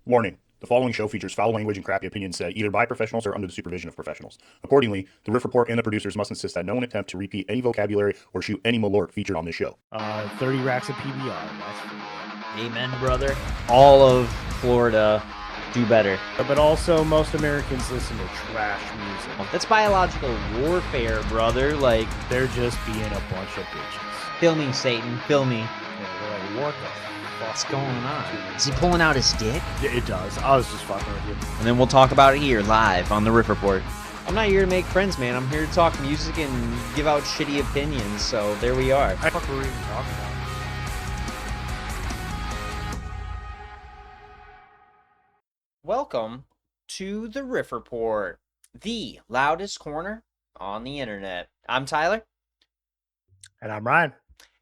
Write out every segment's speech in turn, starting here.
Warning: the following show features foul language and crappy opinions said either by professionals or under the supervision of professionals. Accordingly, the Riff Report and the producers must insist that no one attempt to repeat any vocabulary or shoot any malort featured on this show. 30 racks of PBR. That's for you. Amen, brother. All of Florida do better. But also, most Americans listen to trash music. That's biological warfare, brother. Like, They're just being a bunch of bitches. fill me, Satan. Fill me. Yeah, they're like, what the What's fuck going on? Is he pulling out his dick? Yeah, it does. I was just fucking with you. And then we'll talk about it here, live, on the Riff Report. I'm not here to make friends, man. I'm here to talk music and give out shitty opinions, so there we are. What the fuck were we even talking about? Welcome to the Riff Report, the loudest corner on the internet. I'm Tyler, And I'm Ryan.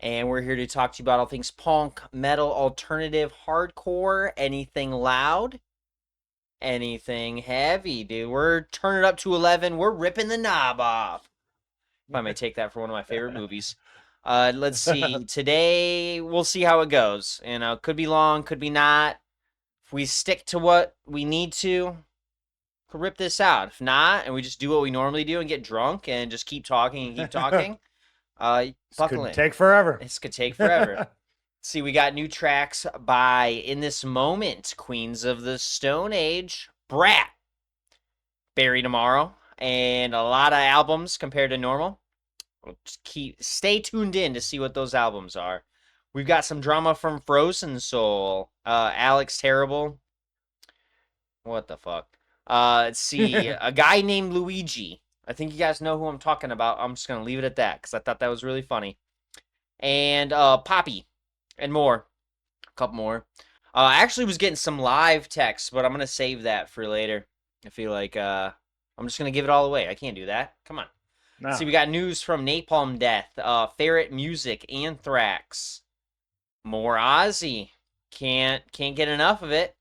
and we're here to talk to you about all things punk, metal, alternative, hardcore, anything loud, anything heavy, dude. We're turning it up to 11. We're ripping the knob off. If I may take that for one of my favorite movies. Let's see. Today, we'll see how it goes. You know, could be long, could be not. If we stick to what we need to, we'll rip this out. If not, and we just do what we normally do and get drunk and just keep talking and keep talking, This buckle could in. take forever. This could take forever. See, we got new tracks by In This Moment, Queens of the Stone Age, BRAT, Bury Tomorrow, and a lot of albums compared to normal. We'll just stay tuned in to see what those albums are. We've got some drama from Frozen Soul, Alex Terrible. What the fuck? Let's see, a guy named Luigi. I think you guys know who I'm talking about. I'm just gonna leave it at that because I thought that was really funny. And Poppy, and more, a couple more. I actually was getting some live texts, but I'm gonna save that for later. I feel like I'm just gonna give it all away. I can't do that. Come on. No. See, we got news from Napalm Death, Ferret Music, Anthrax, more Ozzy. Can't get enough of it.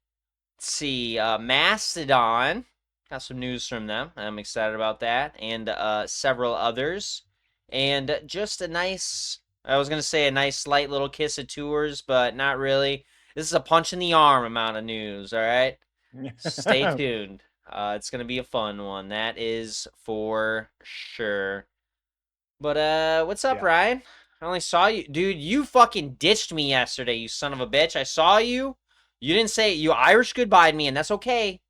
Let's see, Mastodon. Got some news from them. I'm excited about that. And several others. And just a nice, I was going to say a nice slight little kiss of tours, but not really. This is a punch in the arm amount of news, all right? Stay tuned. It's going to be a fun one. That is for sure. But what's up, Yeah. Ryan? I only saw you. Dude, you fucking ditched me yesterday, you son of a bitch. I saw you. You didn't say, you Irish goodbye'd me, and that's okay.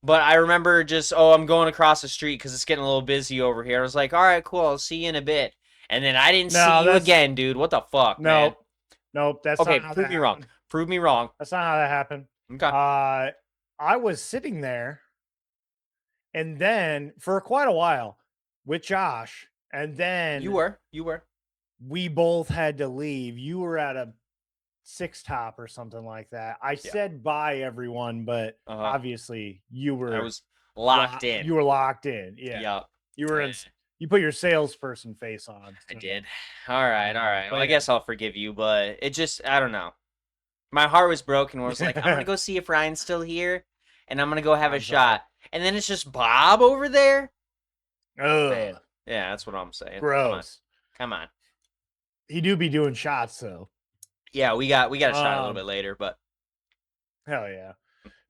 But I remember just, I'm going across the street because it's getting a little busy over here. I was like, all right, cool, I'll see you in a bit. And then I didn't see you again, dude. What the fuck, man? Nope. That's Okay, not how prove that me wrong. happened. Prove me wrong. That's not how that happened. Okay. I was sitting there, and then for quite a while with Josh, and then You were. we both had to leave. You were at a six top or something like that. I said bye, everyone, but obviously you were. I was locked in. You were locked in. Yeah. Yep. You were in. You put your salesperson face on. I did. All right. But Well, I guess I'll forgive you, but it just, I don't know. My heart was broken where I was like, I'm going to go see if Ryan's still here, and I'm going to go have a shot. And then it's just Bob over there? Ugh, Man. Yeah, that's what I'm saying. gross. Come on. He do be doing shots though. Yeah, we got a shot a little bit later, but Hell yeah.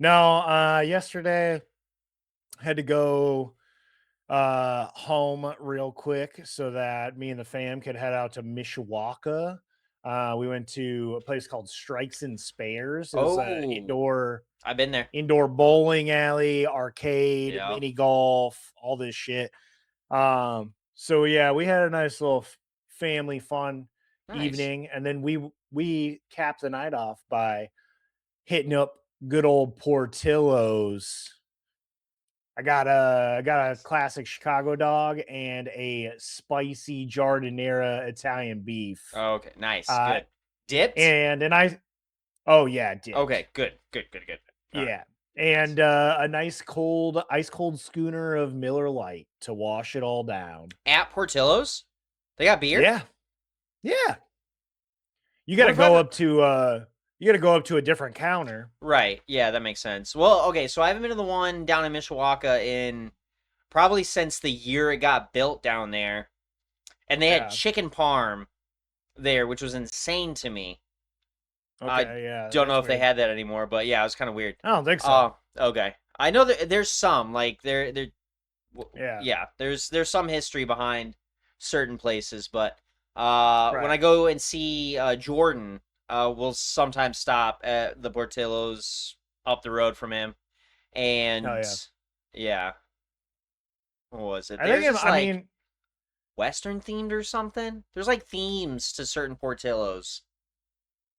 No, yesterday had to go home real quick so that me and the fam could head out to Mishawaka. We went to a place called Strikes and Spares. It was an indoor I've been there. indoor bowling alley, arcade, Yeah. mini golf, all this shit. So yeah, we had a nice little family fun Nice. evening, and then we capped the night off by hitting up good old Portillo's. I got a classic Chicago dog and a spicy giardiniera Italian beef. Oh, okay, nice, good. Dipped? And oh yeah, dipped. Okay, good. All Yeah. right. And a nice ice cold schooner of Miller Lite to wash it all down. At Portillo's? They got beer? Yeah. Yeah. You got to go up to a different counter. Right. Yeah, that makes sense. Well, okay, so I haven't been to the one down in Mishawaka in probably since the year it got built down there. And they had chicken parm there, which was insane to me. Okay, yeah. Don't know that's if they weird. had that anymore, but yeah, it was kind of weird. I don't think so. Oh, okay. I know that there's some like Yeah. yeah. There's some history behind certain places, but when Right. I go and see Jordan, we'll sometimes stop at the Portillo's up the road from him, and Hell yeah. yeah, what was it? I There's think just I like mean, Western themed or something. There's like themes to certain Portillos.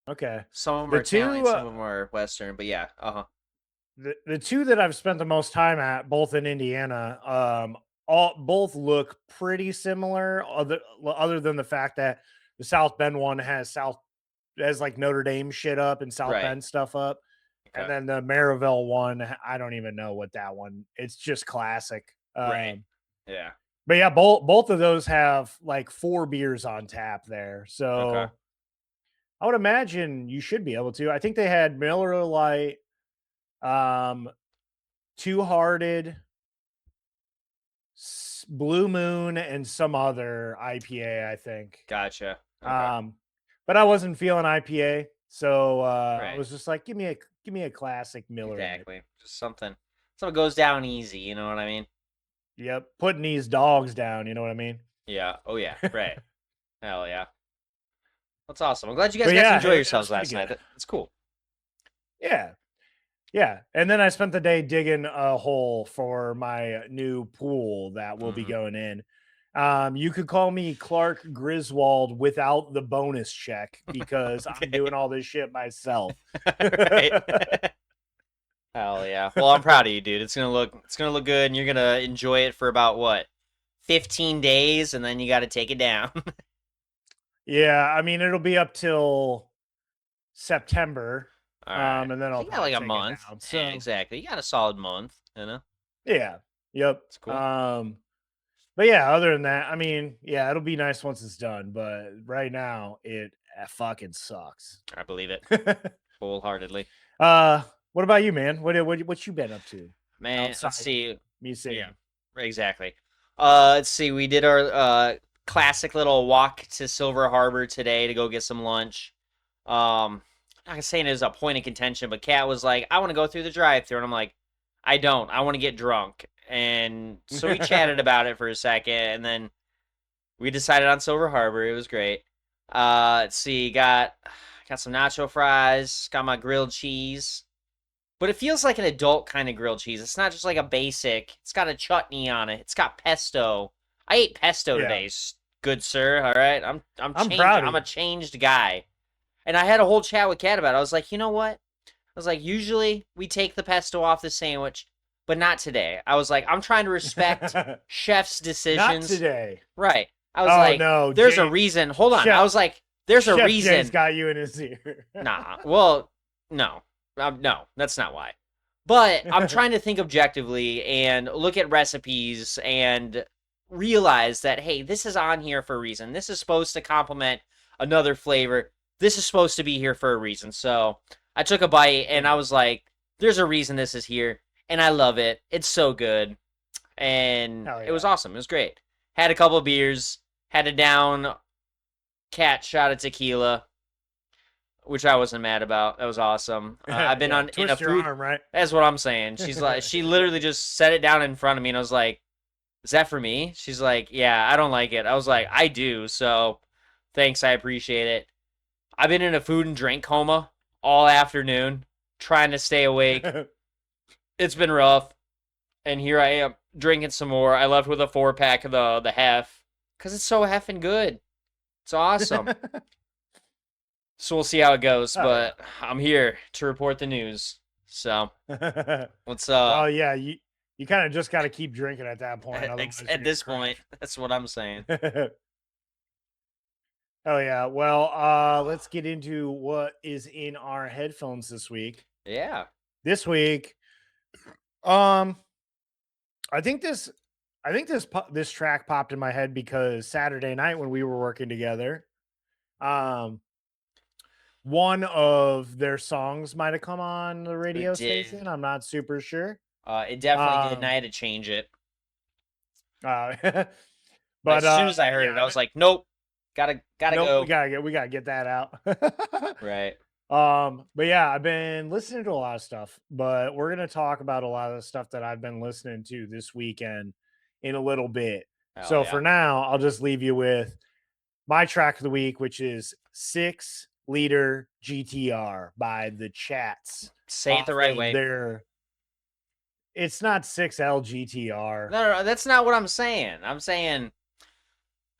okay. Some of them The are Italian, two some of them are Western, but yeah, the two that I've spent the most time at, both in Indiana, both look pretty similar. Other than the fact that the South Bend one has like Notre Dame shit up and South Right. Bend stuff up, and Okay. then the Maryville one, I don't even know what that one. It's just classic. Right. Yeah. But yeah, both of those have like 4 beers on tap there, so Okay. I would imagine you should be able to. I think they had Miller Lite, um, Two Hearted, Blue Moon, and some other IPA, I think. Gotcha. Okay. But I wasn't feeling IPA, so I Right. was just like, give me a classic Miller Lite. Exactly. Just something goes down easy, you know what I mean? Yep, putting these dogs down, you know what I mean? Yeah. Oh yeah. Right. Hell yeah. That's awesome. I'm glad you guys But got to yeah, enjoy it was yourselves pretty last night. good. That's cool. Yeah. Yeah. And then I spent the day digging a hole for my new pool that will be Mhm. going in. You could call me Clark Griswold without the bonus check because Okay. I'm doing all this shit myself. Right. Hell yeah. Well, I'm proud of you, dude. It's gonna look good, and you're gonna enjoy it for about what, 15 days, and then you got to take it down. Yeah, I mean it'll be up till September. All right. And then So I'll you got probably like a take it month. down. Yeah, So exactly. You got a solid month, you know? yeah. Yep. It's cool. But yeah, other than that, I mean, yeah, it'll be nice once it's done. But right now, it fucking sucks. I believe it wholeheartedly. What about you, man? What you been up to? Man, Outside let's see. me singing. Yeah, exactly. Let's see. We did our classic little walk to Silver Harbor today to go get some lunch. Not saying it was a point of contention, but Kat was like, "I want to go through the drive-thru," and I'm like, "I don't. I want to get drunk." And so we chatted about it for a second, and then we decided on Silver Harbor. It was great. Let's see. Got some nacho fries. Got my grilled cheese. But it feels like an adult kind of grilled cheese. It's not just like a basic. It's got a chutney on it. It's got pesto. I ate pesto Yeah. today, good sir. All right, I'm changed. proud of I'm you. a changed guy. And I had a whole chat with Kat about it. I was like, you know what? I was like, usually we take the pesto off the sandwich, but not today. I was like, I'm trying to respect chef's Not decisions. today. Right. I was Oh, like, no, there's a James- reason. Hold on. Chef- I was like, there's a Chef reason. Jay's got you in his ear. Nah. Well, no. No, that's not why. But I'm trying to think objectively and look at recipes and realize that, hey, this is on here for a reason. This is supposed to complement another flavor. This is supposed to be here for a reason. So I took a bite and I was like, there's a reason this is here. And I love it. It's so good. And Hell it was yeah. awesome. It was great. Had a couple of beers. Had a down cat shot of tequila, which I wasn't mad about. That was awesome. I've been Yeah, in a twist your food. arm, right? That's what I'm saying. She's like, she literally just set it down in front of me, and I was like, "Is that for me?" She's like, "Yeah, I don't like it." I was like, "I do." So, thanks, I appreciate it. I've been in a food and drink coma all afternoon, trying to stay awake. It's been rough, and here I am drinking some more. I left with a 4-pack of the hef because it's so effing good. It's awesome. So we'll see how it goes, Oh, but I'm here to report the news. So what's Oh yeah, you kind of just got to keep drinking at that point. otherwise you're at gonna this crash. point, that's what I'm saying. Oh yeah. Well, let's get into what is in our headphones this week. Yeah. This week, I think this this track popped in my head because Saturday night when we were working together, one of their songs might have come on the radio did. station. I'm not super sure. It definitely did, and Um, I had to change it. But But as soon as I heard it, I was like, nope, gotta nope, go. we gotta get that out. Right. But yeah, I've been listening to a lot of stuff, but we're gonna talk about a lot of the stuff that I've been listening to this weekend in a little bit. Hell So yeah. for now, I'll just leave you with my track of the week, which is 6-liter GTR by the Chats. Say it the off right of way. It's not 6L GTR. No, that's not what I'm saying. I'm saying,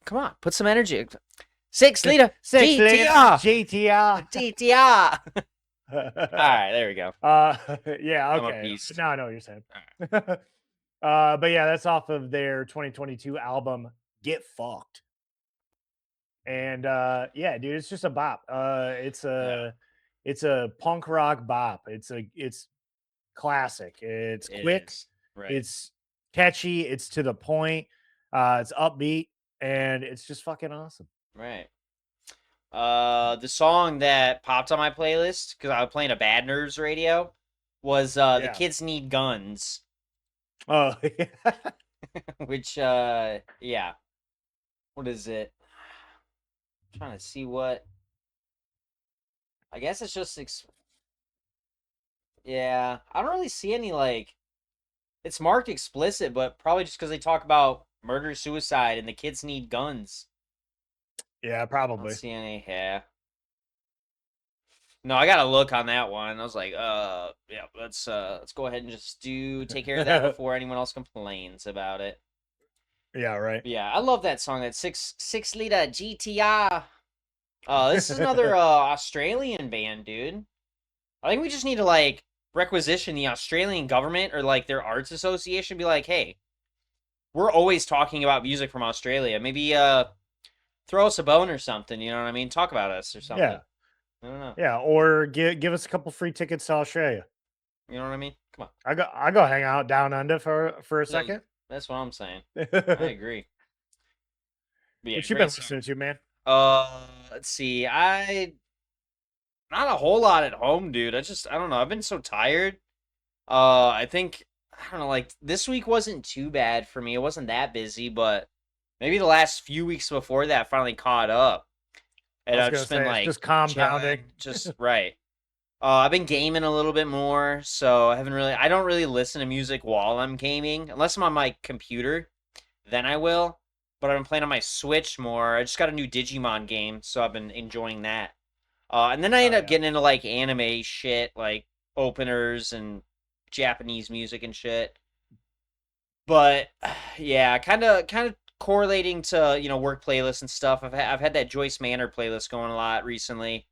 come on, put some energy. 6-liter 6-liter GTR. GTR. GTR. All right, there we go. Yeah, I'm a okay. beast. No, I know what you're saying. But yeah, that's off of their 2022 album Get Fucked. And yeah, dude, it's just a bop. It's a punk rock bop. It's classic. It's It quick. is. Right. It's catchy. It's to the point. It's upbeat, and it's just fucking awesome. Right. The song that popped on my playlist because I was playing a Bad Nerves radio was The Yeah. Kids Need Guns, Oh, which yeah. What is it? I'm trying to see what. I guess it's just yeah. I don't really see any like. It's marked explicit, but probably just because they talk about murder, suicide, and the kids need guns. yeah, I don't probably. see any. Yeah. No, I gotta look on that one. I was like, yeah, let's go ahead and just take care of that before anyone else complains about it. Yeah, right. But yeah, I love that song. That 6-liter GTR. This is another Australian band, dude. I think we just need to like requisition the Australian government or like their arts association. Be like, hey, we're always talking about music from Australia. Maybe throw us a bone or something. You know what I mean? Talk about us or something. Yeah. I don't know. Yeah, or give us a couple free tickets to Australia. You know what I mean? Come on. I go hang out down under for a Yeah, second. That's what I'm saying. I What agree. But yeah, you been great song. listening to, man? Let's see. Not a whole lot at home, dude. I don't know. I've been so tired. I think I don't know. Like this week wasn't too bad for me. It wasn't that busy, but maybe the last few weeks before that finally caught up. And I was I've gonna just say, been it's like just compounding. chilling, just right. I've been gaming a little bit more, so I don't really listen to music while I'm gaming, unless I'm on my computer, then I will. But I've been playing on my Switch more. I just got a new Digimon game, so I've been enjoying that. And then I end up getting into like anime shit, like openers and Japanese music and shit. But yeah, kind of correlating to work playlists and stuff. I've had that Joyce Manor playlist going a lot recently.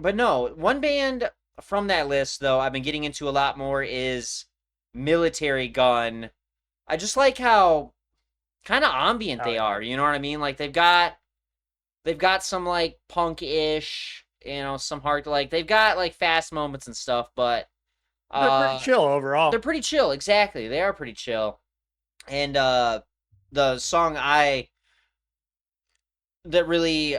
But no, one band from that list though I've been getting into a lot more is Military Gun. I just like how kind of ambient they are. You know what I mean? Like they've got some like punk-ish, some hard like they've got like fast moments and stuff, but They're pretty chill overall. they're pretty chill. Exactly, they are pretty chill. And the song that really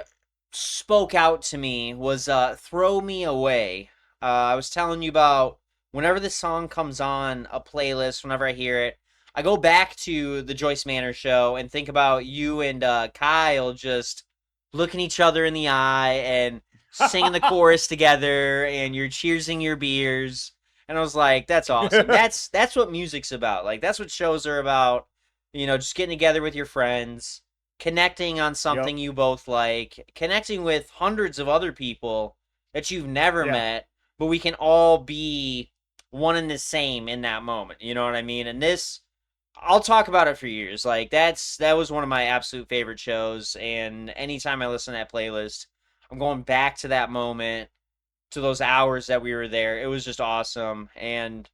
spoke out to me was Throw Me Away. I was telling you about whenever this song comes on a playlist, whenever I hear it, I go back to the Joyce Manor show and think about you and Kyle just looking each other in the eye and singing the chorus together, and you're cheersing your beers. And I was like, that's awesome. That's what music's about. Like that's what shows are about. Just getting together with your friends, connecting on something you both like, connecting with hundreds of other people that you've never met, but we can all be one and the same in that moment. You know what I mean? And this, I'll talk about it for years. Like that was one of my absolute favorite shows. And anytime I listen to that playlist, I'm going back to that moment, to those hours that we were there. It was just awesome. And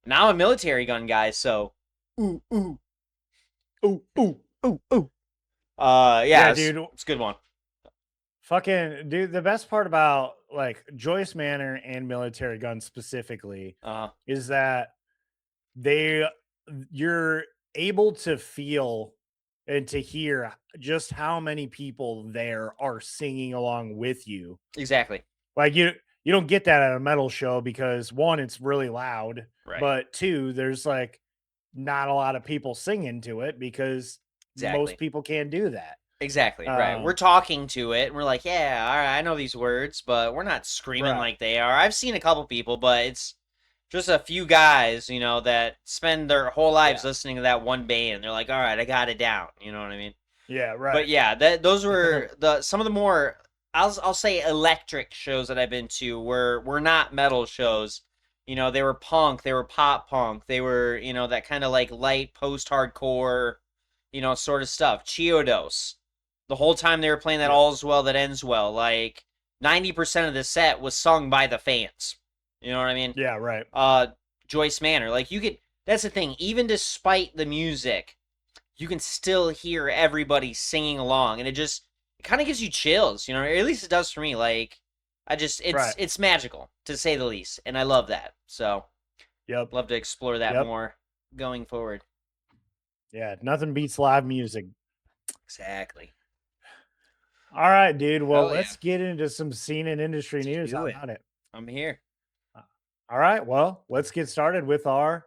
now I'm a Military Gun guy, so ooh. Yeah, dude, it's a good one. Fucking dude, the best part about like Joyce Manor and Military Gun specifically is that you're able to feel and to hear just how many people there are singing along with you. Exactly. Like you don't get that at a metal show because one, it's really loud, right. But two, there's like not a lot of people singing to it because most people can't do that. Exactly, right. We're talking to it, and we're like, yeah, all right, I know these words, but we're not screaming Right. like they are. I've seen a couple people, but it's just a few guys, that spend their whole lives listening to that one band. They're like, all right, I got it down. You know what I mean? Yeah, right. But yeah, those were some of the more I'll say electric shows that I've been to were not metal shows. They were punk, they were pop punk, they were, that kind of like light post hardcore, sort of stuff. Chiodos. The whole time they were playing that All's Well That Ends Well, like 90% of the set was sung by the fans. You know what I mean? Yeah, right. Joyce Manor. Like that's the thing, even despite the music, you can still hear everybody singing along, and it kind of gives you chills, or at least it does for me. Like, it's magical to say the least, and I love that. So, love to explore that more going forward. Yeah, nothing beats live music. Exactly. All right, dude. Well, let's get into some scene and industry news. How about it? I'm here. All right. Well, let's get started with our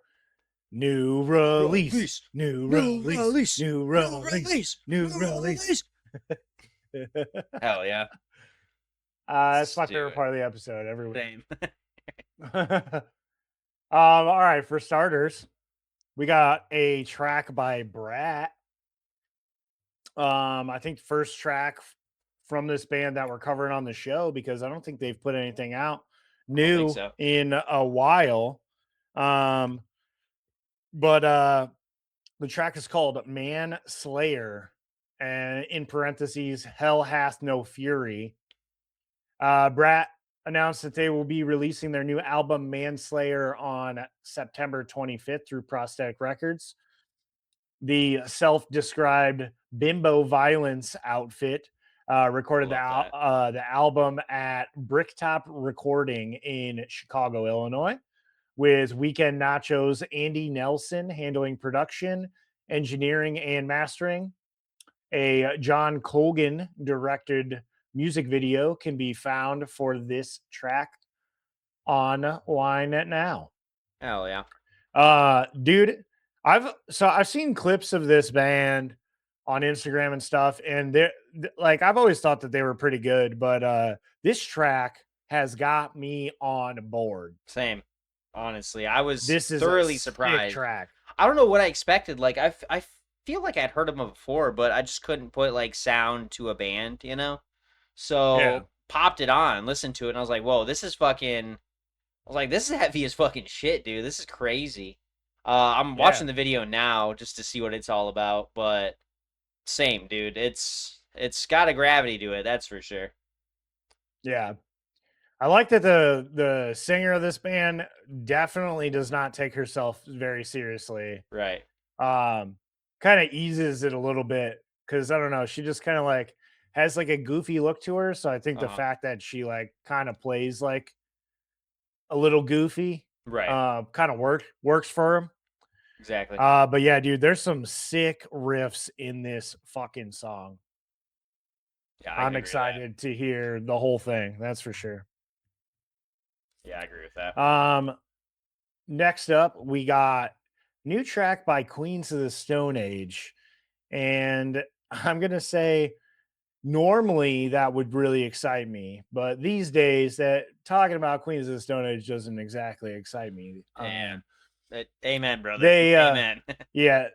new release. New release. New release. New release. Hell yeah. That's my favorite part of the episode every week. Same. All right, for starters, we got a track by BRAT. I think the first track from this band that we're covering on the show, because I don't think they've put anything out new in a while. But the track is called Man Slayer, and in parentheses, Hell Hath No Fury. BRAT announced that they will be releasing their new album Manslayer on September 25th through Prosthetic Records. The self-described bimbo violence outfit recorded the album at Bricktop Recording in Chicago, Illinois, with Weekend Nacho's Andy Nelson handling production, engineering, and mastering. A John Colgan directed music video can be found for this track online now. Hell yeah. Dude, I've seen clips of this band on Instagram and stuff, and they're like, I've always thought that they were pretty good, but this track has got me on board. Same. Honestly, I was this is thoroughly a surprised. Track. I don't know what I expected. Like I feel like I'd heard them before, but I just couldn't put like sound to a band, So popped it on, listened to it, and I was like, whoa, this is fucking. I was like, this is heavy as fucking shit, dude. This is crazy. I'm watching the video now just to see what it's all about, but same, dude. It's got a gravity to it, that's for sure. Yeah. I like that the singer of this band definitely does not take herself very seriously. Right. Kind of eases it a little bit, because I don't know, she just kind of like has like a goofy look to her. So I think the fact that she like kind of plays like a little goofy, right, kind of works for him. Exactly. But yeah, dude, there's some sick riffs in this fucking song. Yeah, I'm excited to hear the whole thing. That's for sure. Yeah, I agree with that. Next up, we got new track by Queens of the Stone Age, and I'm gonna say normally that would really excite me, but these days, that talking about Queens of the Stone Age doesn't exactly excite me. Amen, brother. Amen. Yeah,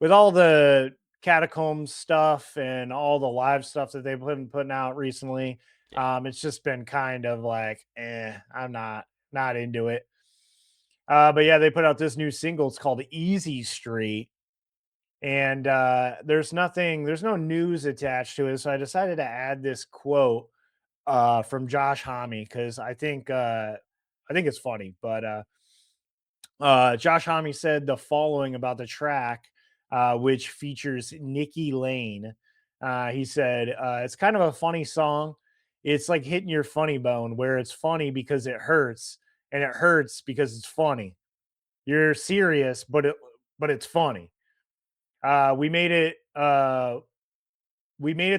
with all the Catacombs stuff and all the live stuff that they've been putting out recently, it's just been kind of like, I'm not into it. But yeah, they put out this new single. It's called Easy Street. And there's no news attached to it. So I decided to add this quote from Josh Homme, because I think it's funny. But Josh Homme said the following about the track, which features Nikki Lane. He said, it's kind of a funny song. It's like hitting your funny bone, where it's funny because it hurts, and it hurts because it's funny. You're serious, but it's funny. We made it the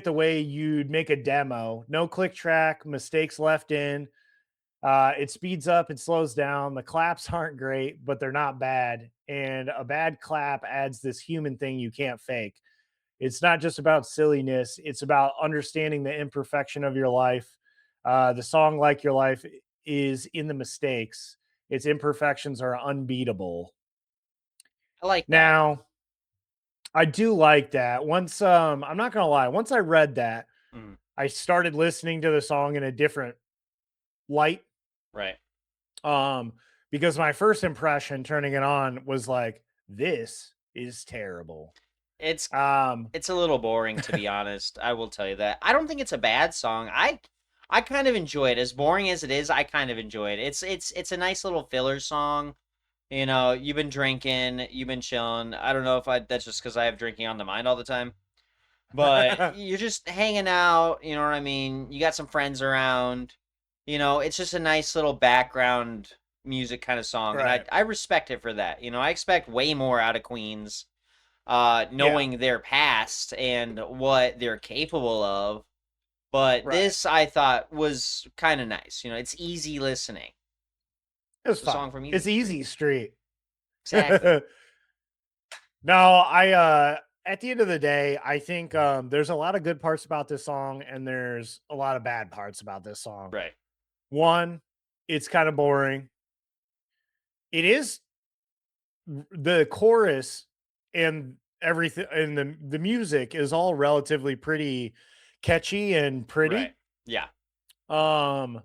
way you'd make a demo. No click track, mistakes left in. It speeds up and slows down. The claps aren't great, but they're not bad. And a bad clap adds this human thing you can't fake. It's not just about silliness, it's about understanding the imperfection of your life. The song Like Your Life is in the mistakes. Its imperfections are unbeatable. I like that. Now, I do like that. Once I'm not gonna lie, once I read that, Mm, I started listening to the song in a different light. right. Because my first impression turning it on was like, this is terrible. It's Um, it's a little boring, to be honest. I will tell you that. I don't think it's a bad song. I kind of enjoy it. As boring as it is, I kind of enjoy it. It's a nice little filler song. You know, you've been drinking, you've been chilling. I don't know if that's just because I have drinking on the mind all the time. But you're just hanging out, you know what I mean? You got some friends around. You know, it's just a nice little background music kind of song. And right. I respect it for that. You know, I expect way more out of Queens, Yeah, knowing their past and what they're capable of. But right. this I thought was kind of nice. You know, it's easy listening. It's It's a song fine. from Easy It's Street. easy street. Exactly. No, I at the end of the day, I think there's a lot of good parts about this song and there's a lot of bad parts about this song. Right. One, it's kind of boring. It is the chorus and everything and the music is all relatively pretty catchy and pretty. Right. Yeah. Um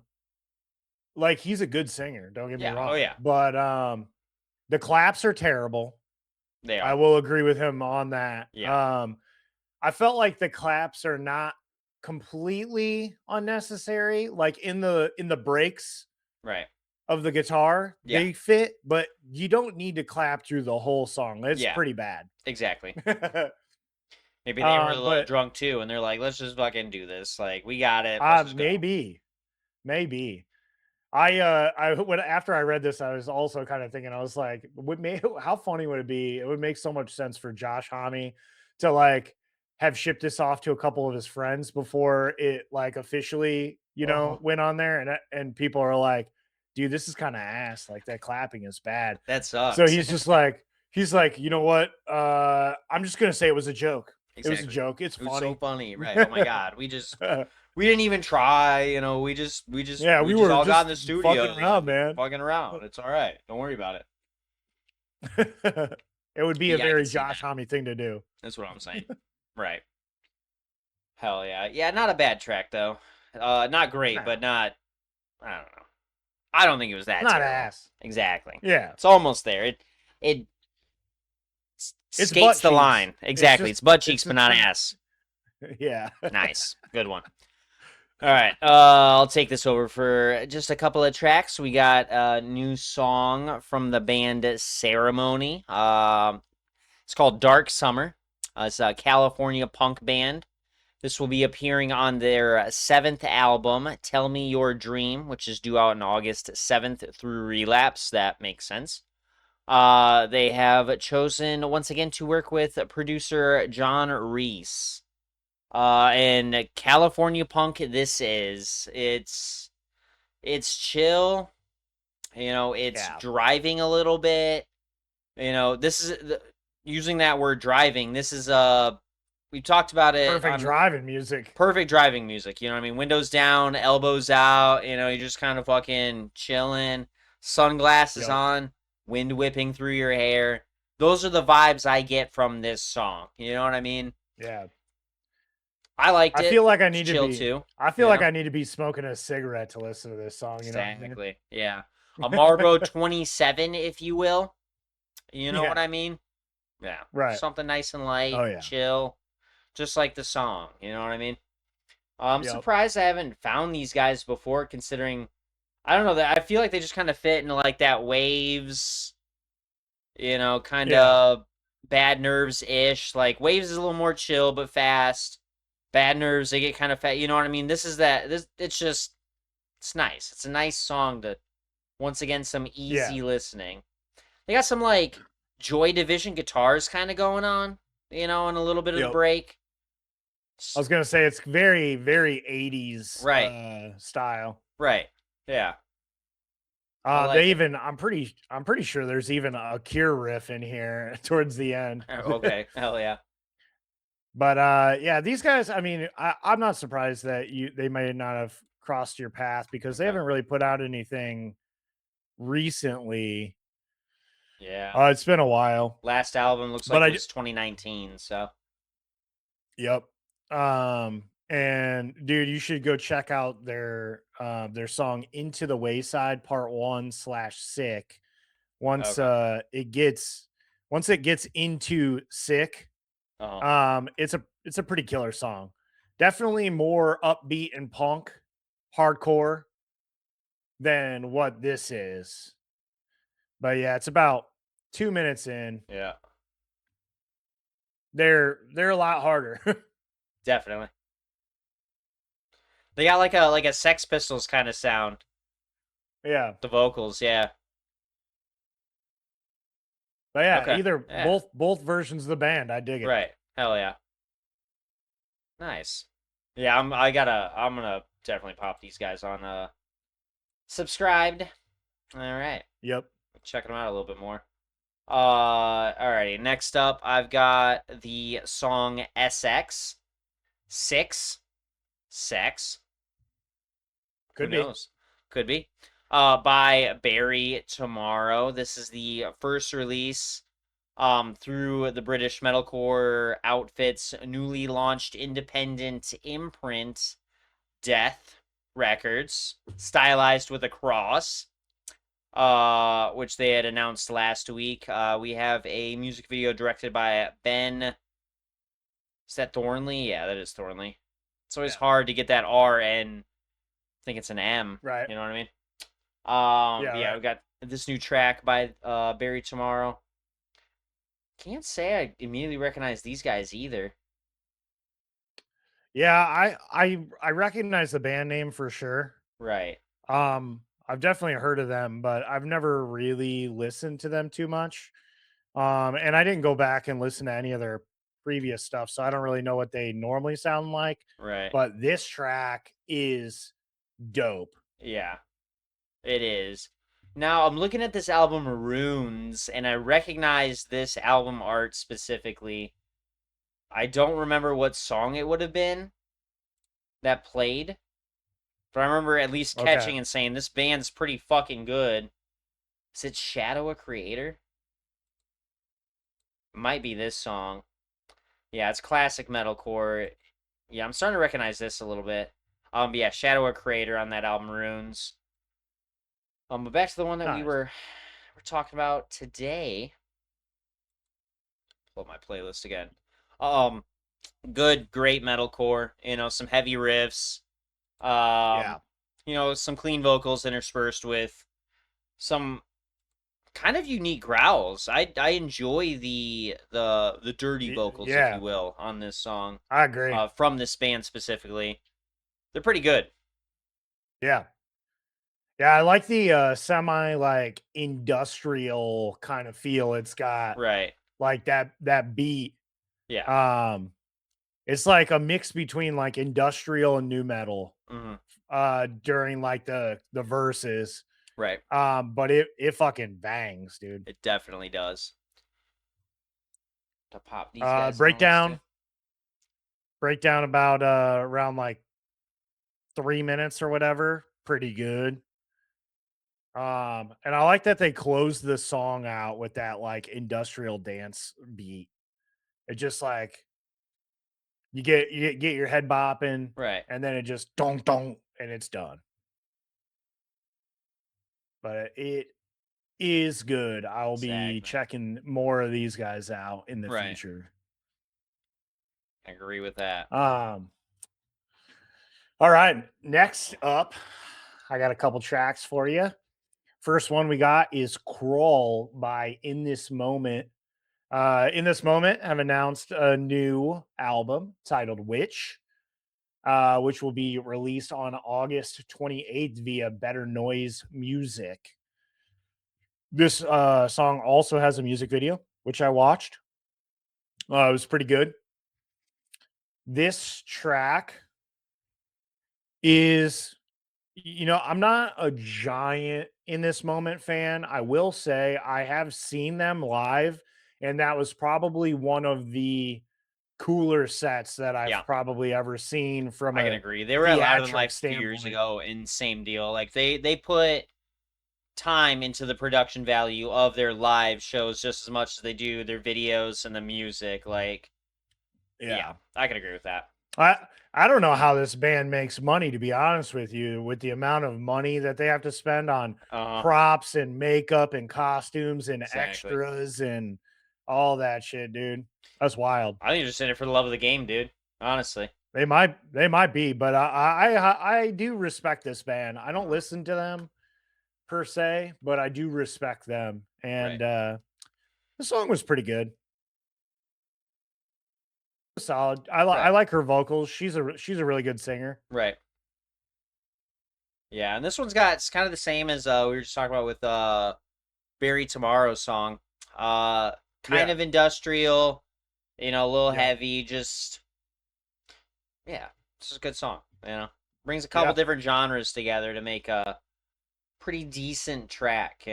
like he's a good singer, don't get me Yeah. wrong. Oh yeah. But the claps are terrible. They I are. will agree with him on that. Yeah. I felt like the claps are not completely unnecessary. Like in the breaks Right. of the guitar, Yeah. they fit, but you don't need to clap through the whole song. It's Yeah. pretty bad. Exactly. Maybe they were a little But drunk too, and they're like, "Let's just fucking do this. Like, we got it. Let's just go." maybe. I when after I read this, I was also kind of thinking, I was like, how funny would it be? It would make so much sense for Josh Homme to like have shipped this off to a couple of his friends before it like officially, Uh-huh. went on there, and people are like, dude, this is kind of ass. Like that clapping is bad. That So sucks. he's like, you know what? I'm just gonna say it was a joke. It was a Exactly. joke. It's It was so funny. funny, right? Oh my god, we didn't even try. You know, Yeah, we we just were all got in just the studio, fucking around, man. fucking around. It's all right. Don't worry about it. It would be Yeah, a I can very see Josh that. Homme thing to do. That's what I'm saying. Right. Hell yeah. Yeah, not a bad track though. Not great, Nah, but not. I don't know. I don't think it was that not terrible. ass. Exactly. Yeah, It's almost there. It it's skates butt the cheeks. line. Exactly. It's butt It's cheeks, but just not not. ass. Yeah. Nice. Good one. All right. I'll take this over for just a couple of tracks. We got a new song from the band Ceremony. It's called Dark Summer. It's a California punk band. This will be appearing on their seventh album, Tell Me Your Dream, which is due out on August 7th through Relapse. That makes sense. They have chosen once again to work with producer John Reese. And California punk, this is it's chill. You know, it's Yeah. driving a little bit. You know, this is using that word driving. This is we talked about it Perfect on driving music. perfect driving music. You know what I mean? Windows down, elbows out. You know, you're just kind of fucking chilling, sunglasses Yep. on, wind whipping through your hair. Those are the vibes I get from this song. You know what I mean? Yeah. I liked I it. feel like I It's need to chill be. too. I feel You like know? I need to be smoking a cigarette to listen to this song. You know. Exactly. Yeah. A Marlboro 27, if you will. You know Yeah. what I mean? Yeah. Right. Something nice and light, Oh yeah. chill, just like the song. You know what I mean? I'm Yep. surprised I haven't found these guys before, considering I don't know that I feel like they just kind of fit into like that Waves, you know, kind Yeah. of Bad Nerves ish. Like Waves is a little more chill but fast. Bad Nerves, they get kind of fat. You know what I mean? This it's just it's nice. It's a nice song to once again some easy Yeah. listening. They got some like Joy Division guitars kind of going on, you know, and a little bit of the Yep. break. I was gonna say it's very, very 80s Right. style. Right. Yeah. I like They it. even I'm pretty sure there's even a Cure riff in here towards the end. Okay. Hell yeah. But yeah, these guys, I mean, I'm not surprised that they may not have crossed your path because they Okay. haven't really put out anything recently. Yeah. It's been a while. Last album looks But like it was 2019. So yep. And dude, you should go check out their song "Into the Wayside" Part 1/Sick. Once okay. once it gets into sick, Uh-huh. it's a pretty killer song. Definitely more upbeat and punk, hardcore than what this is. But yeah, it's about 2 minutes in. Yeah. They're a lot harder. Definitely. They got like a Sex Pistols kind of sound. Yeah. The vocals, yeah. But yeah, Okay. either Yeah. both versions of the band, I dig it. Right. Hell yeah. Nice. Yeah, I'm gonna definitely pop these guys on subscribed. All right. Yep. Checking them out a little bit more. Alrighty. Next up, I've got the song SX 6 Sex. Who Could be. knows? Could be. By Barry Tomorrow. This is the first release through the British metalcore outfit's newly launched independent imprint, Death Records, stylized with a cross, which they had announced last week. We have a music video directed by Ben. Is that Thornley? Yeah, that is Thornley. It's always hard to get that R and I think it's an M. Right. You know what I mean? Yeah, right. We got this new track by Barry Tomorrow. Can't say I immediately recognize these guys either. Yeah, I recognize the band name for sure. Right. I've definitely heard of them, but I've never really listened to them too much. And I didn't go back and listen to any of their previous stuff, so I don't really know what they normally sound like. Right. But this track is dope. Yeah, it is. Now I'm looking at this album Runes, and I recognize this album art specifically. I don't remember what song it would have been that played, but I remember at least catching Okay. and saying this band's pretty fucking good. Is it Shadow a Creator? Might be this song. Yeah, it's classic metalcore. Yeah, I'm starting to recognize this a little bit. Yeah, Shadow a Creator on that album Runes. But back to the one that we Nice. were talking about today. Pull up my playlist again. Good, great metalcore. You know, some heavy riffs. Yeah. You know, some clean vocals interspersed with some kind of unique growls. I enjoy the dirty vocals, if Yeah, you will, on this song. I agree. From this band specifically, they're pretty good. Yeah. Yeah, I like the semi like industrial kind of feel it's got. Right. Like that beat. Yeah. It's like a mix between like industrial and new metal Hmm. during like the verses. Right. But it fucking bangs, dude. It definitely does. To pop these guys on the list, Breakdown. too. Breakdown about around like 3 minutes or whatever. Pretty good. And I like that they closed the song out with that like industrial dance beat. It just like you get your head bopping, Right. and then it just dong dong, and it's done. But it is good. I'll be Exactly. checking more of these guys out in the Right. future. I agree with that. All right. Next up, I got a couple tracks for you. First one we got is Crawl by In This Moment. In This Moment have announced a new album titled Which will be released on August 28th via Better Noise Music. This song also has a music video, which I watched. It was pretty good. This track is, I'm not a giant In This Moment fan. I will say I have seen them live, and that was probably one of the cooler sets that I've Yeah. probably ever seen from I can a agree. They were at Louder Than theatric Life a few years standpoint. ago, and same deal. Like they put time into the production value of their live shows just as much as they do their videos and the music. Like, yeah, I can agree with that. I don't know how this band makes money, to be honest with you, with the amount of money that they have to spend on props and makeup and costumes and Exactly. extras and all that shit, dude. That's wild. I think you're just in it for the love of the game, dude. Honestly. They might be, but I do respect this band. I don't listen to them per se, but I do respect them. And the song was pretty good. Solid. I like her vocals. She's a really good singer. Right. Yeah, and this one's got, it's kind of the same as we were just talking about with Barry Tomorrow's song. Kind of industrial, a little heavy, just it's a good song, Brings a couple different genres together to make a pretty decent track,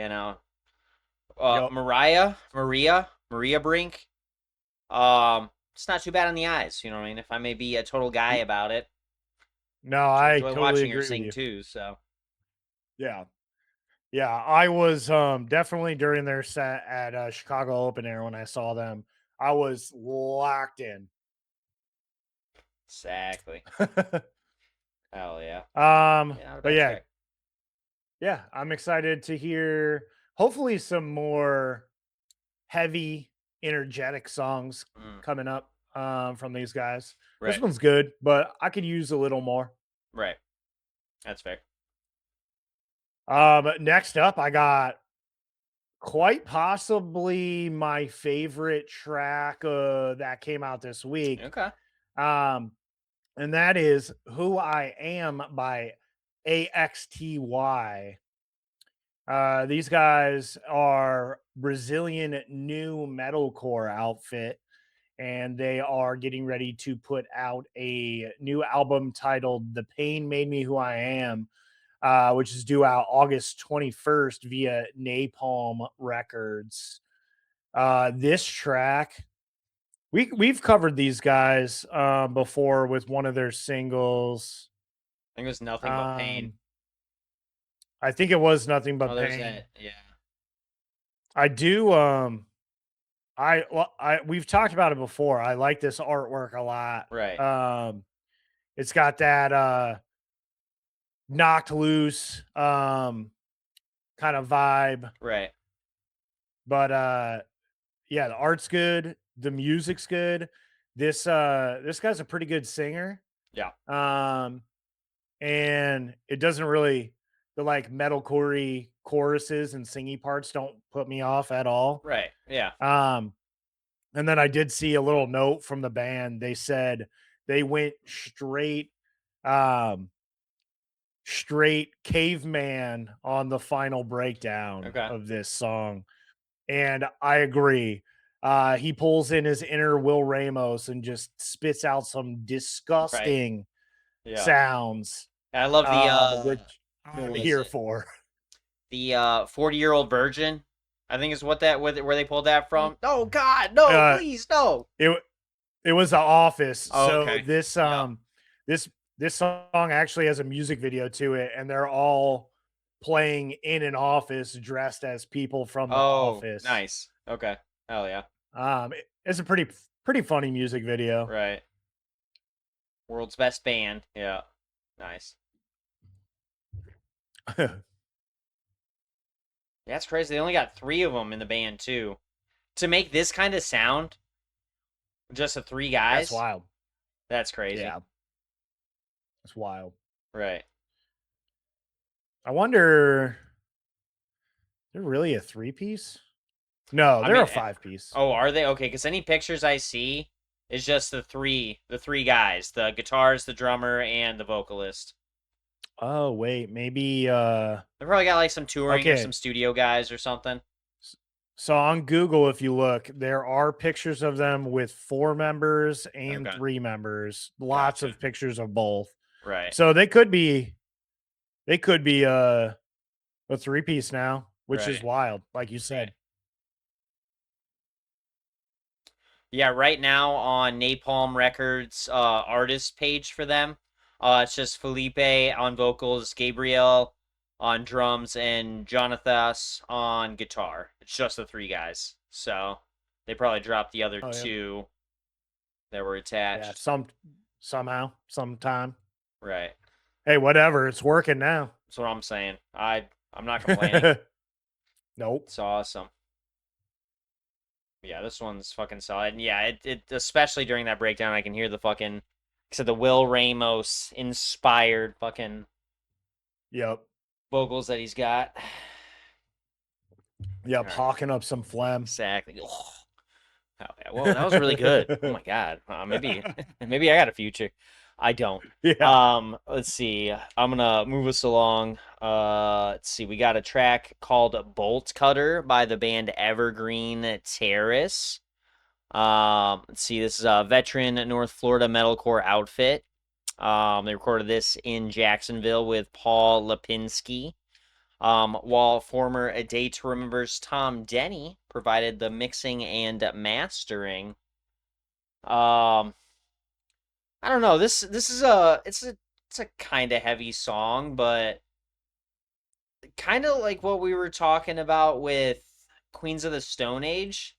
Maria Brink. It's not too bad on the eyes, you know what I mean? If I may be a total guy about it. No, I enjoy totally watching agree her with sing you. too, so. Yeah. I was definitely during their set at Chicago Open Air when I saw them. I was locked in. Exactly. Hell yeah. But yeah, I'm excited to hear hopefully some more heavy, energetic songs coming up from these guys. Right. This one's good, but I could use a little more. Right. That's fair. But next up, I got quite possibly my favorite track that came out this week. Okay. And that is Who I Am by AXTY. These guys are Brazilian new metalcore outfit, and they are getting ready to put out a new album titled The Pain Made Me Who I Am, which is due out August 21st via Napalm Records. This track, we've covered these guys before with one of their singles. I think it was Nothing But Pain. I think it was Nothing But Pain. That. Yeah. I do. We've talked about it before. I like this artwork a lot. Right. It's got that knocked loose kind of vibe. Right. But the art's good, the music's good. This guy's a pretty good singer. Yeah. And it doesn't really, the like metalcore choruses and singy parts don't put me off at all. Right. Yeah. And then I did see a little note from the band. They said they went straight caveman on the final breakdown of this song. And I agree. He pulls in his inner Will Ramos and just spits out some disgusting sounds. I love the which I'm here for. The 40-year-old virgin, I think is where they pulled that from. Oh God, no, please, no. It was The Office. Oh, so okay. this song actually has a music video to it, and they're all playing in an office dressed as people from The Office. Nice. Okay. Hell yeah. It's a pretty funny music video. Right. World's best band. Yeah. Nice. That's crazy. They only got 3 of them in the band too. To make this kind of sound, just the 3 guys. That's wild. That's crazy. Yeah. That's wild. Right. I wonder, they're really a 3-piece? No, they're a 5-piece. Oh, are they? Okay, because any pictures I see is just the three guys, the guitarist, the drummer, and the vocalist. Oh, wait, maybe they probably got like some touring or some studio guys or something. So on Google, if you look, there are pictures of them with 4 members and 3 members. Lots of pictures of both. Right. So they could be a 3-piece now, which is wild, like you said. Yeah, right now on Napalm Records artist page for them, it's just Felipe on vocals, Gabriel on drums, and Jonathas on guitar. It's just the three guys. So they probably dropped the other Oh yeah, two that were yeah. attached. Somehow, sometime. Right. Hey, whatever. It's working now. That's what I'm saying. I'm not complaining. Nope. It's awesome. Yeah, this one's fucking solid. And yeah, it especially during that breakdown, I can hear the fucking the Will Ramos inspired fucking Yep. vocals that he's got. Yep. Alright. Hawking up some phlegm. Exactly. Oh, yeah. Well, that was really good. Oh my god. Maybe maybe I got a future. I don't. Yeah. Let's see. I'm gonna move us along. Let's see. We got a track called Bolt Cutter by the band Evergreen Terrace. Let's see. This is a veteran North Florida metalcore outfit. They recorded this in Jacksonville with Paul Lipinski. While former A Day to Remember's Tom Denny provided the mixing and mastering. I don't know. This is it's a kind of heavy song, but kind of like what we were talking about with Queens of the Stone Age.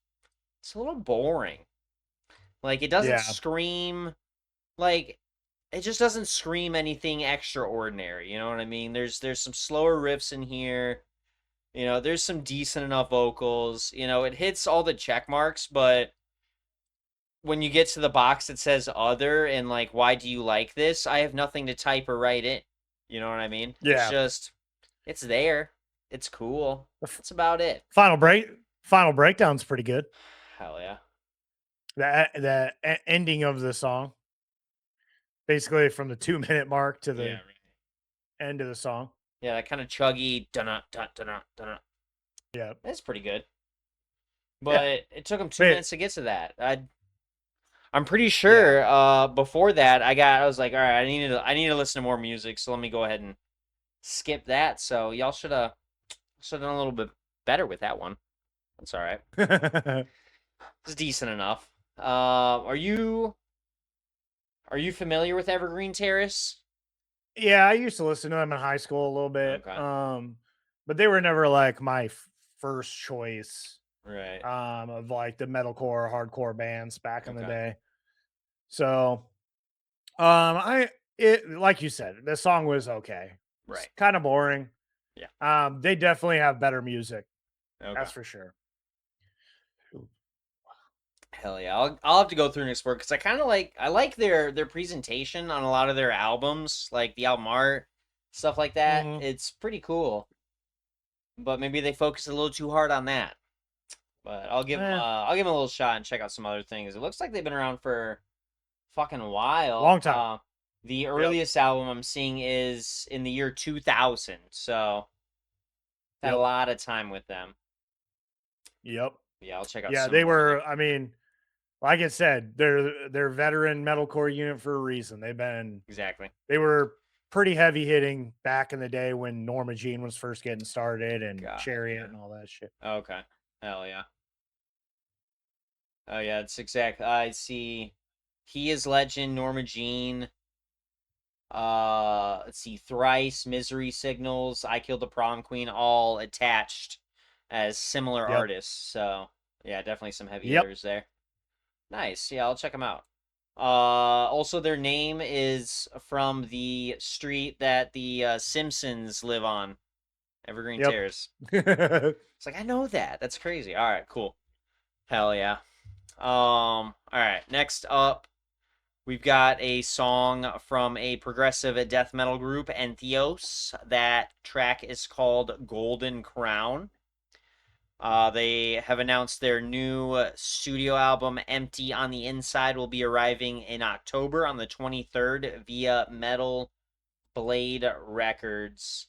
It's a little boring. Like it doesn't Yeah. scream like it just doesn't scream anything extraordinary, you know what I mean? There's some slower riffs in here. You know, there's some decent enough vocals. You know, it hits all the check marks, but when you get to the box that says other and like why do you like this, I have nothing to type or write in. You know what I mean? Yeah. It's just it's there. It's cool. That's about it. Final breakdown's pretty good. Hell yeah. The ending of the song, basically from the 2-minute mark to the end of the song. Yeah, that kind of chuggy dunna dunna dunna. Yeah. That's pretty good. But it took them 2 minutes to get to that. I'm pretty sure before that I was like, all right, I need to listen to more music, so let me go ahead and skip that. So y'all should have done a little bit better with that one. That's all right. It's decent enough. Are you familiar with Evergreen Terrace? Yeah, I used to listen to them in high school a little bit. Okay. But they were never like my first choice. Right. Of like the metalcore, hardcore bands back in the Okay. day. So, like you said, the song was okay. Right. Kind of boring. Yeah. They definitely have better music. Okay. That's for sure. Hell yeah. I'll have to go through and explore because I like their presentation on a lot of their albums, like the album art, stuff like that. Mhm. It's pretty cool. But maybe they focus a little too hard on that. But I'll give them a little shot and check out some other things. It looks like they've been around for fucking a while. Long time. The earliest album I'm seeing is in the year 2000. So had a lot of time with them. Yep. Yeah, I'll check out Yeah, some they more. were, I mean, like I said, they're veteran metalcore unit for a reason. Exactly. They were pretty heavy hitting back in the day when Norma Jean was first getting started and Chariot and all that shit. Okay. Hell yeah. Oh yeah, it's exact. I see. He is Legend, Norma Jean. Let's see, Thrice, Misery Signals, I Killed the Prom Queen, all attached as similar artists. So yeah, definitely some heavy hitters there. Nice. Yeah, I'll check them out. Also, their name is from the street that the Simpsons live on, Evergreen Terrace. It's like I know that. That's crazy. All right, cool. Hell yeah. All right. Next up, we've got a song from a progressive death metal group, Entheos. That track is called Golden Crown. They have announced their new studio album, Empty on the Inside, will be arriving in October on the 23rd via Metal Blade Records.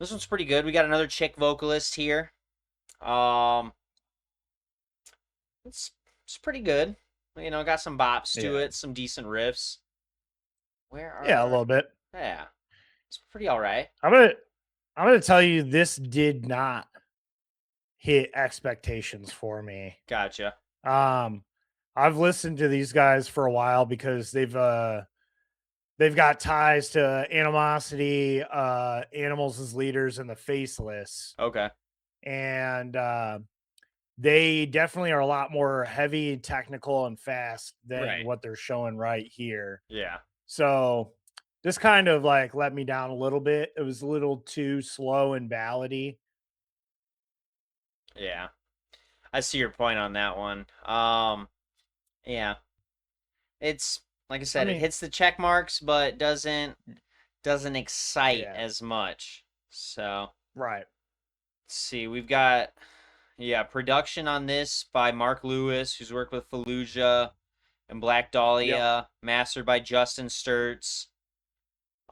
This one's pretty good. We got another chick vocalist here. It's pretty good. You know, got some bops to it, some decent riffs. A little bit. Yeah. It's pretty all right. I'm gonna tell you, this did not hit expectations for me. Gotcha. I've listened to these guys for a while because they've got ties to Animosity, Animals as Leaders, and the Faceless, Okay. and they definitely are a lot more heavy, technical, and fast than Right. what they're showing right here. Yeah. So this kind of like let me down a little bit. It was a little too slow and ballady. Yeah. I see your point on that one. Yeah. It's like I I said, it mean, hits the check marks, but doesn't excite yeah, as much. So right. let's see. We've got production on this by Mark Lewis, who's worked with Fallujah and Black Yep. Dahlia, mastered by Justin Sturts.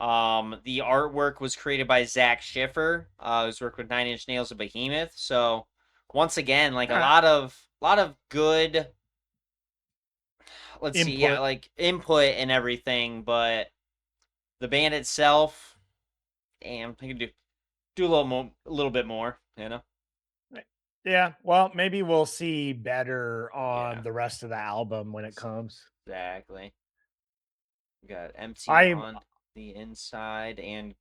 The artwork was created by Zach Schiffer, who's worked with Nine Inch Nails and Behemoth. So once again, like a Ah, lot of good, let's see, input. like input and everything, but the band itself, damn, I could do a little bit more, you know? Yeah, well, maybe we'll see better Yeah, on the rest of the album when it comes. exactly. We got Empty I on the inside and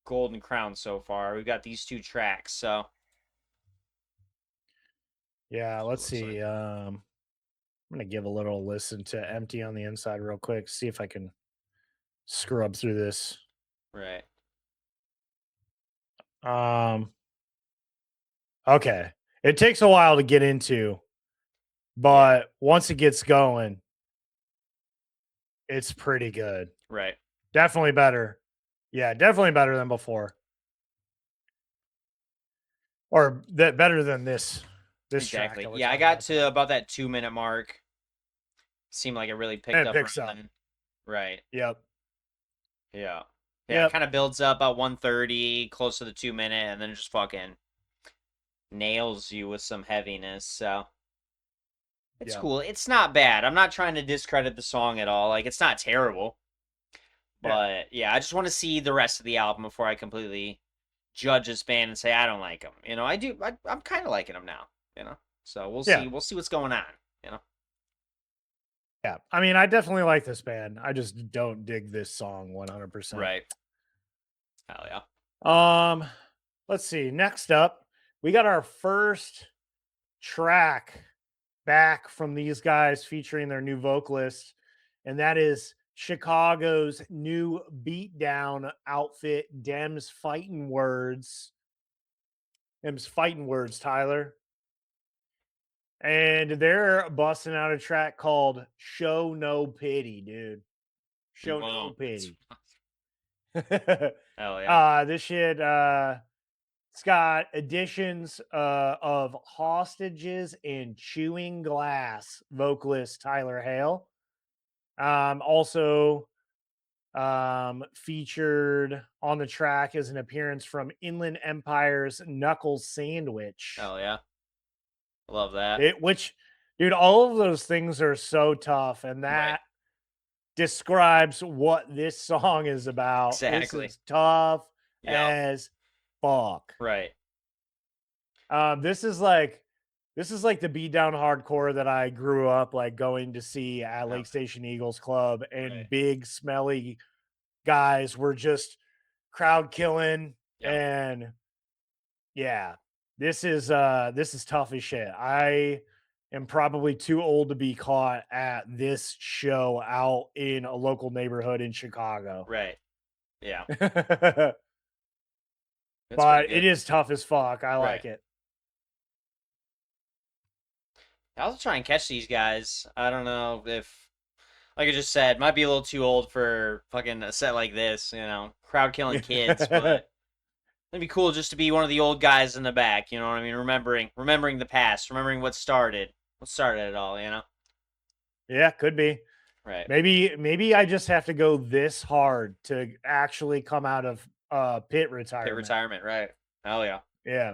Golden Crown so far. We've got these two tracks, so Yeah, that's what it let's looks like. see. I'm gonna give a little listen to Empty on the Inside real quick, see if I can scrub through this. Right. Um, okay. It takes a while to get into, Yeah. but once it gets going, it's pretty good. Right. Definitely better. Yeah, definitely better than before. Or that better than this track Exactly. that we're Yeah, I talking got about to today. about that 2 minute mark. Seemed like it really And picked it up picks around up. then. Right. Yep. Yeah. Yeah, it Yep. kind of builds up about 130, close to the 2 minute, and then just fucking nails you with some heaviness. So it's Yep. cool. It's not bad. I'm not trying to discredit the song at all. Like it's not terrible. Yeah. But yeah, I just want to see the rest of the album before I completely judge this band and say I don't like them. You know, I do. I'm kind of liking them now. You know, so we'll Yeah. see. We'll see what's going on. You know, Yeah. I mean, I definitely like this band. I just don't dig this song 100%. right? Hell yeah. Let's see. Next up, we got our first track back from these guys featuring their new vocalist, and that is Chicago's new beatdown outfit, Demsfightinwords. Demsfightinwords, Tyler. And they're busting out a track called Show No Pity, dude. Show No Whoa. Pity. Hell yeah. This shit, it's got additions of Hostages and Chewing Glass vocalist Tyler Hale. Also featured on the track is an appearance from Inland Empire's Knuckles Sandwich. Hell yeah. Love that. Which, dude, all of those things are so tough, and Right. that describes what this song is about. Exactly. This is tough Yeah. as fuck. Right. This is like the beat down hardcore that I grew up like going to see at Yeah. Lake Station Eagles Club, and Right. big smelly guys were just crowd killing. Yeah. And yeah, this is tough as shit. I am probably too old to be caught at this show out in a local neighborhood in Chicago. Right. Yeah. That's But pretty it good. is tough as fuck. I like Right. it. I'll try and catch these guys. I don't know if, like I just said, might be a little too old for fucking a set like this. You know, crowd killing kids, but it'd be cool just to be one of the old guys in the back. You know what I mean? Remembering the past, remembering what started it all. You know? Yeah, could be. Right. Maybe I just have to go this hard to actually come out of pit retirement. Pit retirement. Right. Hell yeah. Yeah.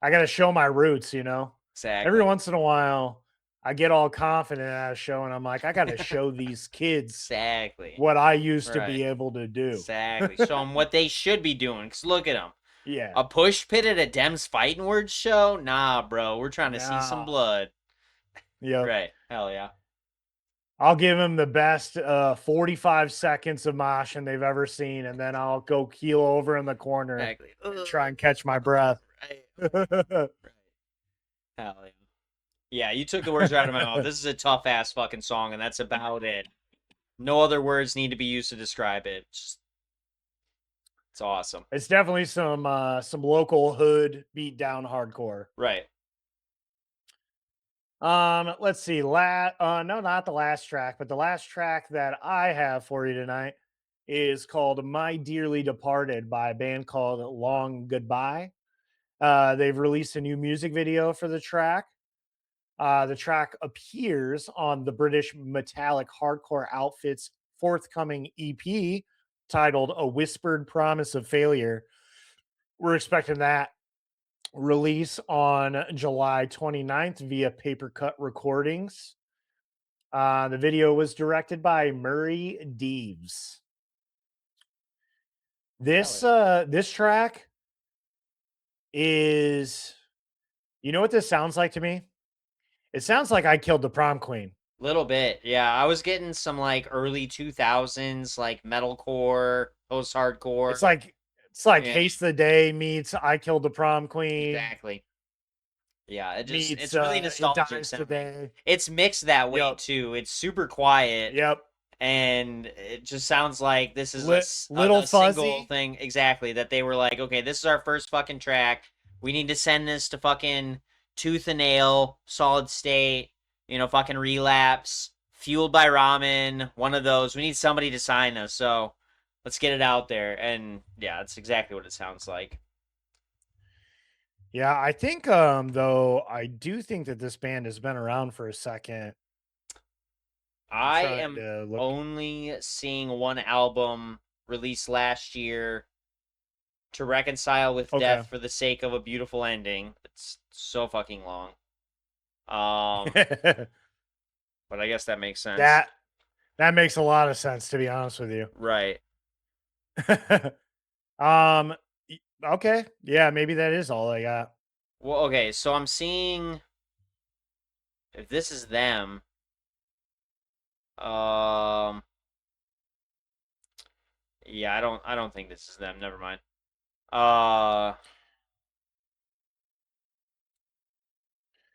I got to show my roots, you know. Exactly. Every once in a while I get all confident at a show and I'm like, I got to show these kids Exactly. what I used to Right. be able to do. Exactly. Show them what they should be doing. Cause look at them. Yeah. A push pit at a Demsfightinwords show? Nah, bro. We're trying to see some Nah. blood. Yep. Right. Hell yeah. I'll give him the best 45 seconds of moshing they've ever seen, and then I'll go keel over in the corner Exactly. and try and catch my breath. Right. Right. Hell yeah. Yeah, you took the words right out of my mouth. This is a tough ass fucking song, and that's about it. No other words need to be used to describe it. It's awesome. It's definitely some local hood beat down hardcore. Right. Let's see. No, not the last track, but the last track that I have for you tonight is called My Dearly Departed by a band called Long Goodbye. They've released a new music video for the track. The track appears on the British metallic hardcore outfit's forthcoming EP titled A Whispered Promise of Failure. We're expecting that release on July 29th via Papercut Recordings. The video was directed by Murray Deeves. This track is, you know what this sounds like to me? It sounds like I Killed the Prom Queen. Little bit, yeah. I was getting some like early 2000s like metalcore, post-hardcore. It's like Yeah. Haste the Day meets I Killed the Prom Queen. Exactly. Yeah, Meets it's really It nostalgic Dies sounding. Today. It's mixed that way Yep. too. It's super quiet. Yep. And it just sounds like this is Little a single fuzzy. thing. Exactly. That they were like, okay, this is our first fucking track. We need to send this to fucking Tooth and Nail, Solid State, fucking Relapse, Fueled by Ramen, one of those. We need somebody to sign us. So let's get it out there. And yeah, that's exactly what it sounds like. Yeah, I think though I do think that this band has been around for a second. I trying am to look- only seeing one album released last year, To Reconcile with Okay. Death for the Sake of a Beautiful Ending. It's so fucking long. But I guess that makes sense. that makes a lot of sense, to be honest with you. Right. Okay. Yeah, maybe that is all I got. Well, okay, so I'm seeing if this is them. Yeah, I don't think this is them. Never mind.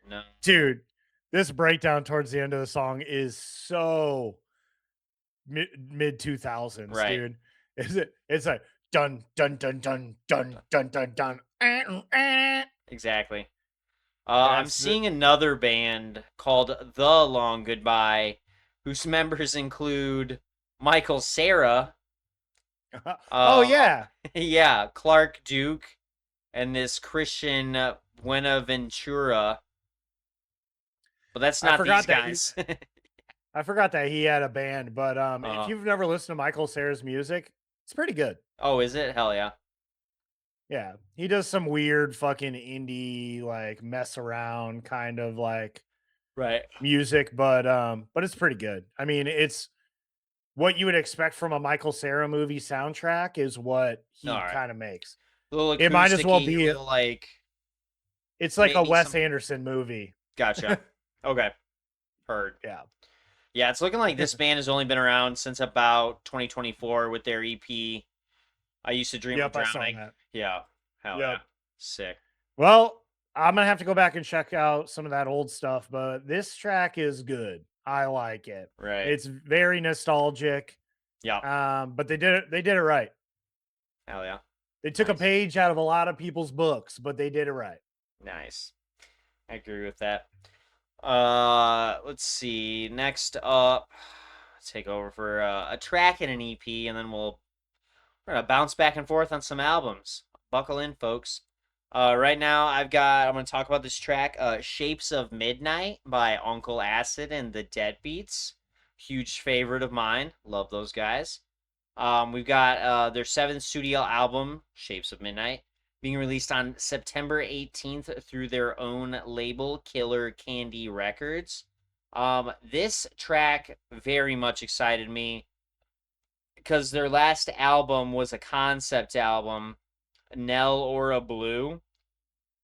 No. Dude, this breakdown towards the end of the song is so mid 2000s, Right. dude. It's like dun dun dun dun dun dun dun dun. Exactly. I'm That's the- seeing another band called The Long Goodbye, whose members include Michael Cera, Oh yeah. yeah, Clark Duke, and this Christian Buenaventura. But that's I not forgot these that guys. I forgot that he had a band, but Uh-huh. if you've never listened to Michael Cera's music, it's pretty good. Oh, is it? Hell yeah. Yeah, he does some weird fucking indie like mess around kind of like Right. music, but it's pretty good. I mean, it's what you would expect from a Michael Cera movie soundtrack is what he All right. kind of makes. Little It might as well acousticy, be little, like, It's like a maybe Wes some- Anderson movie. gotcha. Okay. Heard. Yeah. Yeah, it's looking like this band has only been around since about 2024 with their EP. I used to dream Yep, of I saw drowning. that. Yeah. Hell Yep. yeah. Sick. Well, I'm gonna have to go back and check out some of that old stuff, but this track is good. I like it. Right. It's very nostalgic. Yeah. But they did it right. Hell yeah. They took Nice. a page out of a lot of people's books, but they did it right. Nice. I agree with that. Let's see. Next up, let's take over for a track and an EP, and then we're gonna bounce back and forth on some albums. Buckle in, folks. Right now I'm gonna talk about this track, "Shapes of Midnight" by Uncle Acid and the Deadbeats. Huge favorite of mine. Love those guys. We've got their 7th studio album, "Shapes of Midnight," being released on September 18th through their own label, Killer Candy Records. This track very much excited me because their last album was a concept album, Nell Ora Blue,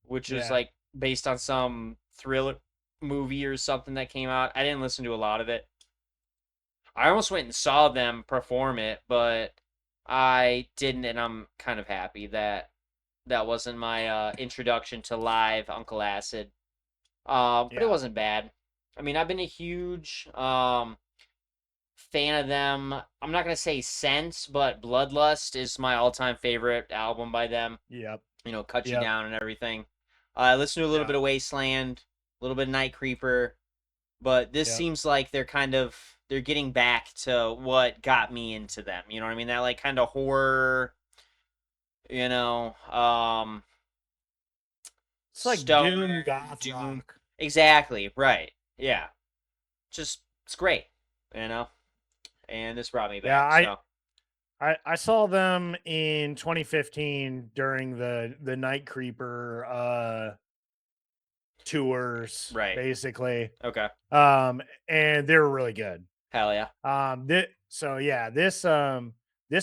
which was Yeah. like based on some thriller movie or something that came out. I didn't listen to a lot of it, I almost went and saw them perform it, but I didn't, and I'm kind of happy that that wasn't my introduction to live Uncle Acid. But it Yeah. wasn't bad. I mean, I've been a huge fan of them. I'm not gonna say since, but Bloodlust is my all-time favorite album by them. Yep. You know, Cut You Yep. Down and everything. I listened to a little Yeah. bit of Wasteland, a little bit of Night Creeper, but this Yep. seems like they're getting back to what got me into them. You know what I mean? That like kind of horror, you know, It's like stoner, Doom goth doom. rock. Exactly, right. Yeah. Just it's great, you know? And this brought me Yeah, back. So I saw them in 2015 during the Night Creeper tours, right. basically. Okay. And they were really good. Hell yeah. This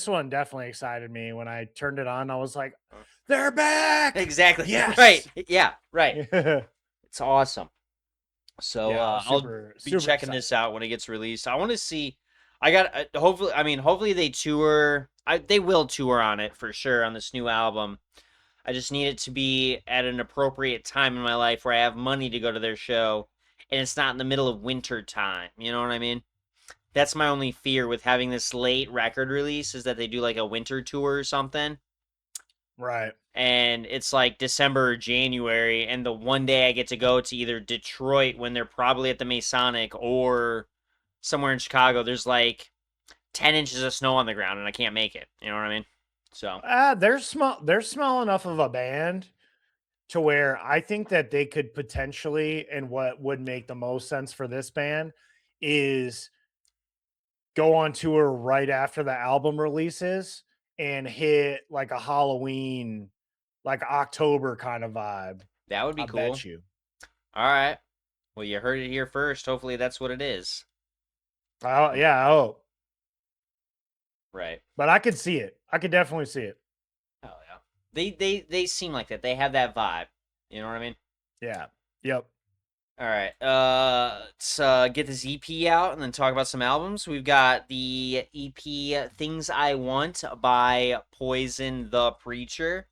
one definitely excited me. When I turned it on, I was like, they're back. Exactly. Yes. Right. Yeah, right. Yeah. It's awesome. So Yeah, I'll super be checking excited. this out when it gets released. I want to see. I got hopefully. I mean, hopefully they tour. They will tour on it for sure on this new album. I just need it to be at an appropriate time in my life where I have money to go to their show, and it's not in the middle of winter time. You know what I mean? That's my only fear with having this late record release is that they do like a winter tour or something. Right. And it's like December or January, and the one day I get to go to either Detroit when they're probably at the Masonic or somewhere in Chicago, there's like 10 inches of snow on the ground and I can't make it. You know what I mean? So, They're small. They're small enough of a band to where I think that they could potentially, and what would make the most sense for this band is go on tour right after the album releases and hit like a Halloween, like October kind of vibe. that would be I cool. bet you. All right. Well, you heard it here first. Hopefully that's what it is. Yeah, I hope. Right. But I could see it. I could definitely see it. Hell yeah. They seem like that. They have that vibe. You know what I mean? Yeah. Yep. All right. Let's get this EP out and then talk about some albums. We've got the EP "Things I Want" by Poison the Preacher.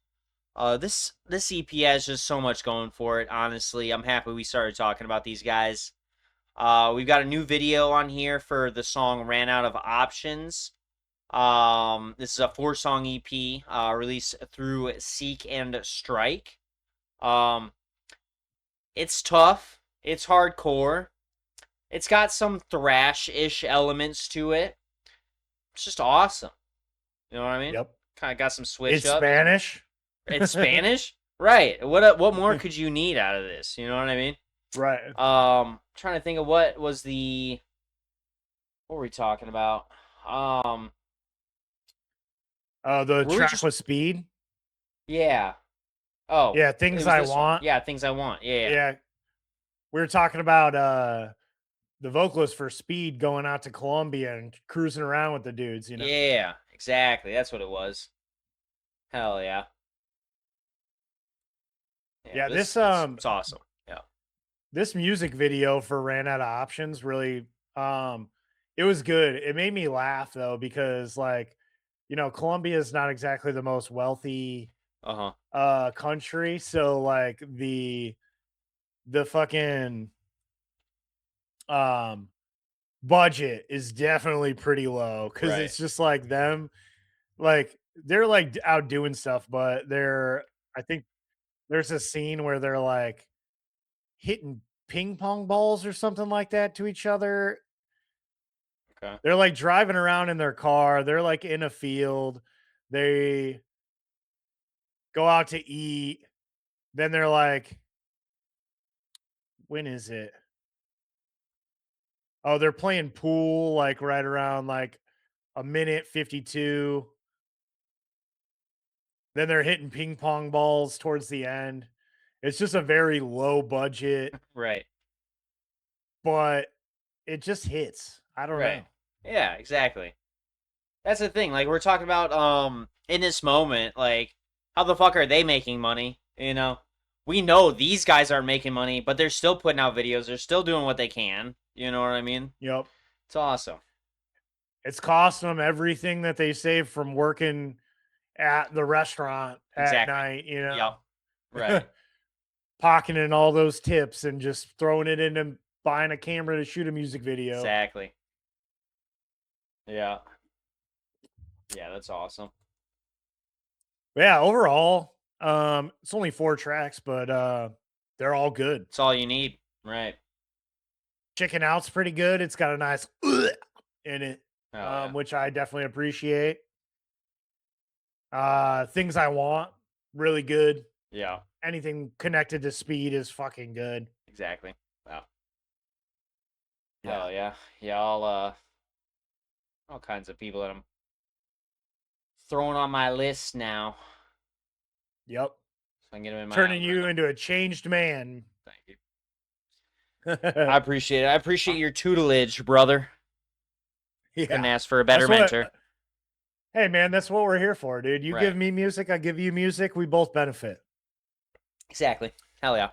This EP has just so much going for it. Honestly, I'm happy we started talking about these guys. We've got a new video on here for the song "Ran Out of Options." This is a 4-song EP released through Seek and Strike. It's tough. It's hardcore. It's got some thrash-ish elements to it. It's just awesome. You know what I mean? Yep. Kind of got some switch It's up. Spanish. It's Spanish, right? What more could you need out of this? You know what I mean? Right. Trying to think of what were we talking about? The we track just- with Speed. Yeah. Oh. Yeah, it Things was I this one. Want. Yeah, Things I Want. Yeah. Yeah. We were talking about the vocalist for Speed going out to Colombia and cruising around with the dudes, you know. Yeah, exactly. That's what it was. Hell yeah. Yeah, it's awesome. Yeah. This music video for Ran Out of Options really it was good. It made me laugh though, because like, you know, Colombia is not exactly the most wealthy Uh-huh. country. So like the fucking budget is definitely pretty low because Right. it's just like them, like they're like out doing stuff, but I think there's a scene where they're like hitting ping pong balls or something like that to each other. Okay. They're like driving around in their car. They're like in a field. They go out to eat. Then they're like, when is it? Oh, they're playing pool like right around like a minute 52. Then they're hitting ping pong balls towards the end. It's just a very low budget, Right. but it just hits. I don't Right. know. Yeah, exactly. That's the thing. Like we're talking about in this moment, like how the fuck are they making money? You know? We know these guys aren't making money, but they're still putting out videos. They're still doing what they can. You know what I mean? Yep. It's awesome. It's costing them everything that they save from working at the restaurant at Exactly. night, you know, Yep. Right. pocketing all those tips and just throwing it into buying a camera to shoot a music video. Exactly. Yeah. Yeah, that's awesome. Yeah, overall, it's only 4 tracks, but they're all good. It's all you need. Right. Chicken Out's pretty good. It's got a nice in it, Oh, yeah. which I definitely appreciate. Things I Want, really good. Yeah. Anything connected to speed is fucking good. Exactly. Wow. Yeah. Hell yeah. Yeah, all kinds of people that I'm throwing on my list now. Yep. So I can get them in my Turning you algorithm. into a changed man. Thank you. I appreciate it. I appreciate your tutelage, brother. Couldn't Yeah. ask for a better That's mentor. Hey, man, that's what we're here for, dude. You Right. give me music, I give you music. We both benefit. Exactly. Hell yeah.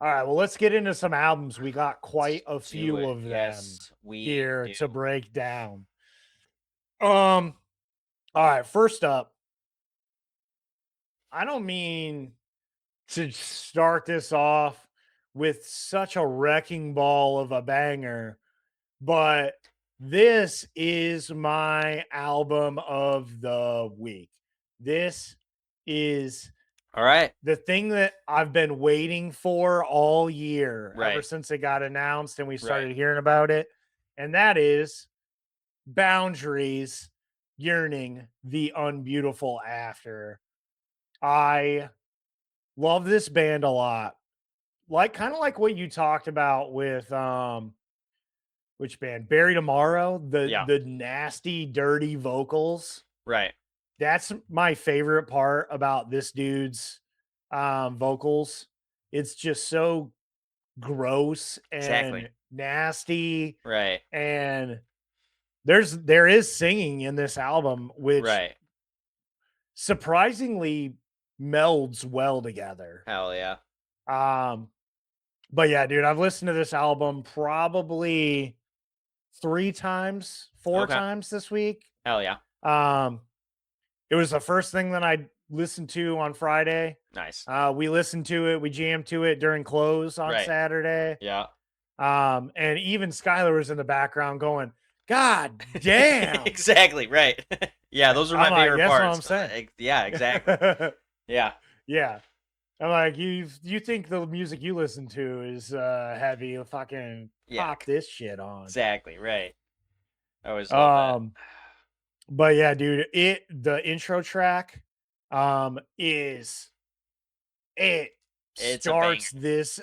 All right, well, let's get into some albums. We got quite a Let's do few it. of them Yes, we here do. to break down. All right, first up, I don't mean to start this off with such a wrecking ball of a banger, but this is my album of the week. This is All right. the thing that I've been waiting for all year, ever Right. since it got announced and we Right. started hearing about it. And that is Boundaries, Yearning, the Unbeautiful After. I love this band a lot. Like kind of like what you talked about with which band? Bury Tomorrow, Yeah. the nasty, dirty vocals. Right. That's my favorite part about this dude's vocals. It's just so gross and Exactly. nasty, Right. and there is singing in this album, which Right. surprisingly melds well together. Hell yeah. But yeah, dude, I've listened to this album probably 4 Okay. times this week. Hell yeah. It was the first thing that I listened to on Friday. Nice. We listened to it, we jammed to it during close on Right. Saturday. Yeah. And even Skylar was in the background going, God damn. Exactly. Right. Yeah, those are my I'm like, favorite that's what parts. I'm saying. Yeah, exactly. Yeah. Yeah. I'm like, you think the music you listen to is heavy? Fucking Yeah. pop this shit on. Exactly. Right. I always love that. But yeah, dude, the intro track is it It's starts this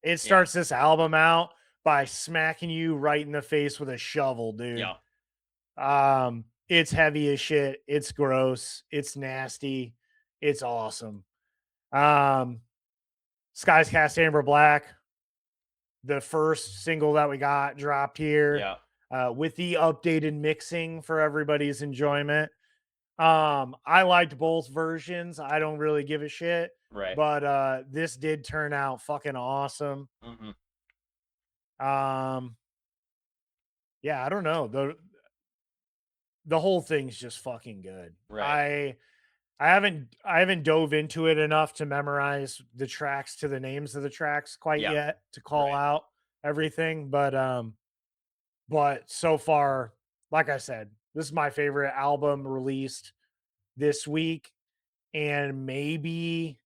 it starts this album out by smacking you right in the face with a shovel, dude. Yeah. It's heavy as shit, it's gross, it's nasty, it's awesome. Skies Cast Amber Black, the first single that we got dropped here. Yeah. With the updated mixing for everybody's enjoyment. I liked both versions. I don't really give a shit. Right. But this did turn out fucking awesome. Mm-hmm. Yeah, I don't know. The whole thing's just fucking good. Right. I haven't dove into it enough to memorize the tracks to the names of the tracks quite Yeah. yet to call Right. out everything. But so far, like I said, this is my favorite album released this week, and maybe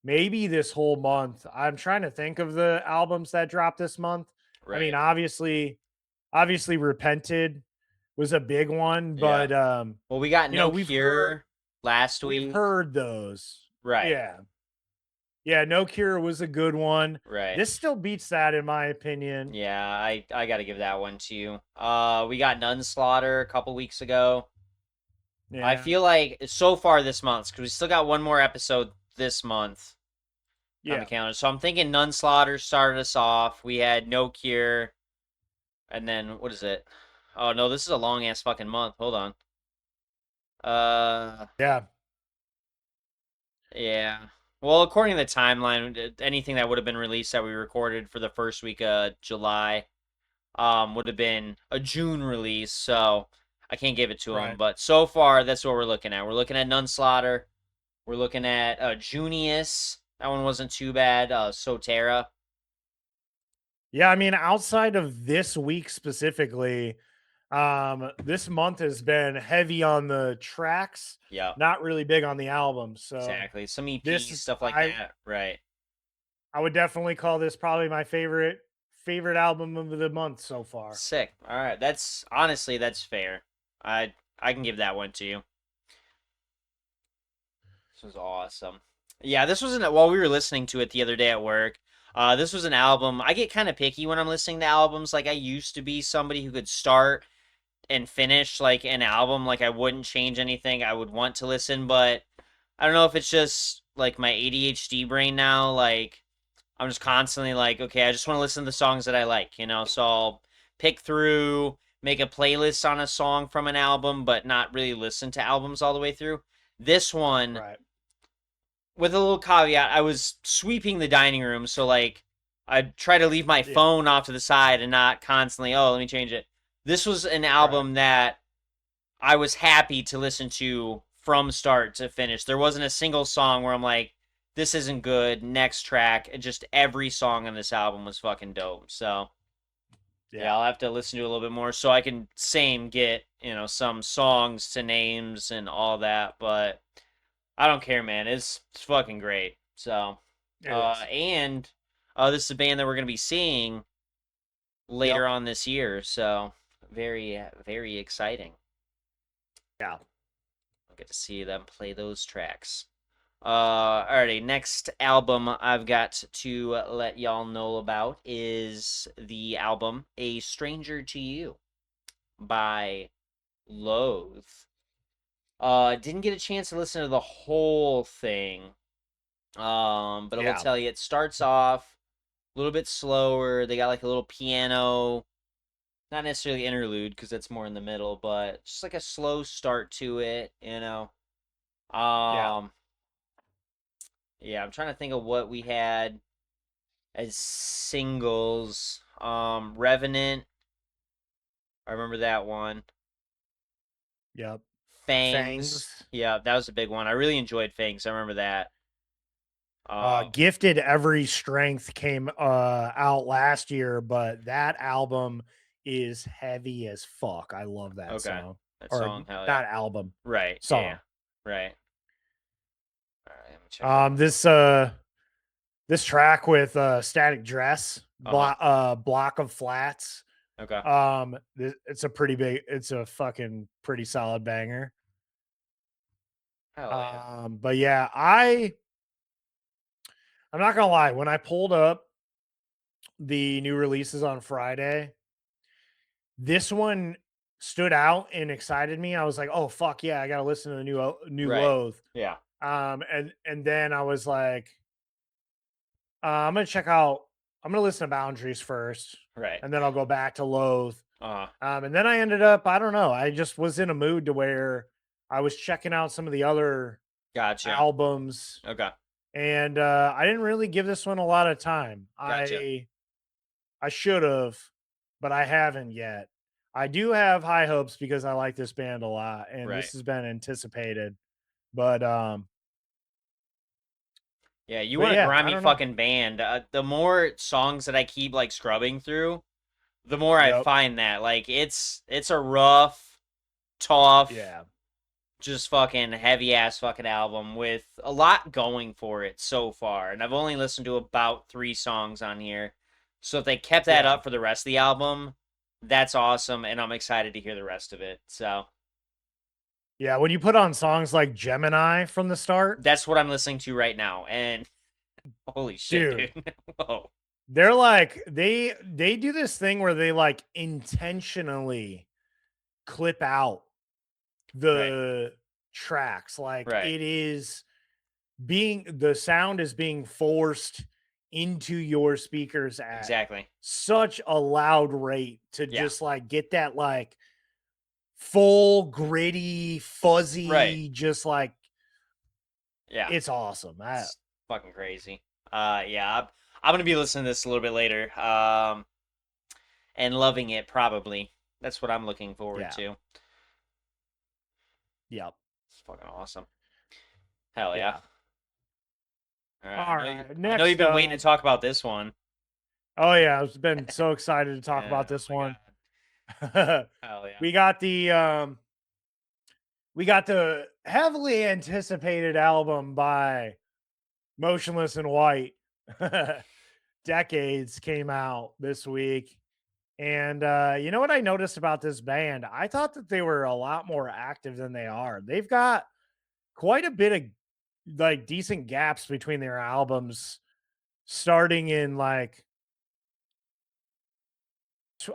this whole month. I'm trying to think of the albums that dropped this month. Right. I mean, obviously Repented was a big one, Yeah. but Well, we got you know, No Cure last week. we've heard those. Right. Yeah, No Cure was a good one. Right. This still beats that in my opinion. Yeah, I got to give that one to you. We got Nunslaughter a couple weeks ago. Yeah. I feel like so far this month, because we still got one more episode this month on the calendar. So I'm thinking Nunslaughter started us off. We had No Cure. And then, what is it? Oh, no, this is a long-ass fucking month. Hold on. Yeah. Yeah. Well, according to the timeline, anything that would have been released that we recorded for the first week of July would have been a June release, so I can't give it to him. Right. But so far, that's what we're looking at. We're looking at Nunslaughter. We're looking at Junius. That one wasn't too bad. Sotera. Yeah, I mean, outside of this week specifically, this month has been heavy on the tracks, Yeah, not really big on the album. So exactly. Some EPs, this stuff like I that. Right. I would definitely call this probably my favorite album of the month so far. Sick. All right. That's honestly that's fair. I can give that one to you. This was awesome. Yeah, this was while we were listening to it the other day at work. This was an album. I get kind of picky when I'm listening to albums. Like I used to be somebody who could start and finish like an album. Like I wouldn't change anything. I would want to listen, but I don't know if it's just like my ADHD brain now. Like I'm just constantly like, okay, I just want to listen to the songs that I like, So I'll pick through, make a playlist on a song from an album, but not really listen to albums all the way through. This one, Right. with a little caveat, I was sweeping the dining room, so like I'd try to leave my Yeah. phone off to the side and not constantly, oh, let me change it. This was an album that I was happy to listen to from start to finish. There wasn't a single song where I'm like, this isn't good, next track. Just every song on this album was fucking dope. So yeah, I'll have to listen to it a little bit more so I can get, some songs to names and all that, but I don't care, man. It's fucking great. So It is. and this is a band that we're gonna be seeing later on this year, so very very exciting. Yeah. I'll get to see them play those tracks. Alrighty, next album I've got to let y'all know about is the album A Stranger to You by Loathe. Didn't get a chance to listen to the whole thing. But I will tell you, it starts off a little bit slower. They got like a little piano, not necessarily interlude because that's more in the middle, but just like a slow start to it. Yeah, I'm trying to think of what we had as singles. Revenant. I remember that one. Yep. Fangs. Yeah, that was a big one. I really enjoyed Fangs. I remember that. Gifted Every Strength came out last year, but that album is heavy as fuck. I love that song. That or song, hell yeah. not album. Right. Song. Yeah. Right. All right, let me check that this this track with Static Dress, Block of Flats. Okay. It's a fucking pretty solid banger. Hell yeah. But yeah, I'm not gonna lie, when I pulled up the new releases on Friday, this one stood out and excited me. I was like, "Oh fuck yeah, I gotta listen to the new Right. Loathe." Yeah. And then I was like, I'm gonna listen to Boundaries first, Right. and then I'll go back to Loathe. Uh-huh. And then I ended up, I don't know, I just was in a mood to where I was checking out some of the other Gotcha. albums, Okay. and I didn't really give this one a lot of time. Gotcha. I should have, but I haven't yet. I do have high hopes because I like this band a lot, and Right. this has been anticipated. But Yeah, you but want a yeah, I grimy don't know. fucking band. The more songs that I keep like scrubbing through, the more I Yep. find that like it's a rough, tough, Yeah. just fucking heavy ass fucking album with a lot going for it so far. And I've only listened to about 3 songs on here. So if they kept that Yeah. up for the rest of the album, that's awesome and I'm excited to hear the rest of it. So Yeah, when you put on songs like Gemini from the start, that's what I'm listening to right now. And holy shit, dude. Whoa. they're like they do this thing where they like intentionally clip out the tracks. Like Right. it is the sound is being forced into your speakers at Exactly. such a loud rate to Yeah. just like get that like full gritty fuzzy Right. just like Yeah. it's awesome. It's fucking crazy. Yeah, I'm gonna be listening to this a little bit later. and loving it. Probably that's what I'm looking forward Yeah. to. Yep. It's fucking awesome. Hell yeah! Yeah. All right, All I right. know Next you've been waiting to up. talk about this one. Oh yeah, I've been so excited to talk about Oh this my one. God. Hell yeah! We got the heavily anticipated album by Motionless in White. Decades came out this week. And you know what I noticed about this band? I thought that they were a lot more active than they are. They've got quite a bit of like decent gaps between their albums, starting in like,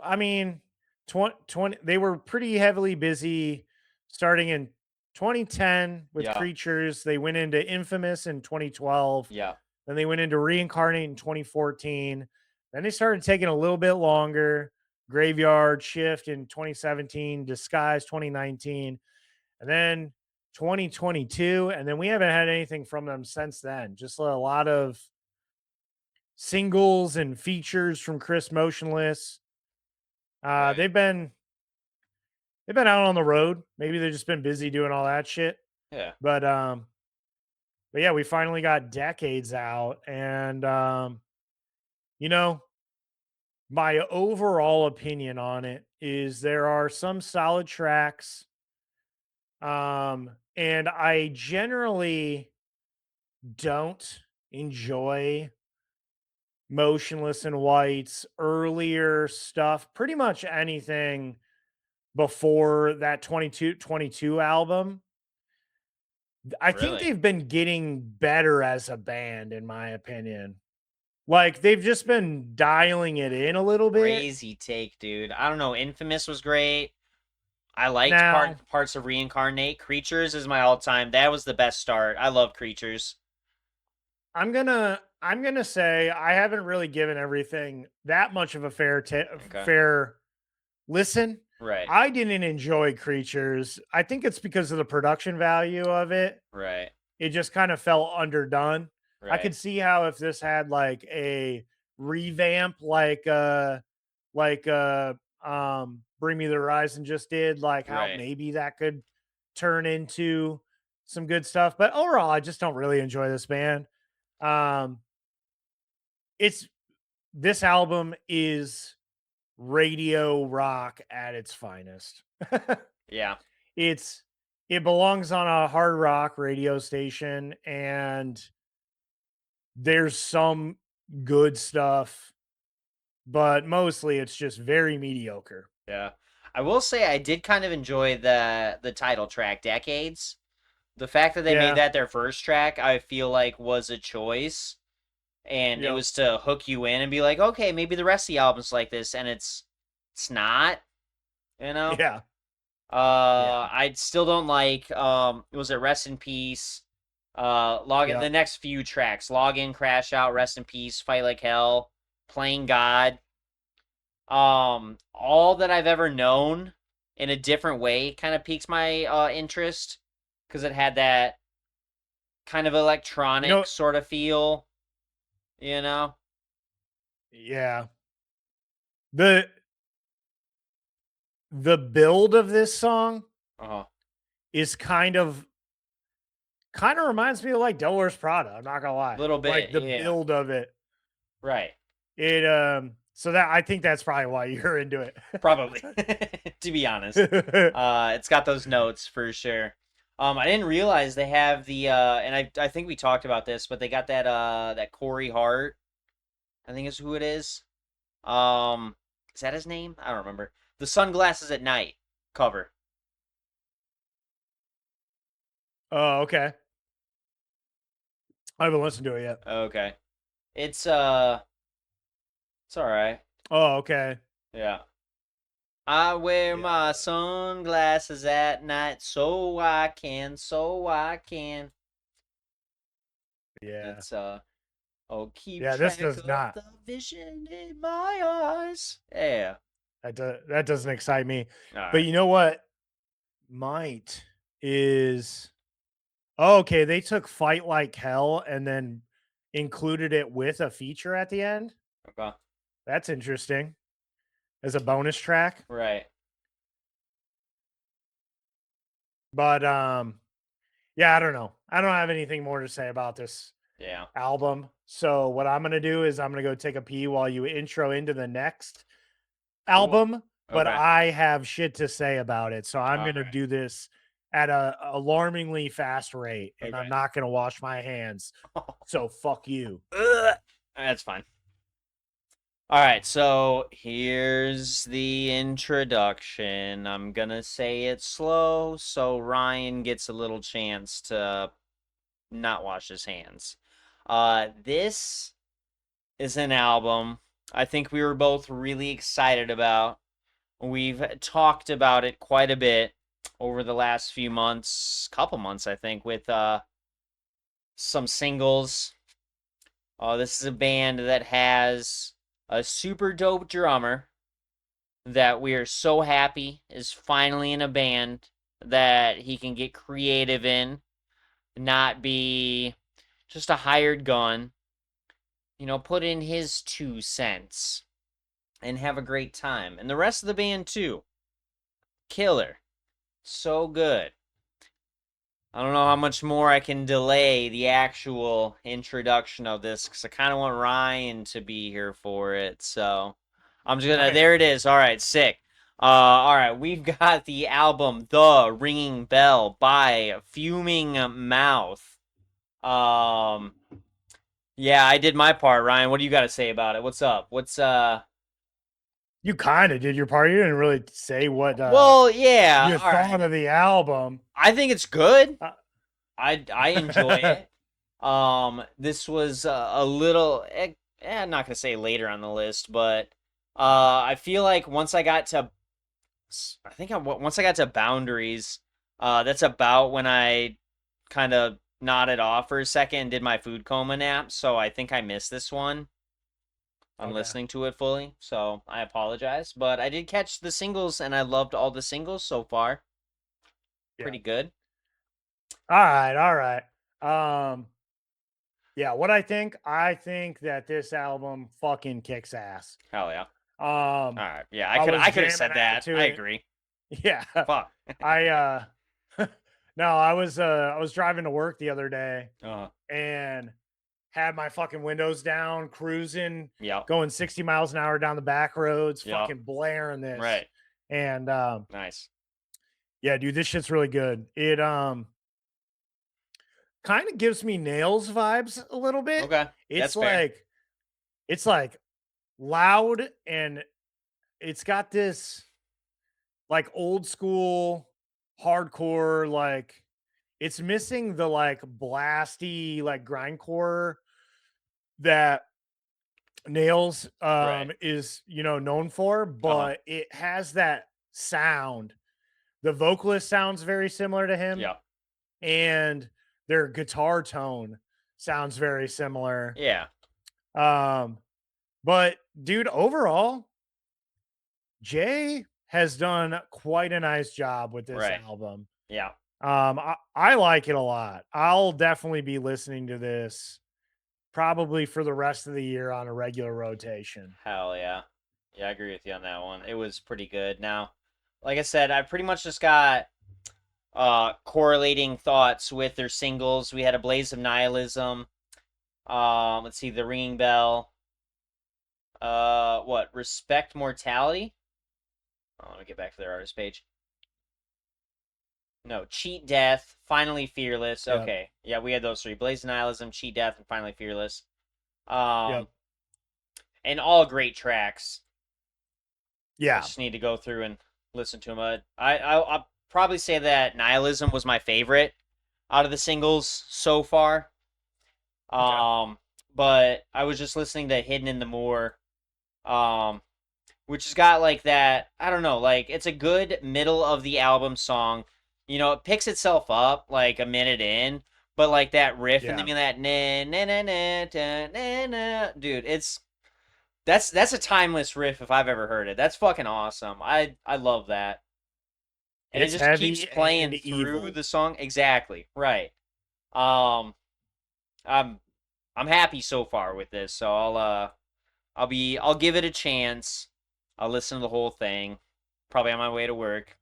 I mean, 20, they were pretty heavily busy starting in 2010 with Yeah, Creatures. They went into Infamous in 2012. yeah, Then they went into Reincarnate in 2014. Then they started taking a little bit longer. Graveyard Shift in 2017, Disguise 2019, and then 2022. And then we haven't had anything from them since then. Just a lot of singles and features from Chris Motionless. right. They've been out on the road. Maybe they've just been busy doing all that shit. Yeah, But yeah, we finally got Decades out, and you know, my overall opinion on it is there are some solid tracks, and I generally don't enjoy Motionless in White's earlier stuff. Pretty much anything before that 22 album. I think really they've been getting better as a band, in my opinion. Like they've just been dialing it in a little bit. crazy take, dude. I don't know. Infamous was great. I liked Now, parts of Reincarnate. Creatures is my all time. That was the best start. I love Creatures. I'm gonna say I haven't really given everything that much of a Okay. fair listen. Right. I didn't enjoy Creatures. I think it's because of the production value of it. Right. It just kind of felt underdone. I Right. could see how if this had like a revamp like Bring Me the Horizon just did, like how Right. maybe that could turn into some good stuff. But overall, I just don't really enjoy this band. Um it's this album is radio rock at its finest. Yeah. it's it belongs on a hard rock radio station, and there's some good stuff, but mostly it's just very mediocre. Yeah. I will say I did kind of enjoy the title track, Decades. The fact that they made Yeah. that their first track, I feel like was a choice. And it Yep. was to hook you in and be like, okay, maybe the rest of the album's like this, and it's not, you know? Yeah. I still don't like was it Rest in Peace? Yep. The next few tracks, Login, Crash Out, Rest in Peace, Fight Like Hell, Playing God. All that I've ever known in a different way kind of piques my interest because it had that kind of electronic sort of feel, you know? Yeah. The build of this song Uh-huh. is kind of reminds me of like Del Wears Prada. I'm not gonna lie. Little Like bit, the yeah. build of it. Right. It so that I think that's probably why you're into it. Probably. To be honest. It's got those notes for sure. I didn't realize they have the and I think we talked about this, but they got that Corey Hart, I think is who it is. Is that his name? I don't remember. The Sunglasses at Night cover. Oh, okay. I haven't listened to it yet. Okay. It's all right. Oh, okay. Yeah. I wear Yeah. my sunglasses at night so I can. Yeah. It's keep Yeah, track this does of not. the vision in my eyes. Yeah. That doesn't excite me. All But right. you know what might is okay, they took Fight Like Hell and then included it with a feature at the end. Okay. That's interesting. as a bonus track. Right. But yeah, I don't know. I don't have anything more to say about this Yeah. album. So what I'm gonna do is I'm gonna go take a pee while you intro into the next album. But Okay. I have shit to say about it, so I'm gonna Alright. do this at a alarmingly fast rate, and I'm Okay. not gonna wash my hands. So fuck you. Ugh. That's fine. All right, so here's the introduction. I'm gonna say it slow so Ryan gets a little chance to not wash his hands. This is an album I think we were both really excited about. We've talked about it quite a bit over the last few months, couple months, I think, with some singles. This is a band that has a super dope drummer that we are so happy is finally in a band that he can get creative in, not be just a hired gun. Put in his 2 cents and have a great time. And the rest of the band, too. Killer. So good. I don't know how much more I can delay the actual introduction of this because I kind of want Ryan to be here for it. So I'm just gonna. There it is. All right, sick. All right, we've got the album "The Ringing Bell" by Fuming Mouth. Yeah, I did my part. Ryan, what do you got to say about it? What's up? You kind of did your part. You didn't really say what Well, yeah. you All thought right. of the album. I think it's good. Uh, I enjoy it. This was a little. I'm not gonna say later on the list, but I feel like once I got to, once I got to Boundaries, that's about when I kind of nodded off for a second and did my food coma nap. So I think I missed this one. I'm Okay. listening to it fully, so I apologize. But I did catch the singles, and I loved all the singles so far. Pretty good. All right. Yeah, what I think that this album fucking kicks ass. Hell yeah. All Um, right. Yeah, I I was could have said jamming out that. to I it. agree. Yeah. Fuck. I no, I was driving to work the other day and had my fucking windows down, cruising, Yeah. going 60 miles an hour down the back roads, Yeah. fucking blaring this. Right. And Nice. yeah, dude, this shit's really good. It kind of gives me Nails vibes a little bit. Okay. It's That's fair. it's like loud, and it's got this like old school hardcore, like it's missing the like blasty like grindcore that Nails Right. is known for, but it has that sound. The vocalist sounds very similar to him, Yeah. and their guitar tone sounds very similar. Yeah. But dude, overall, Jay has done quite a nice job with this Right. album. Yeah. I like it a lot. I'll definitely be listening to this probably for the rest of the year on a regular rotation. Hell yeah. Yeah, I agree with you on that one. It was pretty good. Now, like I said, I pretty much just got correlating thoughts with their singles. We had A Blaze of Nihilism. Let's see, The Ringing Bell. What? Respect Mortality? Oh, let me get back to their artist page. No, Cheat Death, Finally Fearless. Yep. Okay. Yeah, we had those three. Blaze of Nihilism, Cheat Death, and Finally Fearless. Yep. And all great tracks. Yeah. I just need to go through and listen to them. I'll probably say that Nihilism was my favorite out of the singles so far. Okay. But I was just listening to Hidden in the Moor, which has got like that, I don't know, like it's a good middle of the album song. It picks itself up like a minute in, but like that riff in the Yeah. beginning, that na na na na na na, dude, that's a timeless riff if I've ever heard it. That's fucking awesome. I love that. And It's it just heavy keeps playing and through evil. the song. Exactly. Right. I'm happy so far with this, so I'll give it a chance. I'll listen to the whole thing, probably on my way to work,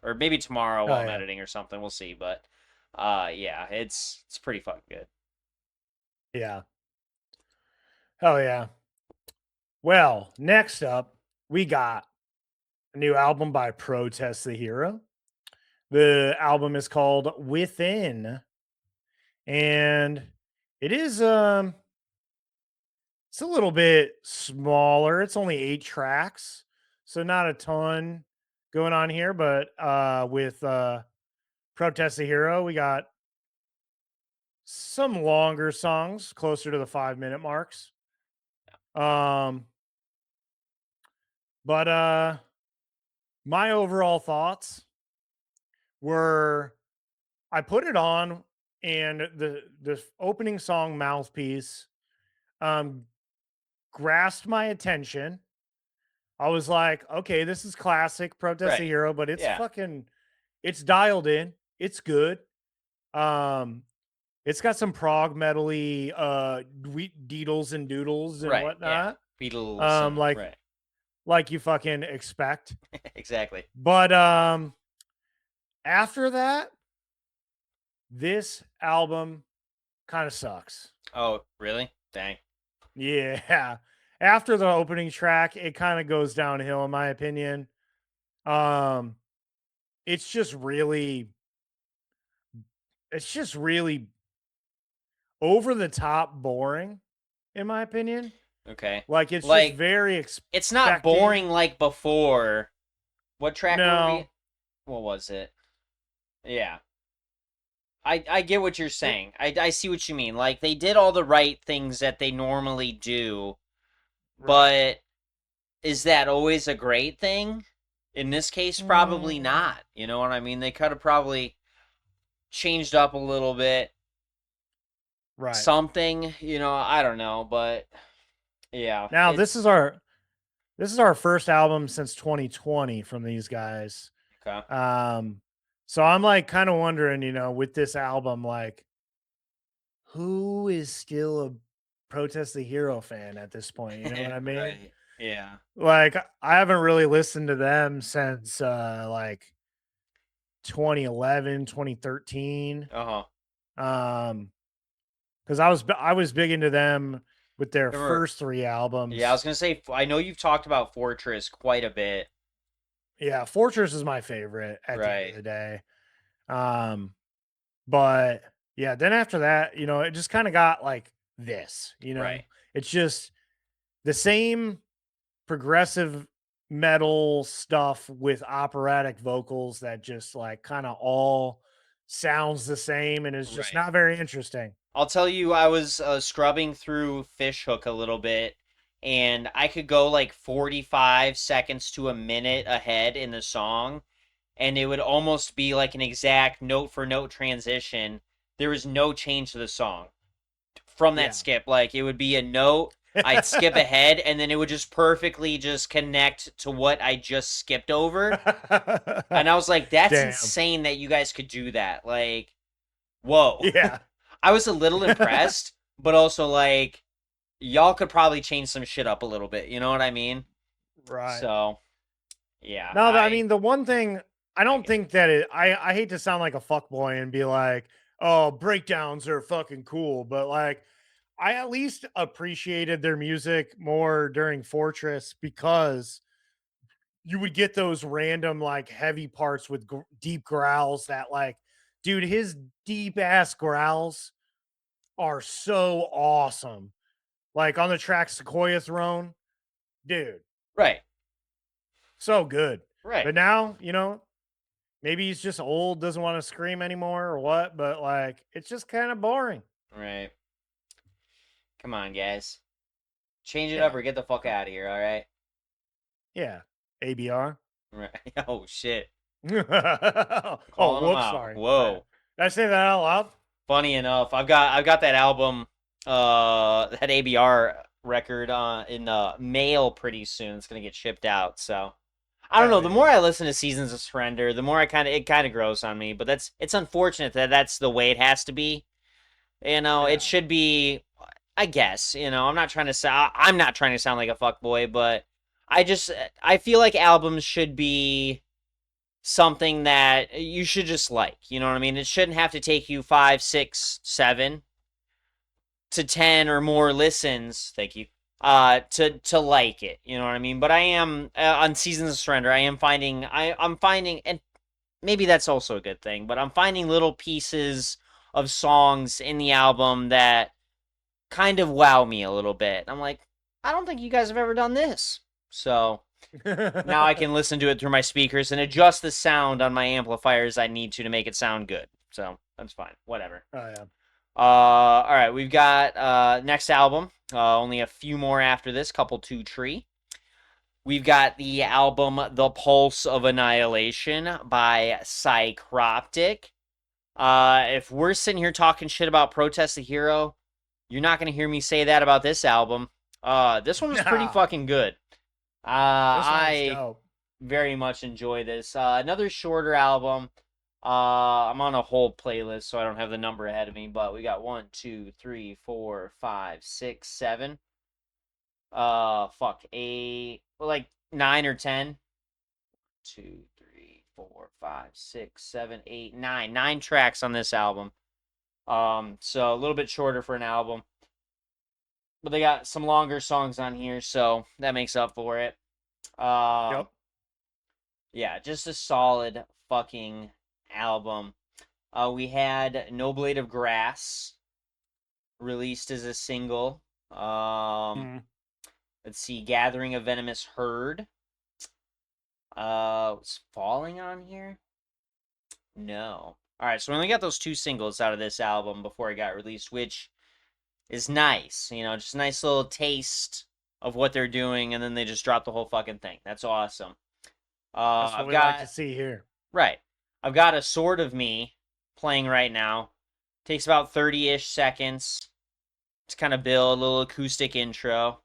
or maybe tomorrow Oh while I'm yeah. editing or something. We'll see. But yeah, it's pretty fucking good. Yeah. Oh yeah. Well, next up, we got a new album by Protest the Hero. The album is called Within, and it is it's a little bit smaller. It's only 8 tracks, so not a ton going on here, but with Protest the Hero, we got some longer songs closer to the 5-minute marks. Um but my overall thoughts were I put it on, and the opening song Mouthpiece um grasped my attention. I was like, okay, this is classic Protest the Right. Hero, but it's Yeah. fucking it's dialed in. It's good. Um it's got some prog metally deedles and doodles and Right. Yeah. whatnot. Beatles and Like right. like you fucking expect. Exactly. But after that, this album kind of sucks. Oh, really? Dang. Yeah. After the opening track, it kind of goes downhill in my opinion. Um it's just really it's just really over the top boring in my opinion. Okay. Like it's just Like, very it's not expected. boring like before. What track were we? No. What was it? Yeah. I get what you're It, saying. I see what you mean. Like, they did all the right things that they normally do, right. but is that always a great thing? In this case, probably Mm, not. You know what I mean? They could have probably changed up a little bit. right. Something, I don't know, but yeah, Now it's this is our first album since 2020 from these guys. okay. So I'm like kind of wondering, with this album, like who is still a Protest the Hero fan at this point? You know what I mean? Right. Yeah. Like I haven't really listened to them since like 2011, 2013. Uh-huh. Because I was big into them with their Remember, first 3 yeah, I was albums. gonna say, I know you've talked about Fortress quite a bit. Yeah, Fortress is my favorite at the end of Right. the day. Um, but yeah, then after that, it just kind of got like this, Right. it's just the same progressive metal stuff with operatic vocals that just like kind of all sounds the same and is just Right. not very interesting. I'll tell you, I was scrubbing through Fishhook a little bit, and I could go like 45 seconds to a minute ahead in the song, and it would almost be like an exact note for note transition. There was no change to the song from that Yeah. skip. Like, it would be a note, I'd skip ahead, and then it would just perfectly just connect to what I just skipped over. And I was like, that's Damn. insane that you guys could do that. Like, whoa. Yeah. I was a little impressed, but also like, y'all could probably change some shit up a little bit. You know what I mean? Right. So, yeah. No, I mean the one thing I I don't get think that I hate to sound like a fuckboy and be like, oh, breakdowns are fucking cool, but like I at least appreciated their music more during Fortress because you would get those random like heavy parts with deep growls that like, dude, his deep ass growls are so awesome. Like on the track Sequoia Throne, dude, right. so good. Right. But now, maybe he's just old, doesn't want to scream anymore or what, but like it's just kind of boring. Right. Come on, guys. Change it up Yeah. or get the fuck out of here, all right? Yeah. ABR. Right. Oh, shit. Oh, Calling them whoops, out. sorry. Whoa. Did I say that out loud? Funny enough, I've got that album, that ABR record in the mail pretty soon. It's gonna get shipped out. So I don't know. Hell The yeah. more I listen to Seasons of Surrender, the more it kind of grows on me. But it's unfortunate that that's the way it has to be. Yeah. It should be. I guess I'm not trying to sound like a fuckboy, but I feel like albums should be something that you should just like. You know what I mean? It shouldn't have to take you 5, 6, 7 to 10 or more listens. Thank you. To like it. You know what I mean? But I am on Seasons of Surrender. I'm finding, and maybe that's also a good thing. But I'm finding little pieces of songs in the album that kind of wow me a little bit. I'm like, I don't think you guys have ever done this. So now I can listen to it through my speakers and adjust the sound on my amplifiers I need to make it sound good. So that's fine. Whatever. Oh yeah. All right, we've got next album. Only a few more after this. Couple 2 Tree. We've got the album The Pulse of Annihilation by Psychroptic. If we're sitting here talking shit about Protest the Hero, you're not gonna hear me say that about this album. This one was pretty No. fucking good. This one's I dope. very much enjoy this. Another shorter album. I'm on a whole playlist, so I don't have the number ahead of me, but we got 1, 2, 3, 4, 5, 6, 7. Fuck, 8, well, like 9 or 10. 2, 3, 4, 5, 6, 7, 8, 9. 9 tracks on this album. So a little bit shorter for an album. But they got some longer songs on here, so that makes up for it. Yep. Yeah, just a solid fucking album. We had No Blade of Grass released as a single. Mm. Let's see, Gathering a Venomous Herd. Was Falling on here? No. All right, so we only got those 2 singles out of this album before it got released, which is nice. You know, just a nice little taste of what they're doing, and then they just drop the whole fucking thing. That's awesome. That's what I've we got like to see here. right. I've got A Sword of Me playing right now. Takes about 30-ish seconds to kind of build a little acoustic intro.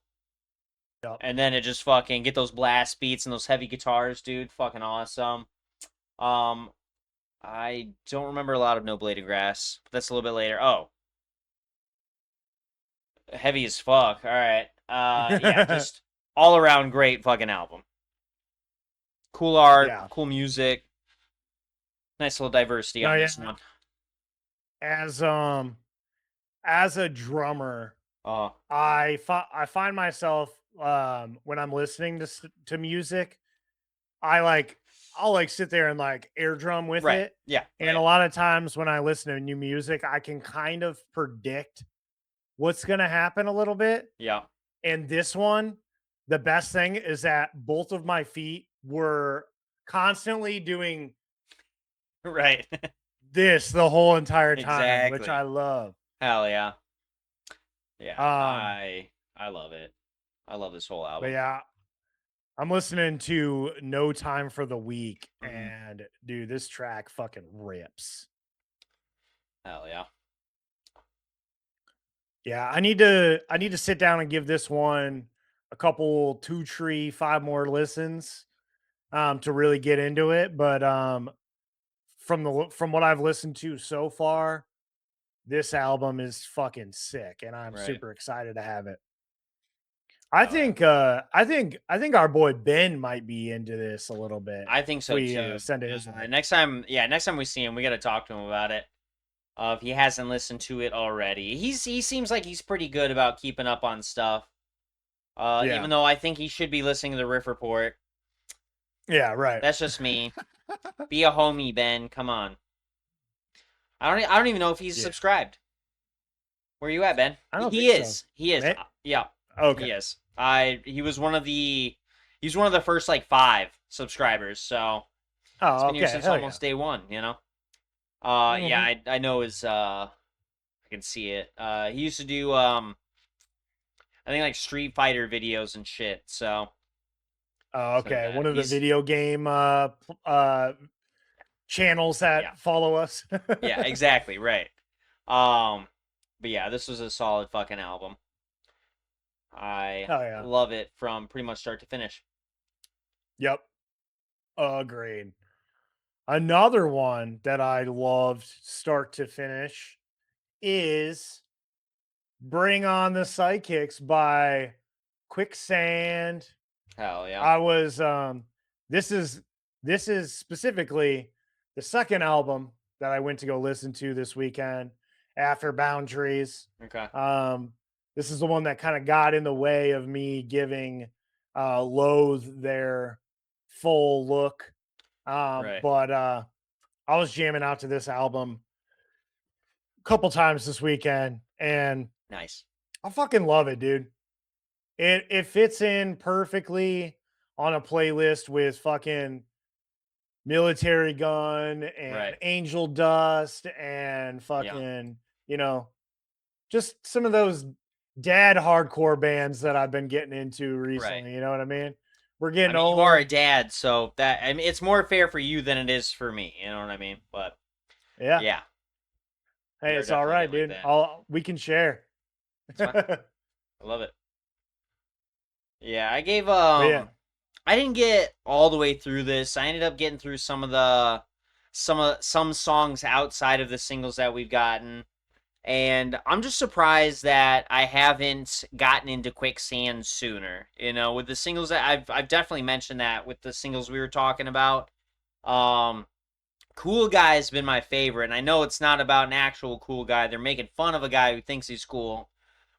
Yep. And then it just fucking get those blast beats and those heavy guitars, dude. Fucking awesome. I don't remember a lot of No Blade of Grass, but that's a little bit later. Oh. Heavy as fuck. All right. Yeah, just all around great fucking album. Cool art, Yeah. cool music. Nice little diversity Oh, on yeah. this one. As a drummer, Oh, I find myself when I'm listening to music, I'll sit there and air drum with right. it. Yeah. And a lot of times when I listen to new music, I can kind of predict what's going to happen a little bit. Yeah. And this one, the best thing is that both of my feet were constantly doing Right. this the whole entire time, which Exactly. I love. Hell yeah. Yeah. Um, I love it. I love this whole album. But yeah, I'm listening to No Time for the Week, Mhm. and dude, this track fucking rips. Hell yeah. Yeah, I need to sit down and give this one a couple 2 Tree 5 more listens to really get into it. But from what I've listened to so far, this album is fucking sick, and I'm Right. super excited to have it. I Oh, yeah. think our boy Ben might be into this a little bit. I think if so we too. send it his way. Next time we see him, we got to talk to him about it. If he hasn't listened to it already, he seems like he's pretty good about keeping up on stuff. Yeah. Even though I think he should be listening to the Riff Report. Yeah, right. That's just me. Be a homie, Ben. Come on. I don't even know if he's Yeah. subscribed. Where you at, Ben? I don't He think is. so. He is. Right? Yeah. Okay. He is. He was one of the first 5 subscribers. So Oh, it's been here okay. since Hell almost day 1. You know. Mhm. Yeah. I know his. I can see it. He used to do I think Street Fighter videos and shit. So. Oh, okay. yeah, One of the he's- video game channels that Yeah. follow us. Yeah, exactly, right. But yeah, this was a solid fucking album. I Oh, yeah. love it from pretty much start to finish. Yep. Agreed. Another one that I loved start to finish is Bring On the Psychics by Quicksand Hell yeah. I was this is specifically the second album that I went to go listen to this weekend after Boundaries. Okay. This is the one that kind of got in the way of me giving Loathe their full look. Right. But I was jamming out to this album a couple times this weekend, and Nice. I fucking love it, dude. It fits in perfectly on a playlist with fucking Military Gun and Right. Angel Dust and Yeah. fucking, you know, just some of those dad hardcore bands that I've been getting into recently. Right. You know what I mean? We're I getting mean, you are a old. dad, so that I mean, it's more fair for you than it is for me. You know what I mean? But Yeah. yeah, Hey, we are it's all definitely right, getting like dude. that. We can share. It's fine. I love it. Yeah, I gave But yeah. I didn't get all the way through this. I ended up getting through some songs outside of the singles that we've gotten. And I'm just surprised that I haven't gotten into Quicksand sooner. You know, with the singles that I've definitely mentioned that with the singles we were talking about. Cool Guy's been my favorite, and I know it's not about an actual cool guy. They're making fun of a guy who thinks he's cool.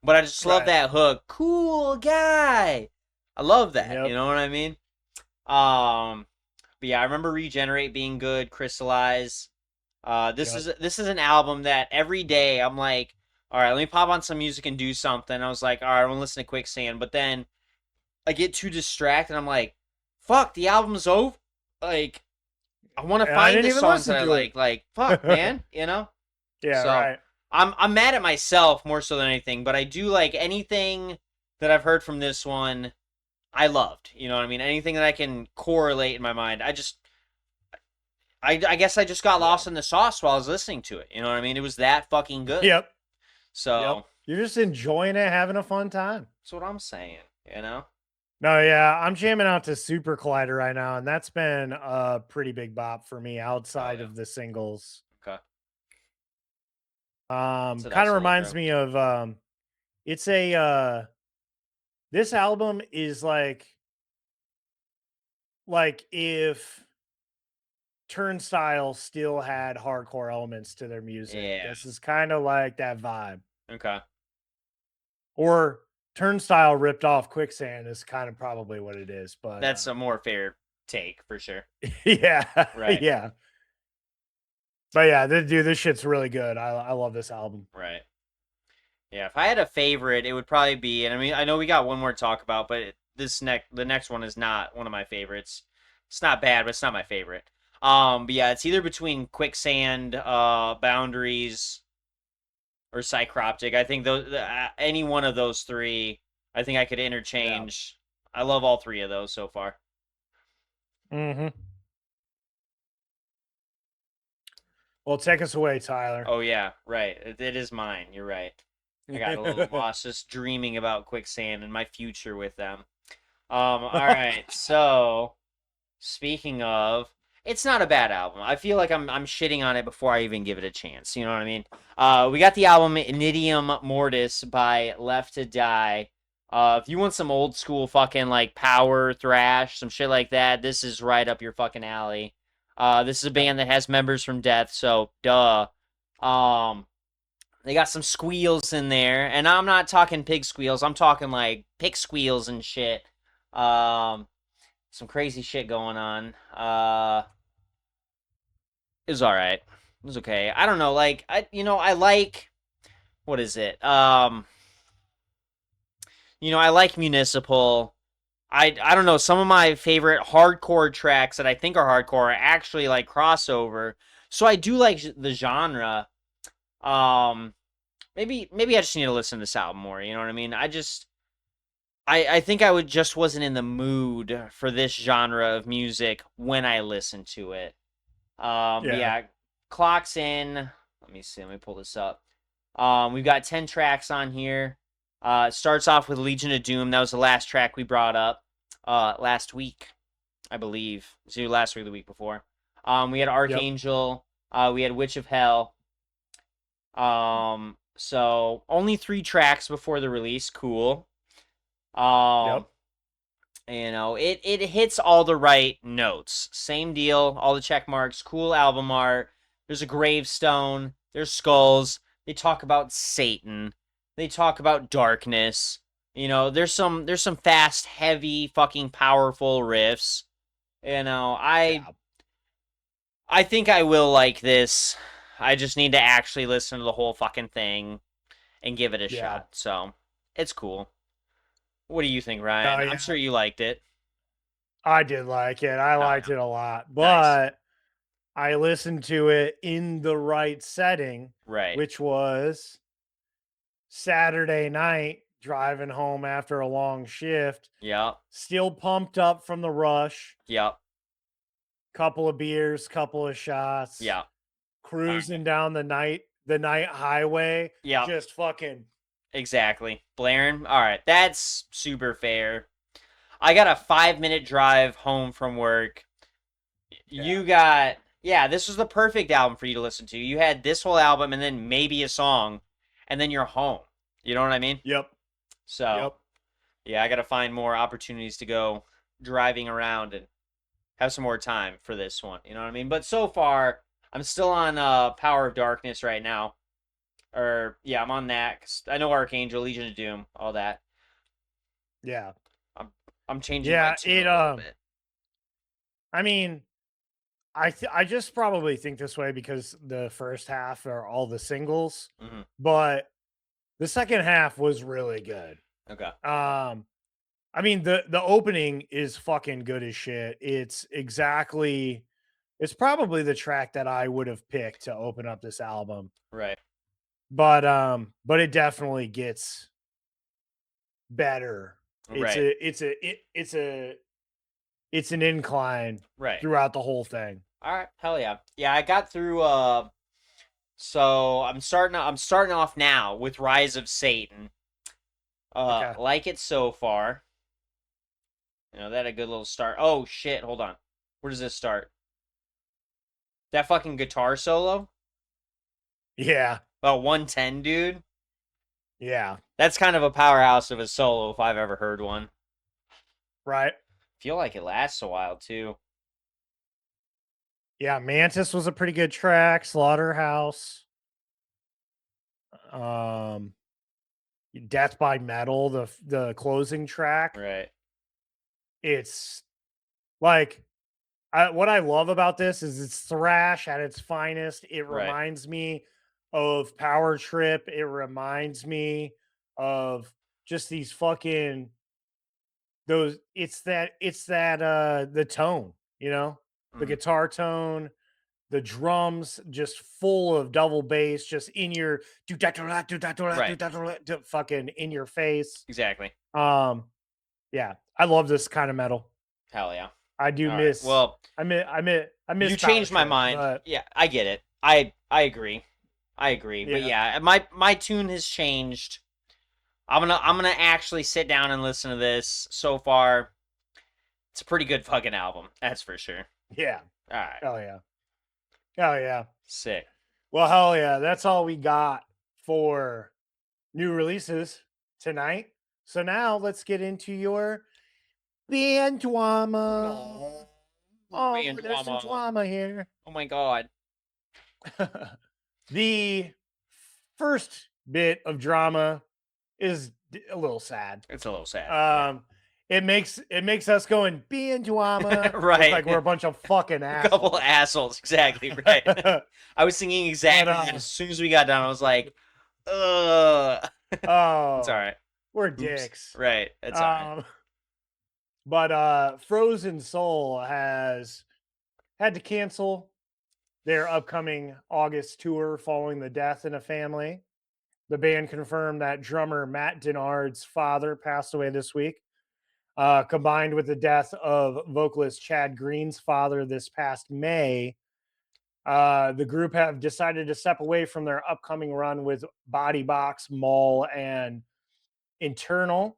But I just love Right. that hook. Cool guy. I love that. You Yep. know what I mean? But yeah, I remember Regenerate being good, Crystallize. This Yep. is an album that every day I'm like, all right, let me pop on some music and do something. I was like, all right, I want to listen to Quicksand, but then I get too distracted. I'm like, fuck, the album's over. Like, I want to And I find didn't the even songs that listen I to it. like. Fuck, man, you know. Yeah, So right. I'm mad at myself more so than anything, but I do like anything that I've heard from this one. I loved, you know what I mean? Anything that I can correlate in my mind. I guess I just got Yeah. lost in the sauce while I was listening to it. You know what I mean? It was that fucking good. Yep. So Yep. You're just enjoying it, having a fun time. that's what I'm saying. You know? No, yeah, I'm jamming out to Super Collider right now, and that's been a pretty big bop for me outside yeah. of the singles. Okay. Kind It's a of nice little reminds intro. me of it's a this album is like if Turnstile still had hardcore elements to their music. Yeah. This is kind of like that vibe. Okay. Or Turnstile ripped off Quicksand is kind of probably what it is, but That's a more fair take for sure. yeah. Right. Yeah. But yeah, dude, this shit's really good. I love this album. Right. Yeah, if I had a favorite, it would probably be, and I mean, I know we got one more to talk about, but the next one is not one of my favorites. It's not bad, but it's not my favorite. But yeah, it's either between Quicksand, Boundaries, or Psychroptic. I think those any one of those three, I think I could interchange. I love all three of those so far. Mm-hmm. Well, take us away, Tyler. Oh yeah, right. It is mine. You're right. I got a little lost just dreaming about Quicksand and my future with them. All right. So, speaking of, it's not a bad album. I feel like I'm shitting on it before I even give it a chance. You know what I mean? We got the album Inidium Mortis by Left to Die. If you want some old school fucking like power thrash, some shit like that, this is right up your fucking alley. This is a band that has members from Death, so duh. They got some squeals in there, and I'm not talking pig squeals. I'm talking like pig squeals and shit. Some crazy shit going on. It was all right. It was okay. I don't know. Like I like what is it? I like Municipal. I don't know. Some of my favorite hardcore tracks that I think are hardcore are actually like crossover. So I do like the genre. Maybe I just need to listen to this album more. You know what I mean? I think I wasn't in the mood for this genre of music when I listened to it. But yeah, clocks in. Let me see. Let me pull this up. We've got 10 tracks on here. It starts off with Legion of Doom. That was the last track we brought up last week, I believe. It was either last week or the week before. We had Archangel. We had Witch of Hell. So only 3 tracks before the release. Cool. You know, it hits all the right notes. Same deal, all the check marks, cool album art. There's a gravestone, there's skulls. They talk about Satan. They talk about darkness. You know, there's some fast, heavy, fucking powerful riffs. You know, I think I will like this. I just need to actually listen to the whole fucking thing and give it a Yeah. shot. So, it's cool. What do you think, Ryan? yeah. I'm sure you liked it. I did like it. I liked yeah. it a lot, Nice. but I listened to it in the right setting, Right. which was Saturday night driving home after a long shift. Yep. Still pumped up from the rush. Yep. Couple of beers, couple of shots. Yep. Cruising down the night highway. Yep. Just fucking Exactly. Blaring. All right. That's super fair. I got a 5-minute drive home from work. You got, this was the perfect album for you to listen to. You had this whole album and then maybe a song, and then you're home. You know what I mean? Yep. So, yeah, I got to find more opportunities to go driving around and have some more time for this one. You know what I mean? But so far, I'm still on Power of Darkness right now. I'm on that. 'Cause I know Archangel, Legion of Doom, all that. Yeah. I'm changing my tune a little bit. I mean, I just probably think this way because the first half are all the singles, but the second half was really good. Okay. I mean the opening is fucking good as shit. It's probably the track that I would have picked to open up this album. Right. But it definitely gets better. It's an incline throughout the whole thing. All right, hell yeah. Yeah, I got through so I'm starting off now with Rise of Satan. Like it so far. You know, that a good little start. Oh shit, hold on. Where does this start? That fucking guitar solo? Yeah. About 110, dude. Yeah. That's kind of a powerhouse of a solo if I've ever heard one. Right. Feel like it lasts a while too. Yeah, Mantis was a pretty good track. Slaughterhouse. Death by Metal, the closing track. Right. It's like what I love about this is it's thrash at its finest. It reminds me of Power Trip. It reminds me of just these fucking those it's that the tone, you know, the guitar tone, the drums just full of double bass, just in your fucking in your face. Exactly. Yeah, I love this kind of metal. Hell yeah. I do miss. Right. Well, I miss. You changed my mind. But... Yeah, I get it. I agree. Yeah. But yeah, my tune has changed. I'm gonna actually sit down and listen to this. So far, it's a pretty good fucking album. That's for sure. Yeah. All right. Hell yeah. Hell yeah. Sick. Well, hell yeah. That's all we got for new releases tonight. So now let's get into your band drama. Oh, there's some drama here. Oh my god. The first bit of drama is a little sad. It's a little sad. It makes us go and be in drama. Right. Like we're a bunch of fucking assholes. A couple of assholes, exactly, right. I was thinking exactly as soon as we got done, I was like, ugh. Oh. It's all right. We're dicks. Right. It's all right. But Frozen Soul has had to cancel their upcoming August tour following the death in a family. The band confirmed that drummer Matt Denard's father passed away this week, combined with the death of vocalist Chad Green's father this past May. The group have decided to step away from their upcoming run with Body Box, Maul, and Internal.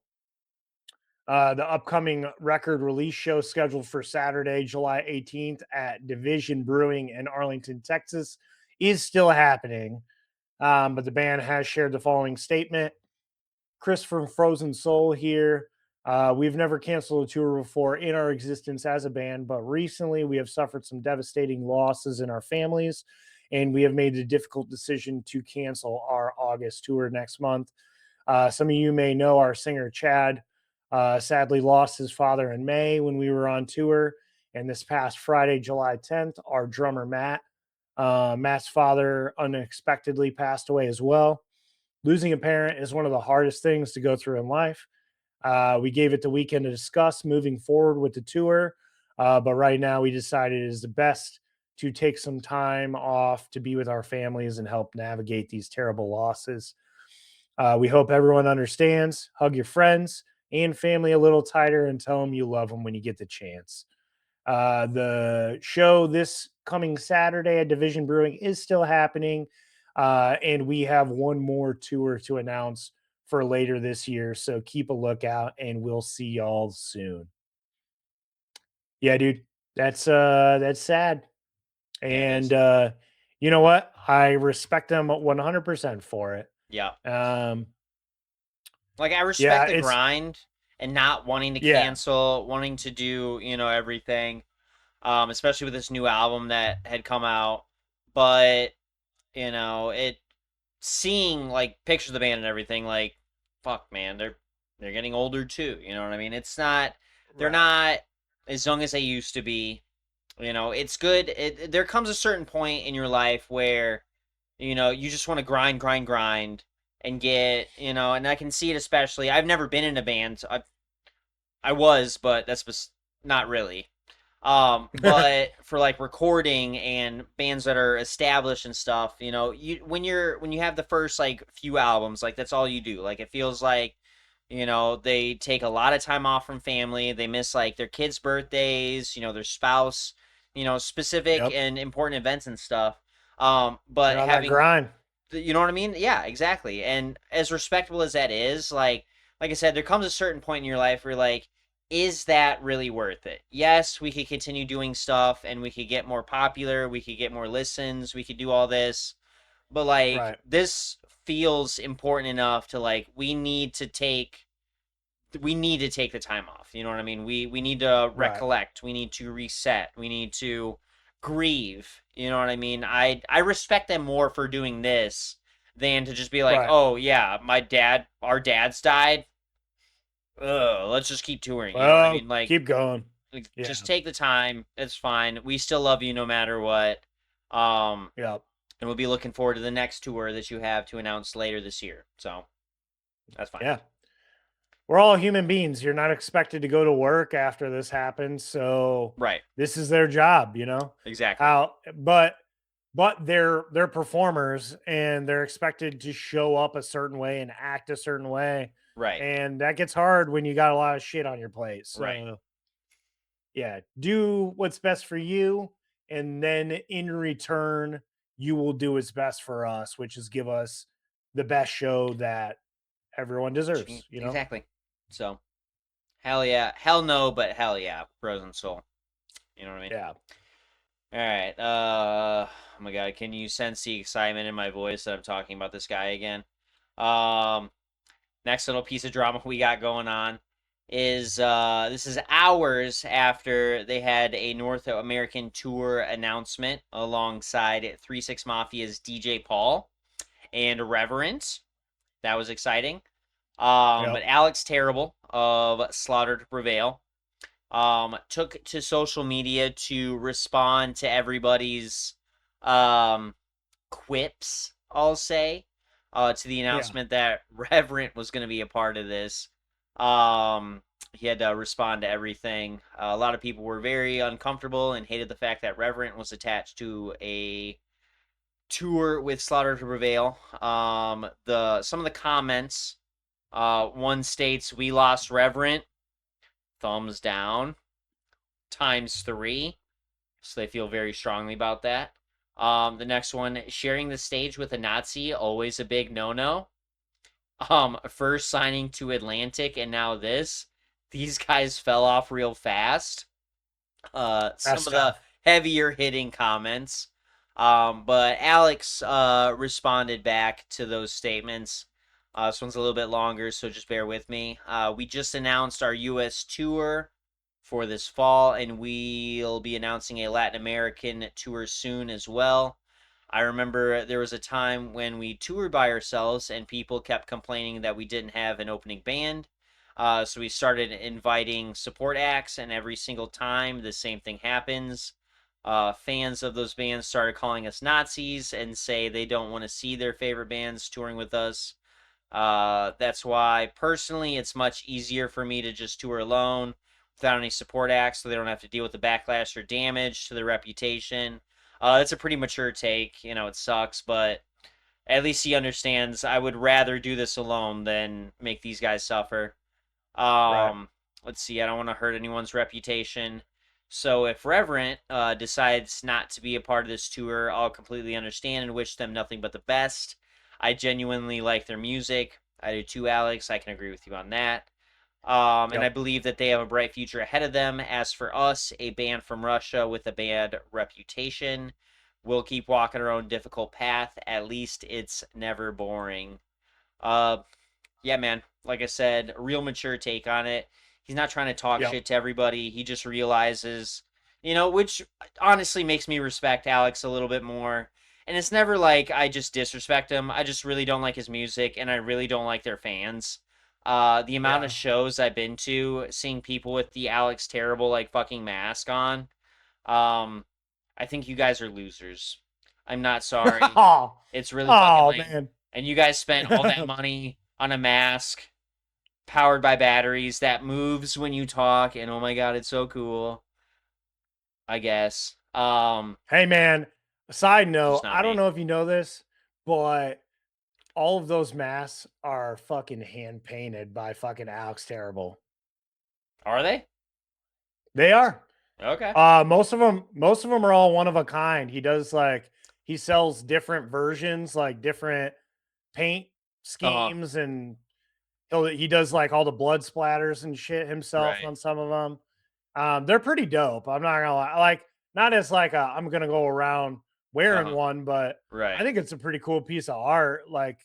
The upcoming record release show scheduled for Saturday, July 18th at Division Brewing in Arlington, Texas is still happening. But the band has shared the following statement. Chris from Frozen Soul here. We've never canceled a tour before in our existence as a band, but recently we have suffered some devastating losses in our families, and we have made the difficult decision to cancel our August tour next month. Some of you may know our singer Chad sadly lost his father in May when we were on tour. And this past Friday, July 10th, our drummer Matt's father unexpectedly passed away as well. Losing a parent is one of the hardest things to go through in life. We gave it the weekend to discuss moving forward with the tour, but right now we decided it is the best to take some time off to be with our families and help navigate these terrible losses. We hope everyone understands. Hug your friends and family a little tighter and tell them you love them when you get the chance. The show this coming Saturday at Division Brewing is still happening, and we have one more tour to announce for later this year. So keep a lookout, and we'll see y'all soon. Yeah, dude, that's sad, and you know what? I respect them 100% for it. Yeah. Um, Like, I respect the grind and not wanting to cancel, wanting to do, everything. Especially with this new album that had come out. But, seeing like pictures of the band and everything, like, fuck, man, they're getting older too. You know what I mean? It's not, they're not as young as they used to be. It's good. There comes a certain point in your life where, you just want to grind and get, and I can see it especially. I've never been in a band. I was, but that's not really. But for like recording and bands that are established and stuff, when you have the first like few albums, like that's all you do. Like it feels like, they take a lot of time off from family. They miss like their kids' birthdays, their spouse, specific and important events and stuff. But having grind. You know what I mean? Yeah, exactly. And as respectable as that is, like I said, there comes a certain point in your life where like, is that really worth it? Yes, we could continue doing stuff and we could get more popular, we could get more listens, we could do all this. But like this feels important enough to like we need to take the time off. You know what I mean? We need to recollect, we need to reset, we need to grieve. You know what I mean? I respect them more for doing this than to just be like, oh yeah, our dad's died. Let's just keep touring. You know what I mean? Like keep going. Just take the time. It's fine. We still love you no matter what. And we'll be looking forward to the next tour that you have to announce later this year. So that's fine. Yeah. We're all human beings. You're not expected to go to work after this happens. So this is their job, Exactly. But they're performers and they're expected to show up a certain way and act a certain way. Right. And that gets hard when you got a lot of shit on your plate. So yeah, do what's best for you. And then in return, you will do what's best for us, which is give us the best show that everyone deserves, Exactly. So hell yeah. Hell no, but hell yeah. Frozen Soul. You know what I mean? Yeah. All right. Oh my god, can you sense the excitement in my voice that I'm talking about this guy again? Next little piece of drama we got going on is this is hours after they had a North American tour announcement alongside 3-6 Mafia's DJ Paul and Reverent. That was exciting. But Alex Terrible of Slaughter to Prevail took to social media to respond to everybody's quips, I'll say, to the announcement that Reverent was going to be a part of this. He had to respond to everything. A lot of people were very uncomfortable and hated the fact that Reverent was attached to a tour with Slaughter to Prevail. Some of the comments, one states, "We lost Reverent," thumbs down, ×3. So they feel very strongly about that. The next one, "Sharing the stage with a Nazi, always a big no-no." First signing to Atlantic and now this. These guys fell off real fast. Some of the heavier hitting comments. But Alex responded back to those statements. This one's a little bit longer, so just bear with me. We just announced our U.S. tour for this fall, and we'll be announcing a Latin American tour soon as well. I remember there was a time when we toured by ourselves, and people kept complaining that we didn't have an opening band. So we started inviting support acts, and every single time the same thing happens. Fans of those bands started calling us Nazis and say they don't want to see their favorite bands touring with us. That's why, personally, it's much easier for me to just tour alone without any support acts so they don't have to deal with the backlash or damage to their reputation. It's a pretty mature take. It sucks, but at least he understands I would rather do this alone than make these guys suffer. Right. Let's see, I don't want to hurt anyone's reputation. So if Reverent decides not to be a part of this tour, I'll completely understand and wish them nothing but the best. I genuinely like their music. I do too, Alex. I can agree with you on that. And I believe that they have a bright future ahead of them. As for us, a band from Russia with a bad reputation, we'll keep walking our own difficult path. At least it's never boring. Yeah, man. Like I said, a real mature take on it. He's not trying to talk Yep. shit to everybody. He just realizes, which honestly makes me respect Alex a little bit more. And it's never like I just disrespect him. I just really don't like his music, and I really don't like their fans. The amount of Yeah. shows I've been to, seeing people with the Alex Terrible like fucking mask on, I think you guys are losers. I'm not sorry. Oh, It's really fucking lame. man. And you guys spent all that money on a mask powered by batteries that moves when you talk, and oh my god, it's so cool. I guess. Hey, man. Side note, Just not I don't me. know if you know this, but all of those masks are fucking hand painted by fucking Alex Terrible. Are they? They are. Okay. Most of them are all one of a kind. He sells different versions, like different paint Uh-huh. schemes, and he does like all the blood splatters and shit himself Right. on some of them. They're pretty dope. I'm not gonna lie. Like, not as like I'm gonna go around wearing Uh-huh. one, but I Right. think it's a pretty cool piece of art. Like,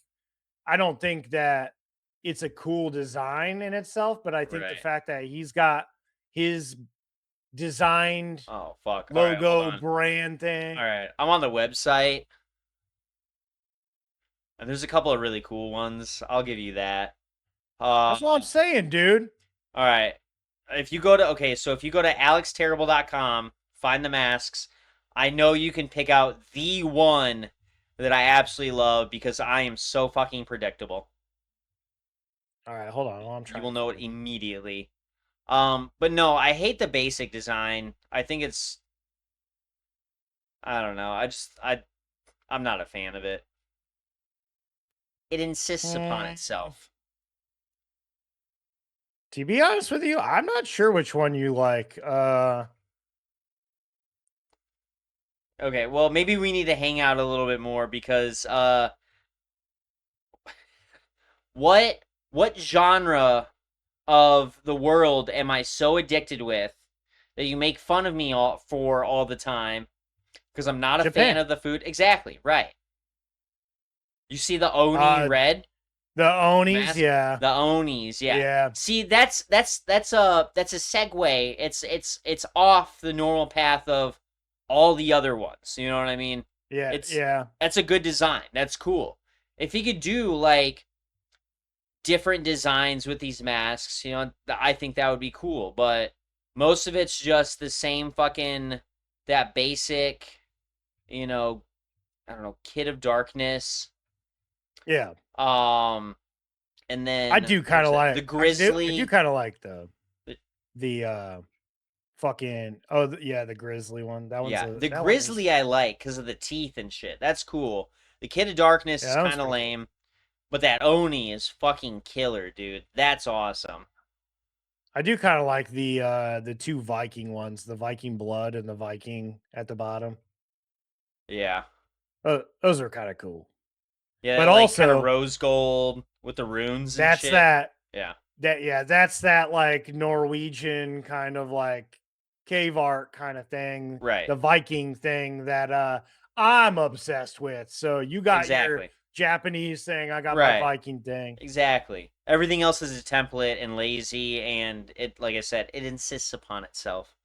I don't think that it's a cool design in itself, but I think the Right. fact that he's got his designed Oh fuck. All right, hold logo on. brand thing. All right. I'm on the website. And there's a couple of really cool ones. I'll give you that. That's what I'm saying, dude. All right. If you go to alexterrible.com, find the masks. I know you can pick out the one that I absolutely love because I am so fucking predictable. All right, hold on. I'm You trying. will know it immediately. But no, I hate the basic design. I think it's I don't know. I'm not a fan of it. It insists upon itself. To be honest with you, I'm not sure which one you like. Okay, well maybe we need to hang out a little bit more because what genre of the world am I so addicted with that you make fun of me all the time because I'm not a fan Japan. of the food? Exactly, right. You see the Oni Uh, red? the Onis, Mask? yeah. The Onis, yeah. Yeah. See, that's a segue. It's off the normal path of all the other ones. You know what I mean? Yeah, yeah. That's a good design. That's cool. If he could do like different designs with these masks, I think that would be cool. But most of it's just the same fucking that basic, I don't know, Kid of Darkness. Yeah. And then I do kind of like the Grizzly. I do kind of like The- the fucking the Grizzly one. That one's Yeah, the that one Grizzly is- I like because of the teeth and shit. That's cool. The Kid of Darkness Yeah, is that one's kind of pretty cool. lame, but that Oni is fucking killer, dude. That's awesome. I do kind of like the two Viking ones, the Viking blood and the Viking at the bottom. Yeah, Those are kind of cool. yeah, But like kind of also, rose gold with the runes and that's shit. that Yeah, that's that like Norwegian kind of like cave art kind of thing, right. the Viking thing that I'm obsessed with. So you got your Exactly. Japanese thing. I got Right. my Viking thing. Exactly. Everything else is a template and lazy, and it, like I said, it insists upon itself,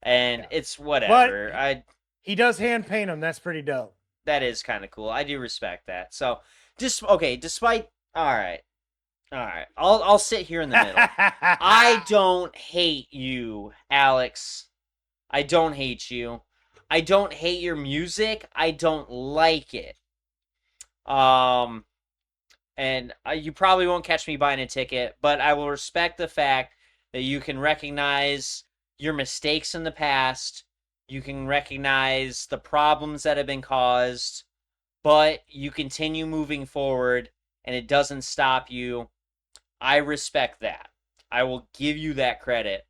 and Yeah. it's whatever. He does hand paint them. That's pretty dope. That is kind of cool. I do respect that. So, just okay. Despite, all right. I'll sit here in the middle. I don't hate you, Alex. I don't hate you. I don't hate your music. I don't like it. And you probably won't catch me buying a ticket, but I will respect the fact that you can recognize your mistakes in the past. You can recognize the problems that have been caused, but you continue moving forward and it doesn't stop you. I respect that. I will give you that credit.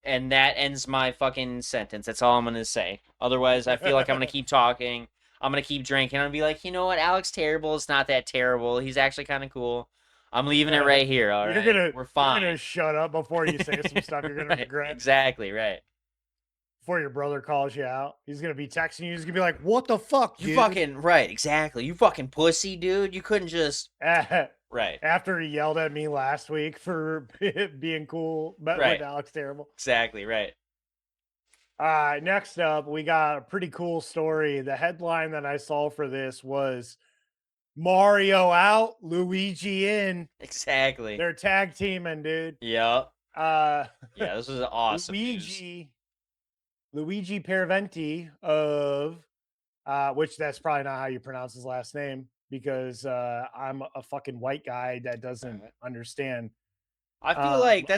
And that ends my fucking sentence. That's all I'm going to say. Otherwise, I feel like I'm going to keep talking. I'm going to keep drinking. I'm going to be like, you know what? Alex Terrible is not that terrible. He's actually kind of cool. I'm leaving it right here, all right? We're fine. You're going to shut up before you say some stuff you're going to regret. Exactly, right. Before your brother calls you out. He's going to be texting you. He's going to be like, what the fuck, dude? You fucking, right, exactly. You fucking pussy, dude. You couldn't just... Right. After he yelled at me last week for being cool with Alex Terrible. Exactly, right. Next up, we got a pretty cool story. The headline that I saw for this was Mario out, Luigi in. Exactly. They're tag teaming, dude. Yep. Yeah, this was awesome. Luigi Peraventi of, which that's probably not how you pronounce his last name, because I'm a fucking white guy that doesn't understand. I feel like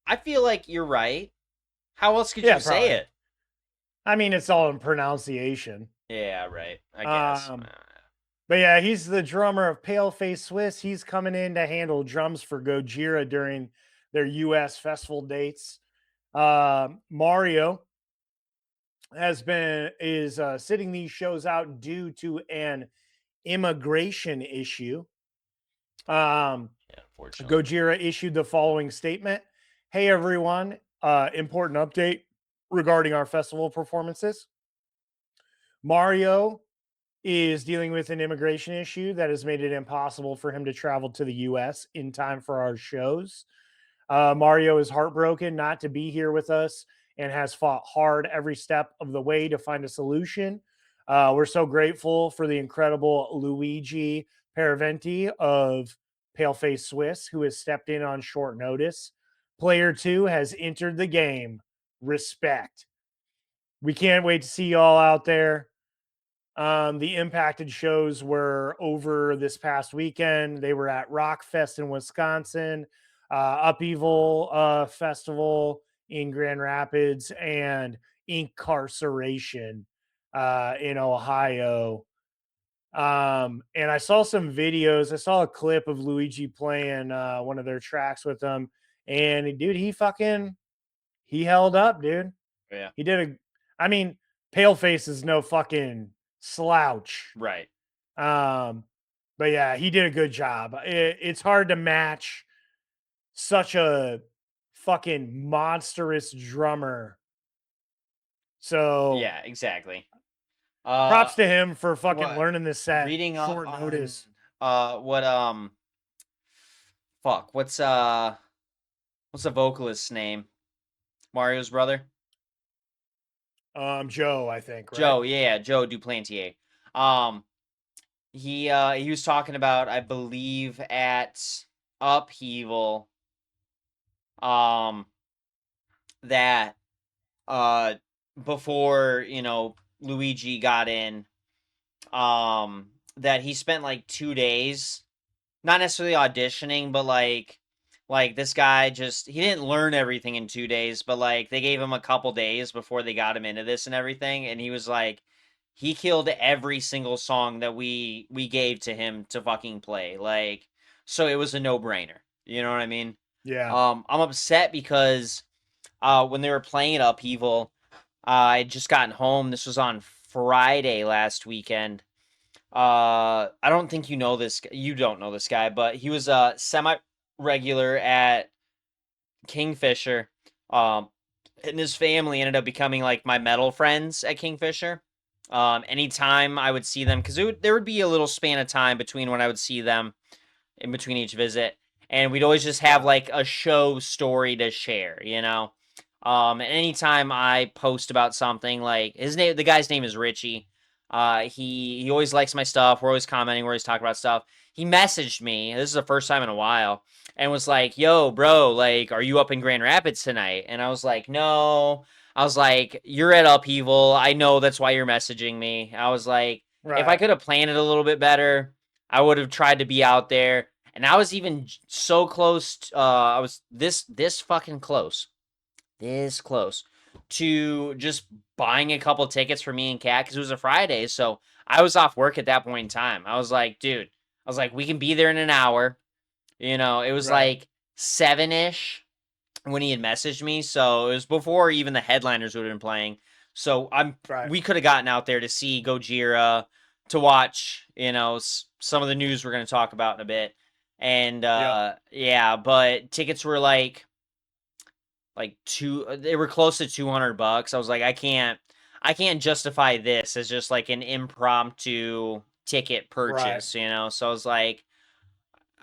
I feel like you're right. How else could you say it? I mean, it's all in pronunciation. Yeah, right. I guess. But yeah, he's the drummer of Paleface Swiss. He's coming in to handle drums for Gojira during their U.S. festival dates. Mario is sitting these shows out due to an immigration issue. Unfortunately. Gojira issued the following statement. Hey, everyone. Important update regarding our festival performances. Mario is dealing with an immigration issue that has made it impossible for him to travel to the U.S. in time for our shows. Mario is heartbroken not to be here with us and has fought hard every step of the way to find a solution. We're so grateful for the incredible Luigi Peraventi of Paleface Swiss, who has stepped in on short notice. Player 2 has entered the game. Respect. We can't wait to see y'all out there. The impacted shows were over this past weekend. They were at Rockfest in Wisconsin, Upheaval Festival in Grand Rapids, and Incarceration in Ohio. And I saw some videos. I saw a clip of Luigi playing one of their tracks with them. And dude, he held up, dude. Yeah. He did Paleface is no fucking slouch. Right. But yeah, he did a good job. It's hard to match such a fucking monstrous drummer. So yeah, exactly. Props to him for fucking learning this set. Reading short notice. What's the vocalist's name? Mario's brother? Joe, I think, right? Joe, yeah, Joe Duplantier. He was talking about, I believe, at Upheaval, that before, Luigi got in, that he spent like 2 days, not necessarily auditioning, but like this guy he didn't learn everything in 2 days, but like they gave him a couple days before they got him into this and everything. And he was like, he killed every single song that we gave to him to fucking play. Like, so it was a no-brainer. You know what I mean? Yeah. I'm upset because when they were playing at Upheaval, I had just gotten home. This was on Friday last weekend. I don't think you know this. You don't know this guy, but he was a semi-regular at Kingfisher. And his family ended up becoming like my metal friends at Kingfisher. Anytime I would see them, because there would be a little span of time between when I would see them in between each visit, and we'd always just have Yeah. like a show story to share, you know. And anytime I post about something, like the guy's name is Richie. He always likes my stuff. We're always commenting. We're always talking about stuff. He messaged me. This is the first time in a while, and was like, "Yo, bro, like, are you up in Grand Rapids tonight?" And I was like, "No." I was like, "You're at Upheaval. I know that's why you're messaging me." I was like, "If I Right. could have planned it a little bit better, I would have tried to be out there." And I was even so close. I was this fucking close, this close to just buying a couple tickets for me and Kat because it was a Friday. So I was off work at that point in time. I was like, dude, I was like, we can be there in an hour. You know, it was Right. like 7-ish when he had messaged me. So it was before even the headliners would have been playing. So Right. we could have gotten out there to see Gojira, to watch, some of the news we're going to talk about in a bit. And Yep. yeah, but tickets were like they were close to $200. I was like, I can't justify this as just like an impromptu ticket Right. purchase, you know? So I was like,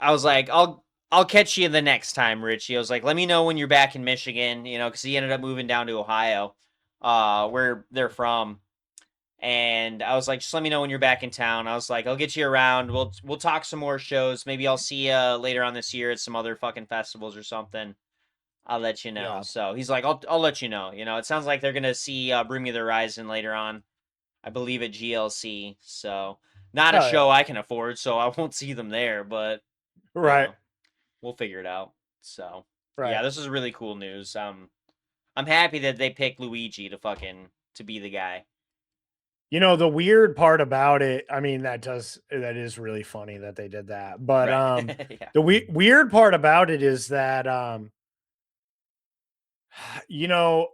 I'll catch you the next time, Richie. I was like, let me know when you're back in Michigan, because he ended up moving down to Ohio, where they're from. And I was like, just let me know when you're back in town. I was like, I'll get you around. We'll talk some more shows. Maybe I'll see you later on this year at some other fucking festivals or something. I'll let you know. Yeah. So he's like, I'll let you know. It sounds like they're gonna see Bring Me the Horizon later on. I believe at GLC. So not a Oh show yeah. I can afford, so I won't see them there. But you Right. know, we'll figure it out. So yeah, Right. this is really cool news. I'm happy that they picked Luigi to be the guy. The weird part about it, I mean, that is really funny that they did that. But Right. Yeah. the weird part about it is that you know,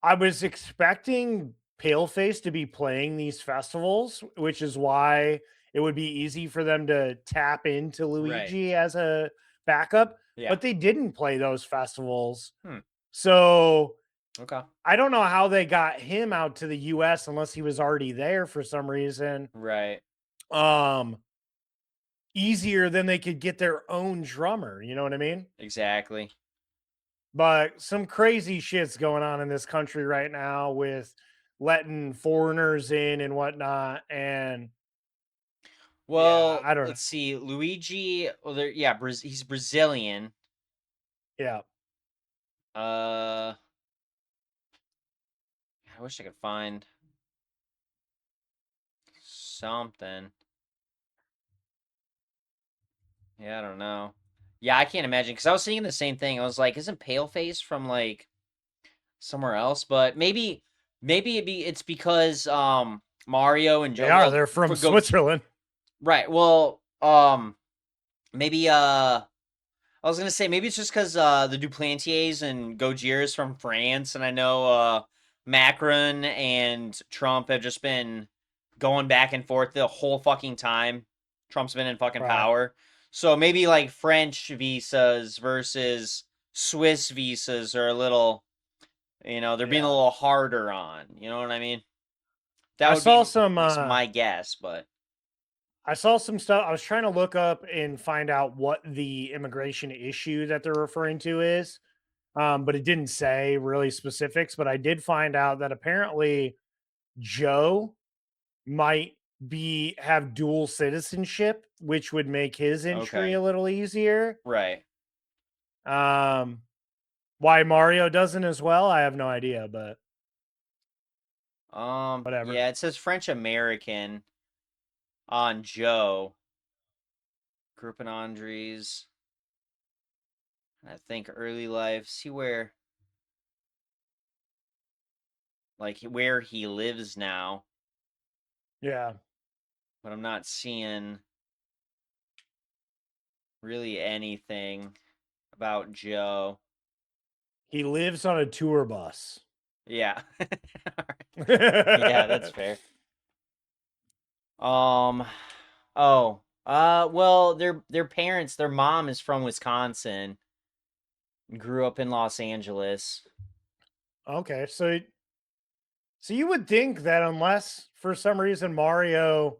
I was expecting Paleface to be playing these festivals, which is why it would be easy for them to tap into Right. Luigi as a backup, Yeah. but they didn't play those festivals. Hmm. So Okay. I don't know how they got him out to the US unless he was already there for some reason. Right. Um Easier than they could get their own drummer, you know what I mean? Exactly. But some crazy shit's going on in this country right now with letting foreigners in and whatnot. And yeah, Well, I don't know. let's see. Luigi. Well, yeah, he's Brazilian. Yeah. I wish I could find something. Yeah, I don't know. Yeah, I can't imagine because I was thinking the same thing. I was like, isn't Paleface from like somewhere else? But maybe it's because Mario and They Joe. are. Well, They're from for go Switzerland. right. Well, maybe I was gonna say maybe it's just because the Duplantiers and Gojira's from France, and I know Macron and Trump have just been going back and forth the whole fucking time. Trump's been in fucking Right. power, so maybe like French visas versus Swiss visas are a little, they're being a Yeah. little harder on. You know what I mean? That I would be saw at some least my guess, but I saw some stuff. I was trying to look up and find out what the immigration issue that they're referring to is. But it didn't say really specifics, but I did find out that apparently Joe might be have dual citizenship, which would make his entry okay, a little easier. right. Um, why Mario doesn't as well, I have no idea, but whatever. Yeah, it says French American on Joe. Group and Andres. I think early life. See where he lives now, Yeah, but I'm not seeing really anything about Joe. he lives on a tour bus. Yeah. Yeah, that's Yeah, fair. Um oh. Well, their parents, their mom is from Wisconsin, grew up in Los Angeles. okay, so So you would think that unless for some reason Mario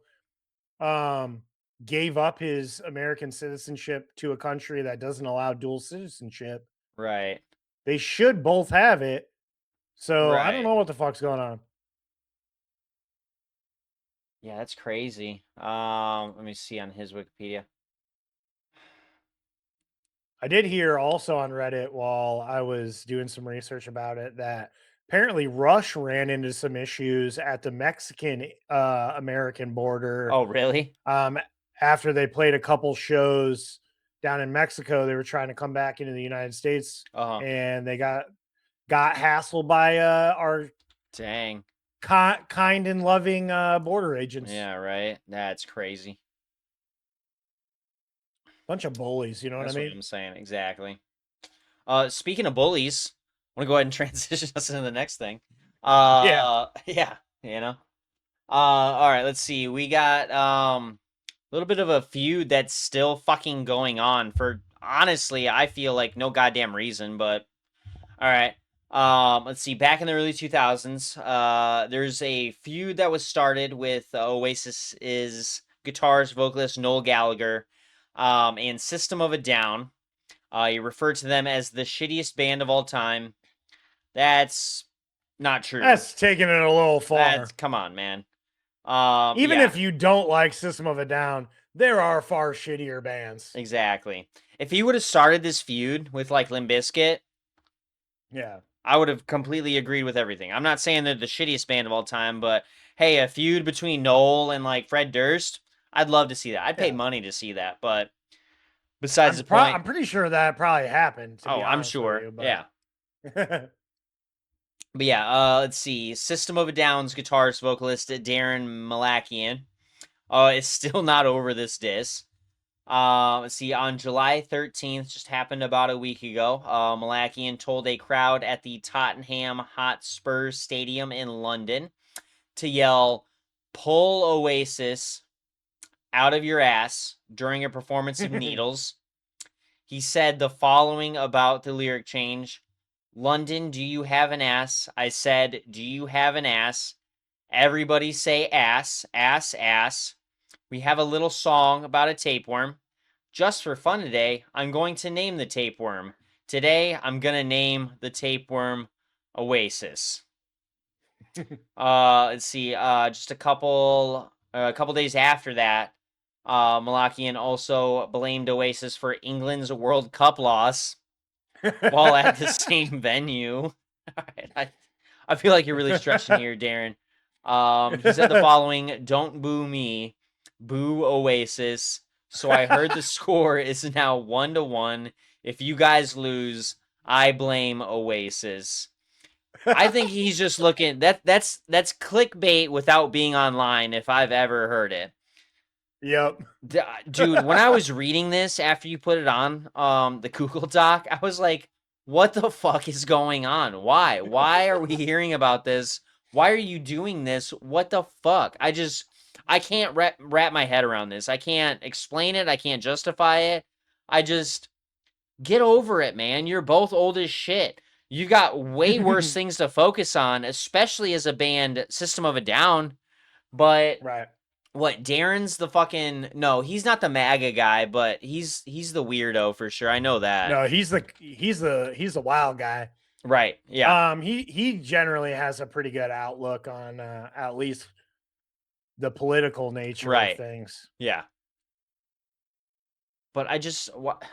gave up his American citizenship to a country that doesn't allow dual citizenship, Right. they should both have it. So I don't Right. know what the fuck's going on. Yeah, that's crazy. Let me see on his Wikipedia. I did hear also on Reddit while I was doing some research about it that apparently Rush ran into some issues at the Mexican American border. Oh, really? After they played a couple shows down in Mexico, they were trying to come back into the United States, Uh-huh. and they got hassled by our Dang. kind and loving border agents. Yeah, right. That's crazy. Bunch of bullies, you know That's what I what mean? I'm saying. Exactly. Speaking of bullies, I want to go ahead and transition us into the next thing. Yeah. Yeah, you know. All right, let's see. We got a little bit of a feud that's still fucking going on for honestly, I feel like no goddamn reason, but all right. Let's see. Back in the early 2000s, there's a feud that was started with Oasis's guitarist, vocalist Noel Gallagher, and System of a Down. You refer to them as the shittiest band of all time. That's not true. That's taking it a little far. Come on, man. Even Yeah, if you don't like System of a Down, there are far shittier bands. exactly. If he would have started this feud with like Limp Bizkit, Yeah. I would have completely agreed with everything. I'm not saying they're the shittiest band of all time, but hey, a feud between Noel and like Fred Durst, I'd love to see that. I'd pay Yeah. money to see that, but besides the I'm point. pretty sure that probably happened, to be I'm honest sure. with you. But... Yeah. But yeah, let's see. System of a Down's guitarist vocalist Darren Malakian is still not over this diss. Let's see. On July 13th, just happened about a week ago, Malakian told a crowd at the Tottenham Hotspur Stadium in London to yell, "Pull Oasis out of your ass" during a performance of Needles. He said the following about the lyric change: "London, do you have an ass? I said, do you have an ass? Everybody say ass, ass, ass. We have a little song about a tapeworm. Just for fun today, I'm going to name the tapeworm. Today, I'm going to name the tapeworm Oasis." Let's see. Just a couple days after that, Malakian also blamed Oasis for England's World Cup loss while at the same venue. I feel like you're really stretching here, Darren. He said the following: "Don't boo me, boo Oasis." So I heard the score is now 1-1. If you guys lose, I blame Oasis. I think he's just looking. That's clickbait without being online, if I've ever heard it. Yep. Dude, when I was reading this after you put it on the Google Doc, I was like, what the fuck is going on? Why? Why are we hearing about this? Why are you doing this? What the fuck? I can't wrap my head around this. I can't explain it. I can't justify it. I just get over it, man. You're both old as shit. You got way worse things to focus on, especially as a band, System of a Down. But Right. what, Darren's the fucking no, he's not the MAGA guy, but he's the weirdo for sure. I know that. No, he's the wild guy. Right. Yeah. He generally has a pretty good outlook on at least the political nature Right. of things. Yeah. But I just what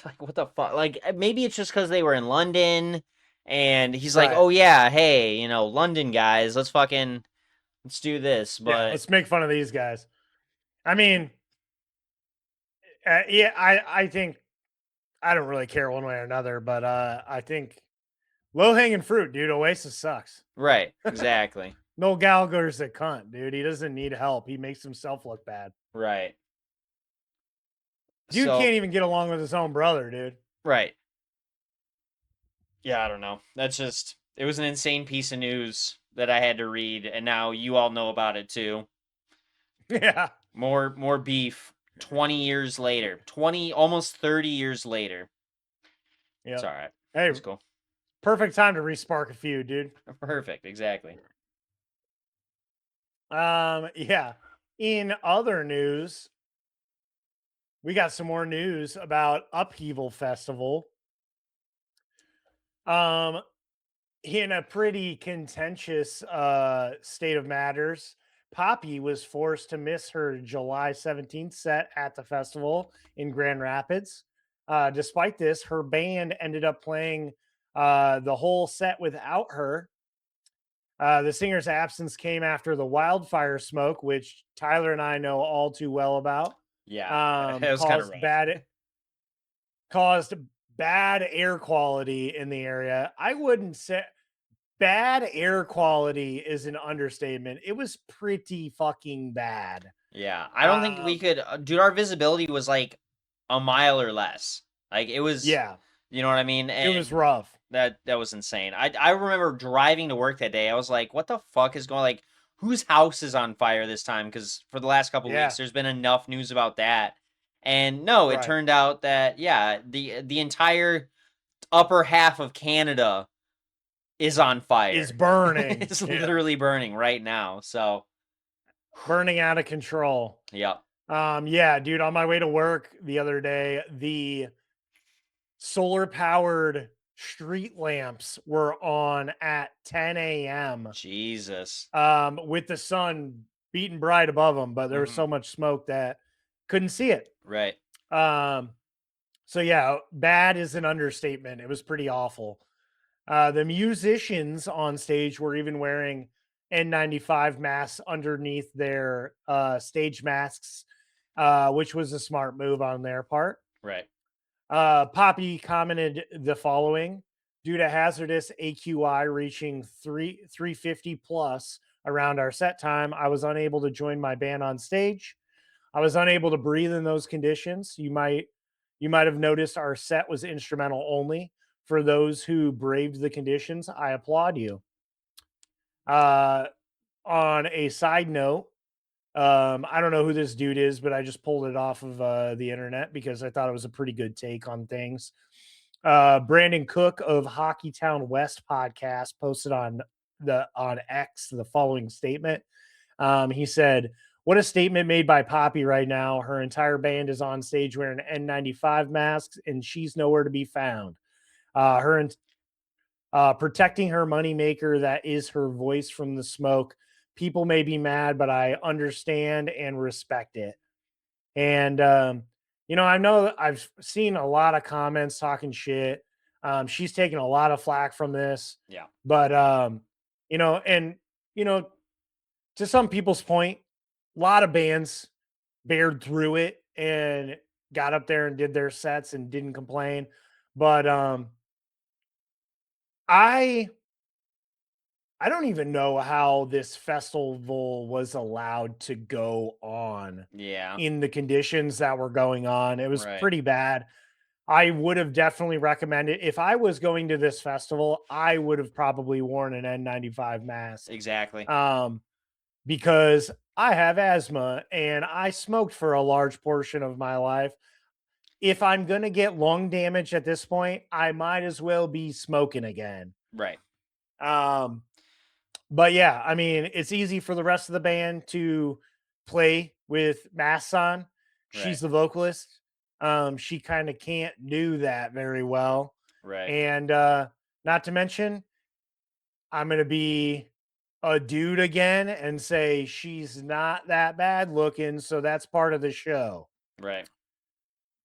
like what the fuck? Like maybe it's just because they were in London and he's like, Right. oh yeah, hey, you know, London guys, let's do this. Yeah, But let's make fun of these guys. I mean, yeah, I think I don't really care one way or another, but I think low hanging fruit, dude. Oasis sucks. right, exactly. Noel Gallagher's a cunt, dude. He doesn't need help. He makes himself look bad. Right. Dude So, can't even get along with his own brother, dude. right. Yeah, I don't know. That's just it was an insane piece of news that I had to read, and now you all know about it too. Yeah. More beef 20 years later. 20 almost 30 years later. Yeah. It's all right. Hey, It's cool. perfect time to respark a feud, dude. Perfect, exactly. Yeah. In other news, we got some more news about Upheaval Festival. Um, in a pretty contentious state of matters, Poppy was forced to miss her July 17th set at the festival in Grand Rapids. Despite this, her band ended up playing the whole set without her. The singer's absence came after the wildfire smoke, which Tyler and I know all too well about. Yeah, it was kind of rough. Caused bad air quality in the area. I wouldn't say bad air quality is an understatement. It was pretty fucking bad. Yeah, I don't think we could. Dude, our visibility was like a mile or less. Like it was. Yeah, You know what I mean? it was And rough. that was insane. I remember driving to work that day. I was like, "What the fuck is going? Like, whose house is on fire this time?" Because for the last couple Yeah. weeks, there's been enough news about that. And no, it Right. turned out that the entire upper half of Canada is on fire. Is burning. It's Yeah. literally burning right now. So Burning out of control. Yep. Yeah, dude, on my way to work the other day, the solar powered street lamps were on at 10 a.m. Jesus. With the sun beating bright above them, but there was so much smoke that couldn't see it. Right. So yeah, bad is an understatement. It was pretty awful. The musicians on stage were even wearing N95 masks underneath their stage masks, which was a smart move on their part. Right. Poppy commented the following: due to hazardous AQI reaching 350 plus around our set time, I was unable to join my band on stage. I was unable to breathe in those conditions. You might have noticed our set was instrumental only. For those who braved the conditions, I applaud you. On a side note, I don't know who this dude is, but I just pulled it off of the internet because I thought it was a pretty good take on things. Brandon Cook of Hockeytown West podcast posted on X the following statement. He said, "What a statement made by Poppy right now. Her entire band is on stage wearing N95 masks, and she's nowhere to be found. Protecting her moneymaker, that is her voice from the smoke. People may be mad, but I understand and respect it." And I know that I've seen a lot of comments talking shit. She's taking a lot of flack from this. Yeah. But to some people's point, a lot of bands bared through it and got up there and did their sets and didn't complain. But I don't even know how this festival was allowed to go on Yeah. in the conditions that were going on. It was Right. pretty bad. I would have definitely recommended, if I was going to this festival, I would have probably worn an N95 mask. Exactly. Because I have asthma and I smoked for a large portion of my life. If I'm going to get lung damage at this point, I might as well be smoking again. Right. But yeah, I mean, it's easy for the rest of the band to play with masks on. She's the vocalist. She kind of can't do that very well. Right. And not to mention, I'm going to be a dude again and say she's not that bad looking, so that's part of the show. Right.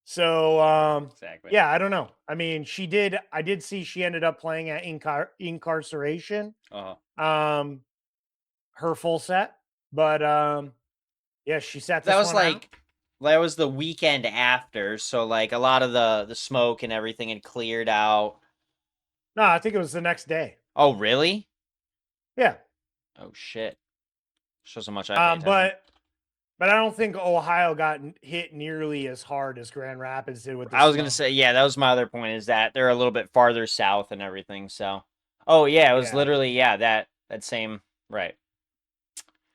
So Exactly. yeah, I don't know. I mean, I did see she ended up playing at Incarceration. Her full set, but yeah, she sat this That was one out. like that was the weekend after, so like a lot of the smoke and everything had cleared out. No, I think it was the next day. Oh, really? Yeah. Oh shit. Shows how much I pay attention. But I don't think Ohio got hit nearly as hard as Grand Rapids did with the I was gonna smoke. say, yeah, that was my other point, is that they're a little bit farther south and everything. So, oh yeah, it was literally that same right.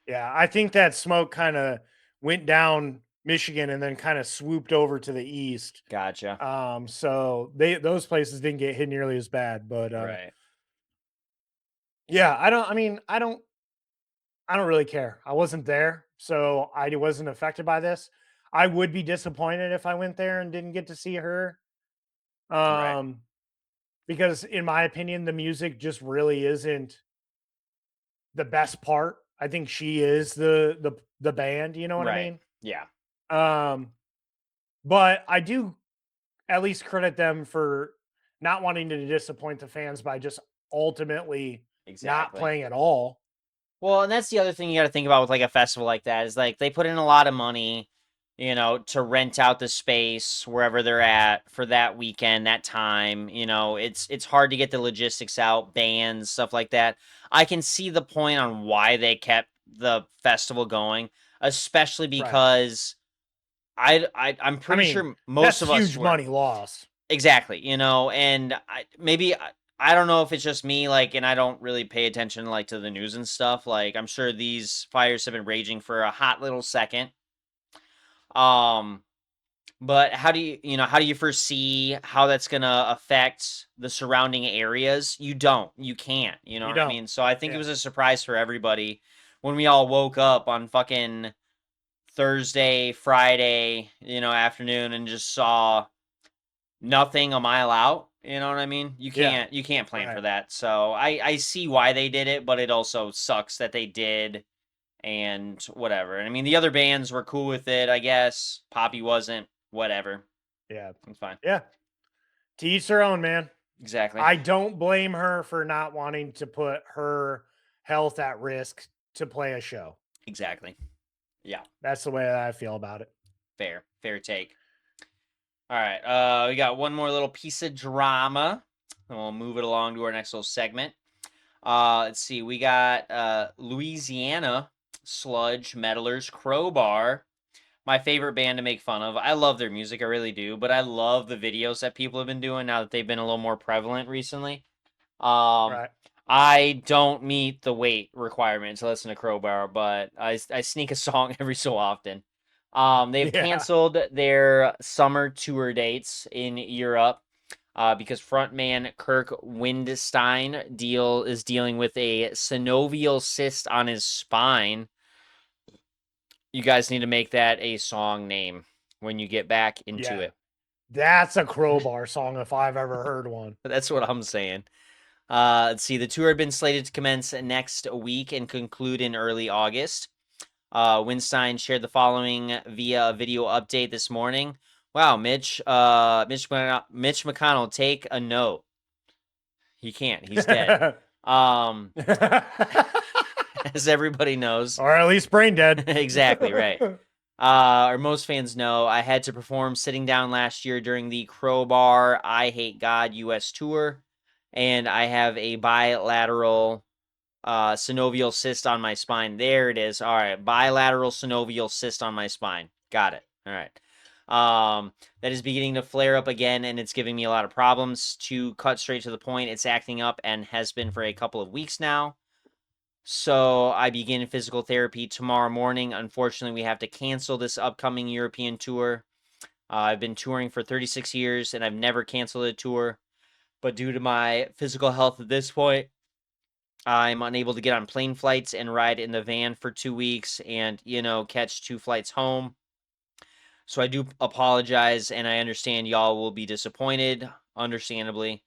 Yeah, I think that smoke kind of went down Michigan and then kind of swooped over to the east. Gotcha. So those places didn't get hit nearly as bad, but Right. yeah, I I don't really care. I wasn't there, so I wasn't affected by this. I would be disappointed if I went there and didn't get to see her. Right. Because in my opinion, the music just really isn't the best part. I think she is the band, you know what I Right. mean? Yeah. Um, but I do at least credit them for not wanting to disappoint the fans by just ultimately not Exactly. playing at all. Well, and that's the other thing you got to think about with like a festival like that is like they put in a lot of money, to rent out the space wherever they're at for that weekend, that time. It's hard to get the logistics out, bands, stuff like that. I can see the point on why they kept the festival going, especially Right. because I'm I pretty mean, sure most that's of us huge were. money lost. Exactly, and I don't know if it's just me, like, and I don't really pay attention like to the news and stuff. Like, I'm sure these fires have been raging for a hot little second. Um, but how do you foresee how that's gonna affect the surrounding areas? You can't, you know You what I don't. mean? So I think it Yeah. was a surprise for everybody when we all woke up on fucking Thursday, Friday, afternoon and just saw nothing a mile out. You know what I mean? You Yeah. can't plan for Right. that. So I see why they did it, but it also sucks that they did and whatever. And I mean the other bands were cool with it, I guess. Poppy wasn't. Whatever. Yeah. It's fine. Yeah. To each their own, man. Exactly. I don't blame her for not wanting to put her health at risk to play a show. Exactly. Yeah. That's the way that I feel about it. Fair. Fair take. All right. We got one more little piece of drama. And we'll move it along to our next little segment. Let's see. We got Louisiana sludge meddlers Crowbar. My favorite band to make fun of. I love their music, I really do, but I love the videos that people have been doing now that they've been a little more prevalent recently. Um, Right. I don't meet the weight requirement to listen to Crowbar, but I sneak a song every so often. They've Yeah. canceled their summer tour dates in Europe because frontman Kirk Windstein is dealing with a synovial cyst on his spine. You guys need to make that a song name when you get back into Yeah. it. That's a Crowbar song if I've ever heard one. That's what I'm saying. Let's see. The tour had been slated to commence next week and conclude in early August. Winstein shared the following via a video update this morning. Wow, Mitch McConnell, take a note. He can't. He's dead. Um, as everybody knows. Or at least brain dead. Exactly, right. Or most fans know, I had to perform sitting down last year during the Crowbar I Hate God US tour, and I have a bilateral synovial cyst on my spine. There it is. All right, bilateral synovial cyst on my spine. Got it. All right. That is beginning to flare up again, and it's giving me a lot of problems. To cut straight to the point, it's acting up and has been for a couple of weeks now. So I begin physical therapy tomorrow morning. Unfortunately, we have to cancel this upcoming European tour. I've been touring for 36 years and I've never canceled a tour. But due to my physical health at this point, I'm unable to get on plane flights and ride in the van for 2 weeks and, catch 2 flights home. So I do apologize and I understand y'all will be disappointed, understandably.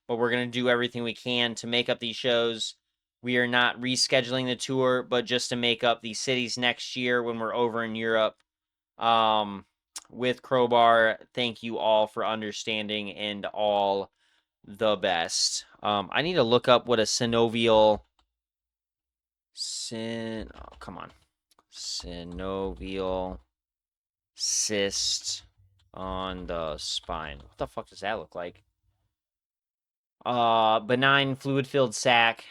But we're going to do everything we can to make up these shows. We are not rescheduling the tour, but just to make up these cities next year when we're over in Europe. With Crowbar, thank you all for understanding and all the best. I need to look up what a synovial come on. Synovial cyst on the spine. What the fuck does that look like? Benign fluid-filled sac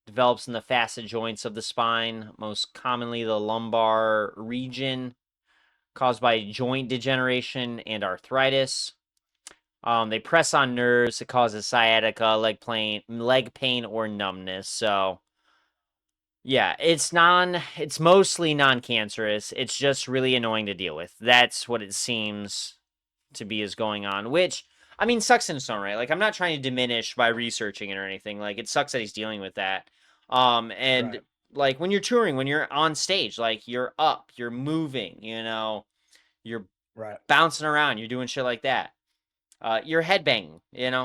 develops in the facet joints of the spine, most commonly the lumbar region, caused by joint degeneration and arthritis. They press on nerves. It causes sciatica, leg pain, or numbness. So, yeah, it's mostly non-cancerous. It's just really annoying to deal with. That's what it seems to be is going on, which I mean sucks in its own right. Like I'm not trying to diminish by researching it or anything. Like it sucks that he's dealing with that. And Right. like when you're touring, when you're on stage, like you're up, you're moving, you're Right. bouncing around, you're doing shit like that. You're headbanging,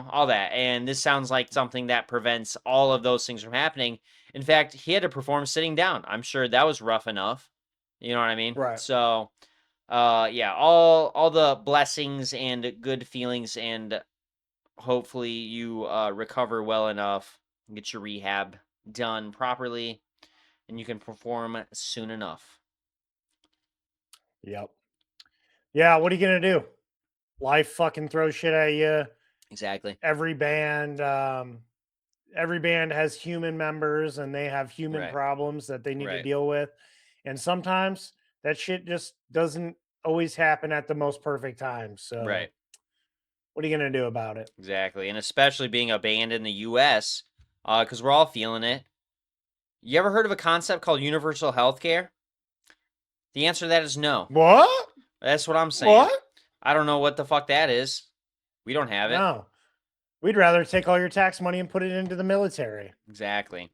all that. And this sounds like something that prevents all of those things from happening. In fact, he had to perform sitting down. I'm sure that was rough enough. You know what I mean? Right. So, yeah, all the blessings and good feelings, and hopefully you recover well enough, get your rehab done properly, and you can perform soon enough. Yep. Yeah, what are you gonna do? Life fucking throws shit at you. Exactly. Every band has human members and they have human Right. problems that they need to Right. deal with. And sometimes that shit just doesn't always happen at the most perfect time. So Right. what are you gonna do about it? Exactly. And especially being a band in the US, because we're all feeling it. You ever heard of a concept called universal healthcare? The answer to that is no. What? That's what I'm saying. What? I don't know what the fuck that is. We don't have it. No. We'd rather take all your tax money and put it into the military. Exactly.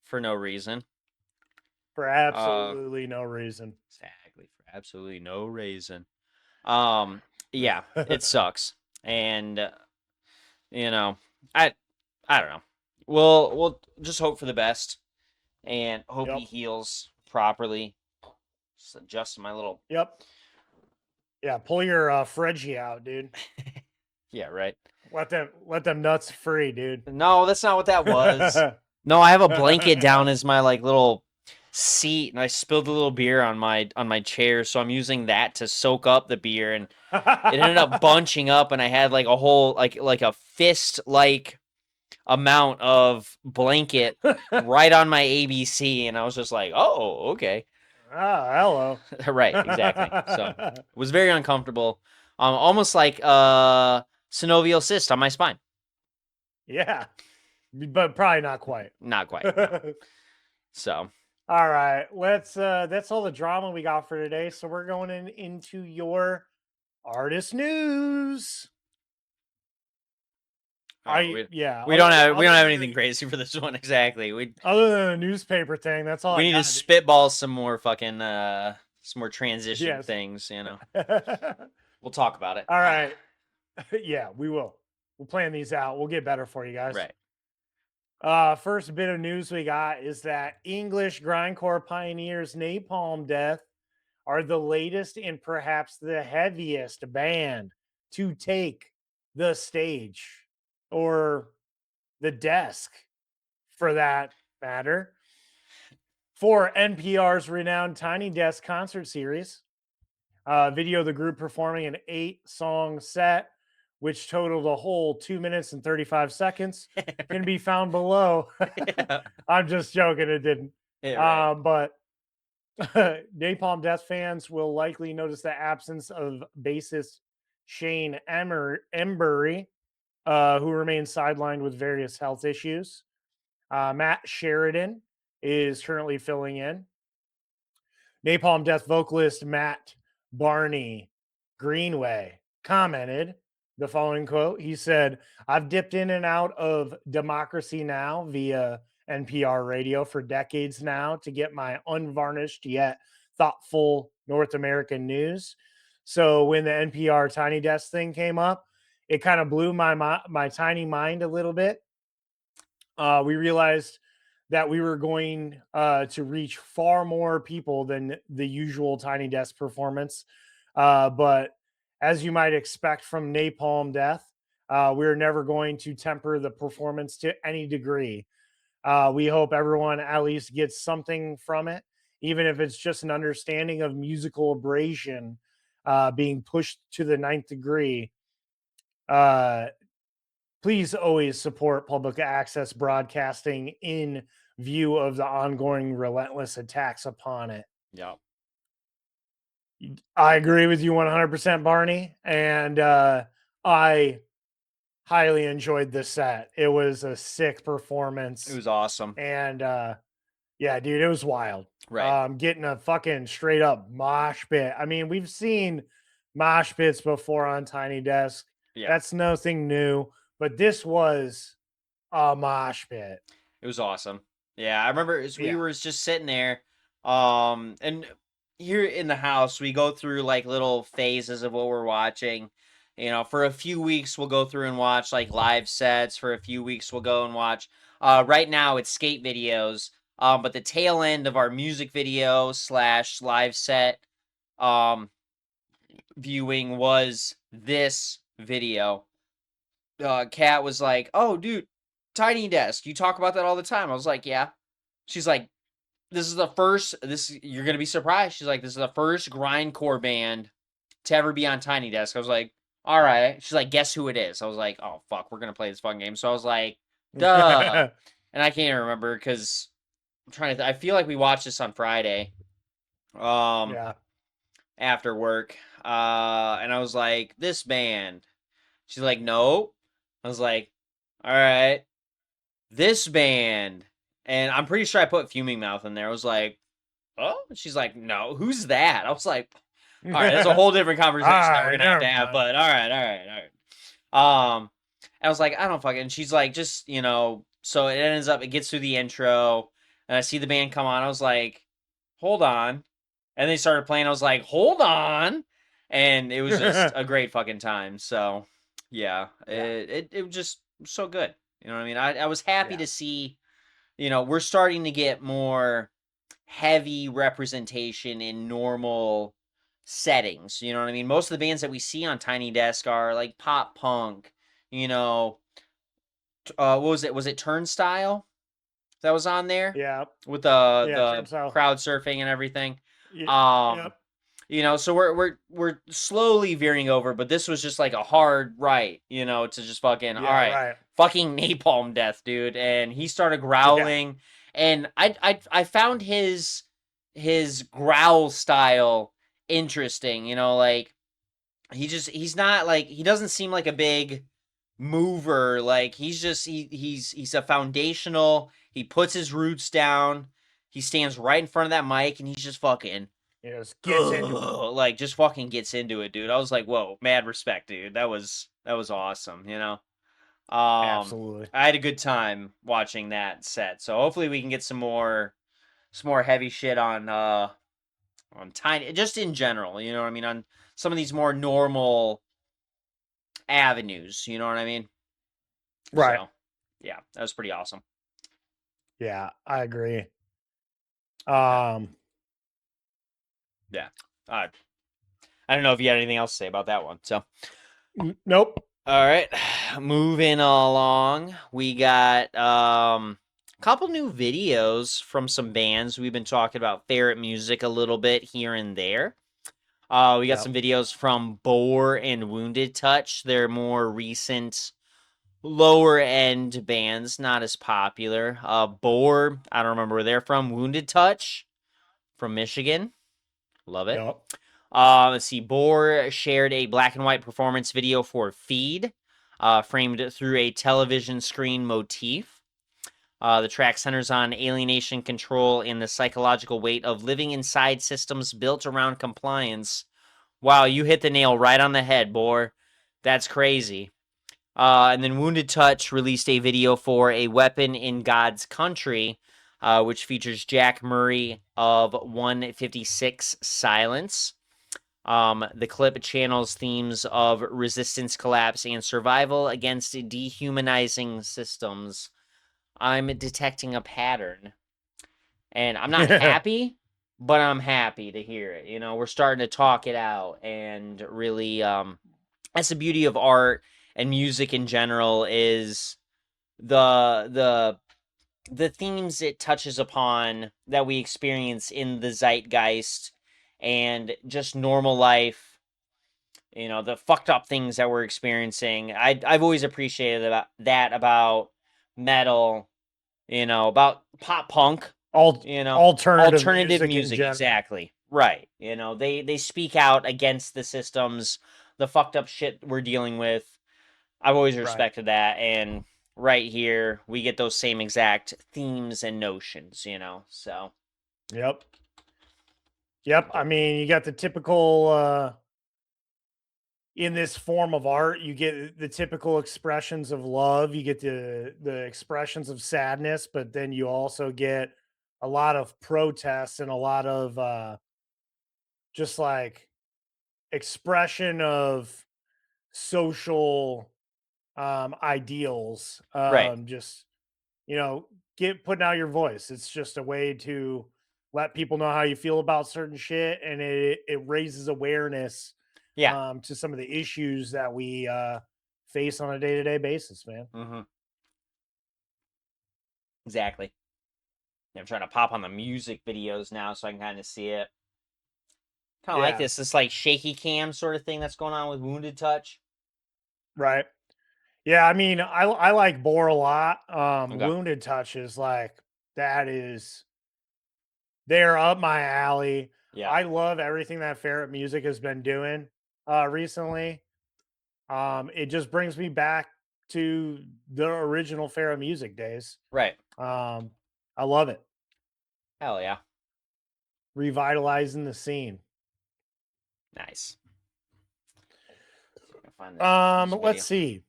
For no reason. For absolutely no reason. Exactly. For absolutely no reason. Yeah, it sucks. And I don't know. We'll just hope for the best and hope he Yep. heals properly. Just adjusting my little Yep. Yeah, pull your Freggie out, dude. Yeah, right. Let them nuts free, dude. No, that's not what that was. No, I have a blanket down as my like little seat, and I spilled a little beer on my chair, so I'm using that to soak up the beer, and it ended up bunching up, and I had like a whole like a fist like amount of blanket right on my ABC, and I was just like, oh, okay. Ah, hello. Right, exactly. So it was very uncomfortable. Almost like synovial cyst on my spine. Yeah. But probably not quite. Not quite. No. So all right. That's all the drama we got for today. So we're going into your artist news. we don't have anything crazy for this one. Exactly. Other than a newspaper thing, that's all. We need to spitball some more fucking some more transition things. We'll talk about it. All right. Yeah, we will. We'll plan these out. We'll get better for you guys. Right. First bit of news we got is that English grindcore pioneers Napalm Death are the latest and perhaps the heaviest band to take the stage or the desk, for that matter, for NPR's renowned Tiny Desk concert series. Video of the group performing an 8-song set, which totaled a whole 2 minutes and 35 seconds, can be found below. I'm just joking. It didn't. Yeah, right. But Napalm Death fans will likely notice the absence of bassist Shane Embury, who remains sidelined with various health issues. Matt Sheridan is currently filling in. Napalm Death vocalist Matt Barney Greenway commented the following quote. He said, "I've dipped in and out of Democracy Now! Via NPR radio for decades now to get my unvarnished yet thoughtful North American news. So when the NPR Tiny Desk thing came up, it kind of blew my tiny mind a little bit. We realized that we were going to reach far more people than the usual Tiny Desk performance. But as you might expect from Napalm Death, we're never going to temper the performance to any degree. We hope everyone at least gets something from it, even if it's just an understanding of musical abrasion being pushed to the 9th degree. Please always support public access broadcasting in view of the ongoing relentless attacks upon it." Yep. I agree with you 100%, Barney. And I highly enjoyed this set. It was a sick performance. It was awesome. And yeah, dude, it was wild. Right. Getting a fucking straight up mosh pit. I mean, we've seen mosh pits before on Tiny Desk. Yeah. That's nothing new. But this was a mosh pit. It was awesome. Yeah, I remember we Yeah. were just sitting there, and here in the house we go through like little phases of what we're watching. You know, for a few weeks we'll go through and watch like live sets. For a few weeks we'll go and watch. Right now it's skate videos. But the tail end of our music video slash live set, viewing was this video. Kat was like, "Oh, dude, Tiny Desk. You talk about that all the time." I was like, "Yeah." She's like, "This is the first. You're gonna be surprised." She's like, "This is the first grindcore band to ever be on Tiny Desk." I was like, "All right." She's like, "Guess who it is?" I was like, "Oh fuck, we're gonna play this fun game." So I was like, "Duh," and I can't even remember because I'm trying to. I feel like we watched this on Friday, um, Yeah. after work, and I was like, "This band." She's like, "No." I was like, "All right, this band," and I'm pretty sure I put Fuming Mouth in there. I was like, "Oh," she's like, "No, who's that?" I was like, "All right, that's a whole different All conversation that we're right, gonna have to never have." mind. But all right. I was like, "I don't fucking." She's like, "Just So it ends up, it gets through the intro, and I see the band come on. I was like, "Hold on," and they started playing. I was like, "Hold on," and it was just a great fucking time. So yeah, Yeah. it was just so good. You know what I mean? I was happy Yeah. to see. We're starting to get more heavy representation in normal settings. You know what I mean? Most of the bands that we see on Tiny Desk are like pop punk, you know, what was it? Was it Turnstile that was on there Yeah. with Yeah. the Turnstile. crowd surfing and everything? Yeah. Um, Yep. so we're slowly veering over, but this was just like a hard right, to just fucking all Yeah. right, Right. fucking napalm death, dude. And he started Yeah. growling, and I found his growl style interesting. Like he's not like he doesn't seem like a big mover. Like he's just he's a foundational. He puts his roots down. He stands right in front of that mic, and he's just fucking He just gets into it. like just fucking gets into it, dude. I was like, whoa, mad respect, dude. That was awesome. Absolutely. I had a good time watching that set. So hopefully we can get some more heavy shit on Tiny, just in general, you know what I mean, on some of these more normal avenues, you know what I mean? Right. So yeah, that was pretty awesome. Yeah. I agree. Yeah. I don't know if you had anything else to say about that one. So Nope. all right, moving along, we got a couple new videos from some bands. We've been talking about Ferret Music a little bit here and there. We got Yep. some videos from Bore and Wounded Touch. They're more recent, lower end bands, not as popular. Bore, I don't remember where they're from. Wounded Touch from Michigan. Love it. Yep. Let's see. Bore shared a black and white performance video for Feed, framed through a television screen motif. The track centers on alienation control and the psychological weight of living inside systems built around compliance. Wow, you hit the nail right on the head, Bore. That's crazy. And then Wounded Touch released a video for A Weapon in God's Country, which features Jack Murray of 156 Silence. The clip channels themes of resistance, collapse, and survival against dehumanizing systems. I'm detecting a pattern, and I'm not happy, but I'm happy to hear it. We're starting to talk it out, and really, that's the beauty of art and music in general, is the the themes it touches upon that we experience in the zeitgeist and just normal life, the fucked up things that we're experiencing. I've always appreciated about metal, about pop punk, Alternative alternative music in music, general. exactly. Right. They speak out against the systems, the fucked up shit we're dealing with. I've always Right. respected that, and right here we get those same exact themes and notions. So Yep. Yep. I mean, you got the typical in this form of art, you get the typical expressions of love, you get the expressions of sadness, but then you also get a lot of protests and a lot of just like expression of social ideals. Right. Just you know, get putting out your voice. It's just a way to let people know how you feel about certain shit, and it raises awareness Yeah. to some of the issues that we face on a day to day basis, man. Mm-hmm. Exactly. I'm trying to pop on the music videos now so I can kind of see it. Kind of like Yeah, this like shaky cam sort of thing that's going on with Wounded Touch. right. Yeah, I mean, I like Boar a lot. Okay. Wounded Touch is like that is they're up my alley. Yeah. I love everything that Ferret Music has been doing recently. It just brings me back to the original Ferret Music days. Right. I love it. Hell yeah. Revitalizing the scene. Nice. Find this music Let's video. see.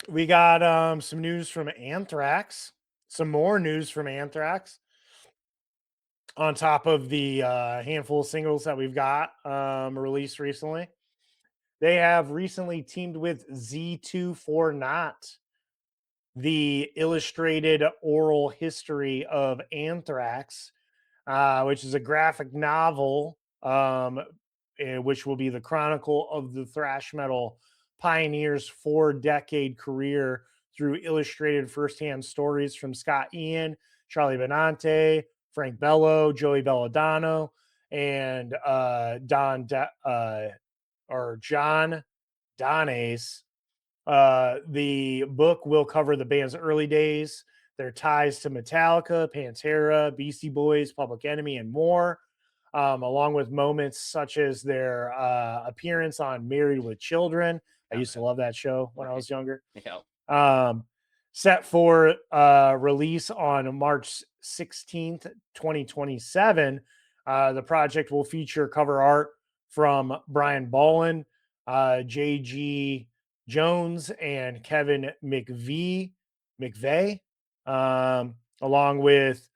We got some news from Anthrax. Some more news from Anthrax. On top of the handful of singles that we've got released recently. They have recently teamed with Z2 for Not, the illustrated oral history of Anthrax, which is a graphic novel, which will be the chronicle of the thrash metal pioneers' 4-decade career through illustrated firsthand stories from Scott Ian, Charlie Benante, Frank Bello, Joey Belladonna, and John Donace. The book will cover the band's early days, their ties to Metallica, Pantera, Beastie Boys, Public Enemy, and more, along with moments such as their appearance on Married with Children. I used to love that show when I was younger. Yeah. Set for release on March 16th, 2027. The project will feature cover art from Brian Bolin, J.G. Jones, and Kevin McVeigh, along with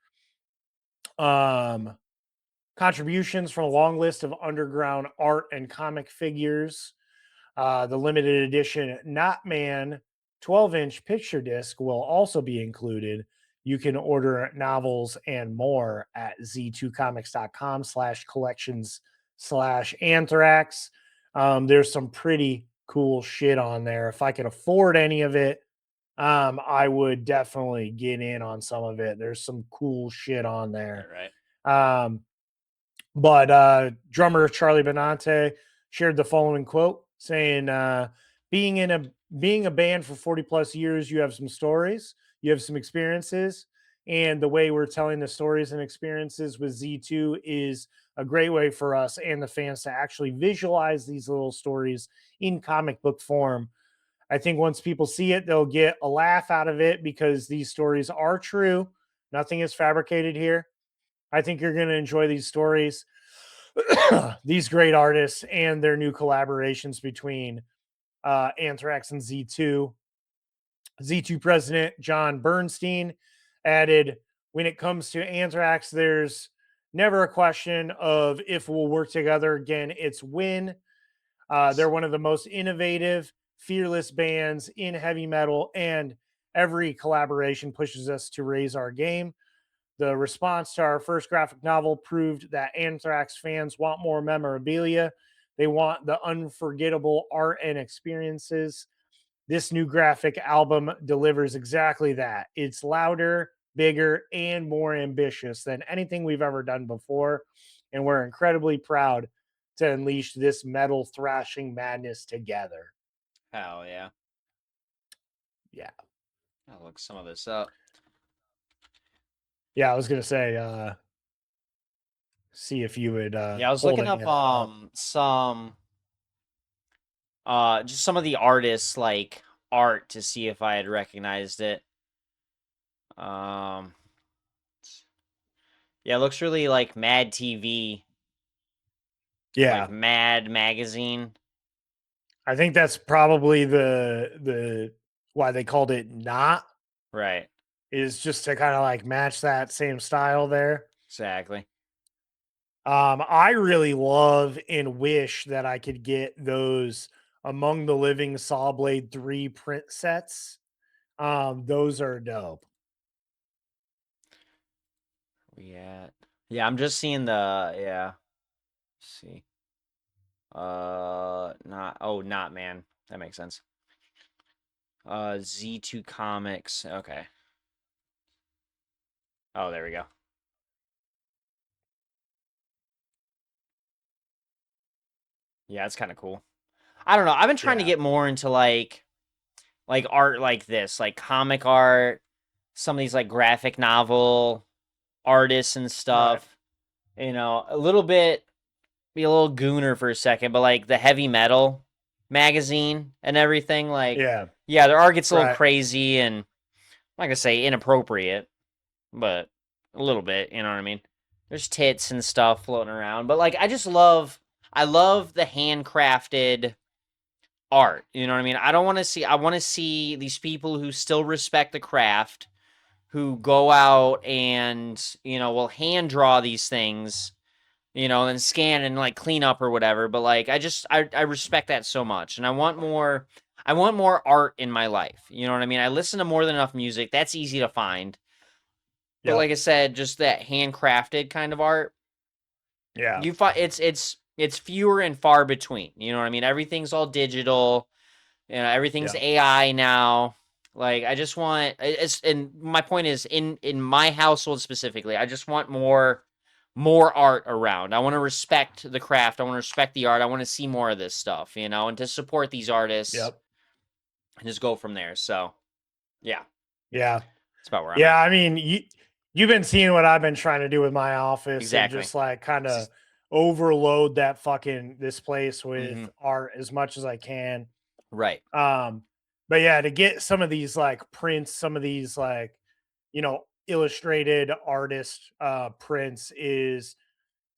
contributions from a long list of underground art and comic figures. The limited edition Not Man 12-inch picture disc will also be included. You can order novels and more at z2comics.com/collections/anthrax. There's some pretty cool shit on there. If I could afford any of it, I would definitely get in on some of it. There's some cool shit on there. Right. But drummer Charlie Benante shared the following quote saying, being a band for 40 plus years, you have some stories, you have some experiences, and the way we're telling the stories and experiences with Z2 is a great way for us and the fans to actually visualize these little stories in comic book form. I think once people see it, they'll get a laugh out of it because these stories are true. Nothing is fabricated here. I think you're going to enjoy these stories, these great artists, and their new collaborations between Anthrax and Z2. Z2 president John Bernstein added, when it comes to Anthrax, there's never a question of if we'll work together again. It's when. They're one of the most innovative, fearless bands in heavy metal, and every collaboration pushes us to raise our game. The response to our first graphic novel proved that Anthrax fans want more memorabilia. They want the unforgettable art and experiences. This new graphic album delivers exactly that. It's louder, bigger, and more ambitious than anything we've ever done before. And we're incredibly proud to unleash this metal thrashing madness together. Hell yeah. Yeah. I'll look some of this up. Yeah, I was gonna say, see if you would Yeah, I was pull looking any up of that up. some just some of the artists like art to see if I had recognized it. Um Yeah, it looks really like Mad TV, Yeah. like Mad Magazine. I think that's probably the why they called it not, Right. is just to kind of like match that same style there. Exactly. I really love and wish that I could get those Among the Living Saw Blade 3 print sets. Those are dope. Yeah, I'm just seeing the Let's see. Not man. That makes sense. Z2 Comics. Okay. Oh, there we go. Yeah, it's kind of cool. I don't know. I've been trying to Yeah. get more into like art like this, like comic art, some of these like graphic novel artists and stuff. You know, a little bit, be a little gooner for a second, but like the heavy metal magazine and everything, like, Yeah. yeah, their art gets a little Right. crazy and I'm not gonna say inappropriate, but a little bit, you know what I mean? There's tits and stuff floating around, but like I love the handcrafted art. You know what I mean? I want to see these people who still respect the craft, who go out and, you know, will hand draw these things, you know, and scan and like clean up or whatever. But like, I respect that so much. And I want more art in my life. You know what I mean? I listen to more than enough music. That's easy to find. But Yep. like I said, just that handcrafted kind of art, Yeah. you find it's fewer and far between. You know what I mean? Everything's all digital. You know, everything's Yeah. AI now. Like I just want it's and my point is in my household specifically, I just want more art around. I want to respect the craft. I want to respect the art. I want to see more of this stuff, you know, and to support these artists Yep. and just go from there. So, yeah, Yeah. that's about where I'm Yeah. at. I mean, you've been seeing what I've been trying to do with my office, and Exactly. just like kind It's of just- overload this place with Mhm. art as much as I can. Right. But yeah, to get some of these like prints, some of these like, illustrated artist prints, it's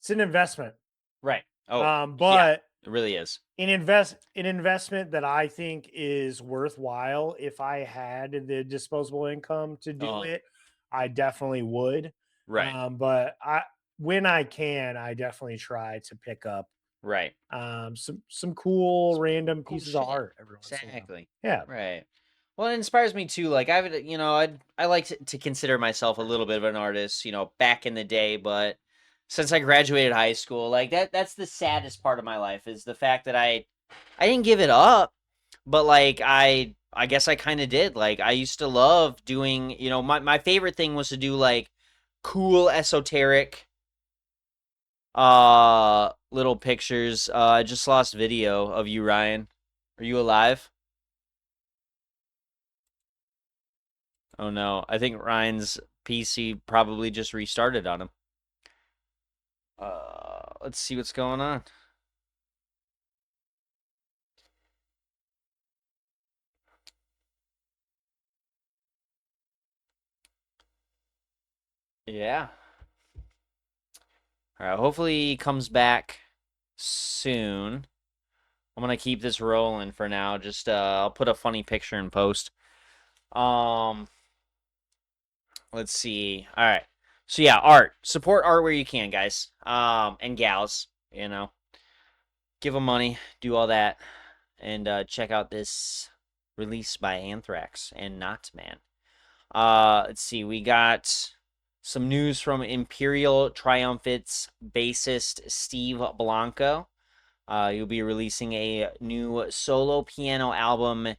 an investment. Right. Oh, yeah, But it really is. an investment that I think is worthwhile. If I had the disposable income to do Uh-huh. it, I definitely would. Right. But when I can, I definitely try to pick up Right. some cool random Cool pieces of shit. art every once in a while. Exactly. Yeah. Right. Well, it inspires me too. Like you know, I like to consider myself a little bit of an artist, you know, back in the day, but since I graduated high school, like that's the saddest part of my life is the fact that I didn't give it up, but like I guess I kind of did. Like I used to love doing, you know, my favorite thing was to do like cool esoteric little pictures. I just lost video of you, Ryan. Are you alive? Oh no, I think Ryan's PC probably just restarted on him. Let's see what's going on. Yeah. All right, hopefully he comes back soon. I'm gonna keep this rolling for now. Just I'll put a funny picture in post. Um, let's see. All right. So yeah, art. Support art where you can, guys. And gals, you know. Give them money, do all that, and check out this release by Anthrax and Not Man. Let's see. We got some news from Imperial Triumphant's bassist Steve Blanco. You'll be releasing a new solo piano album,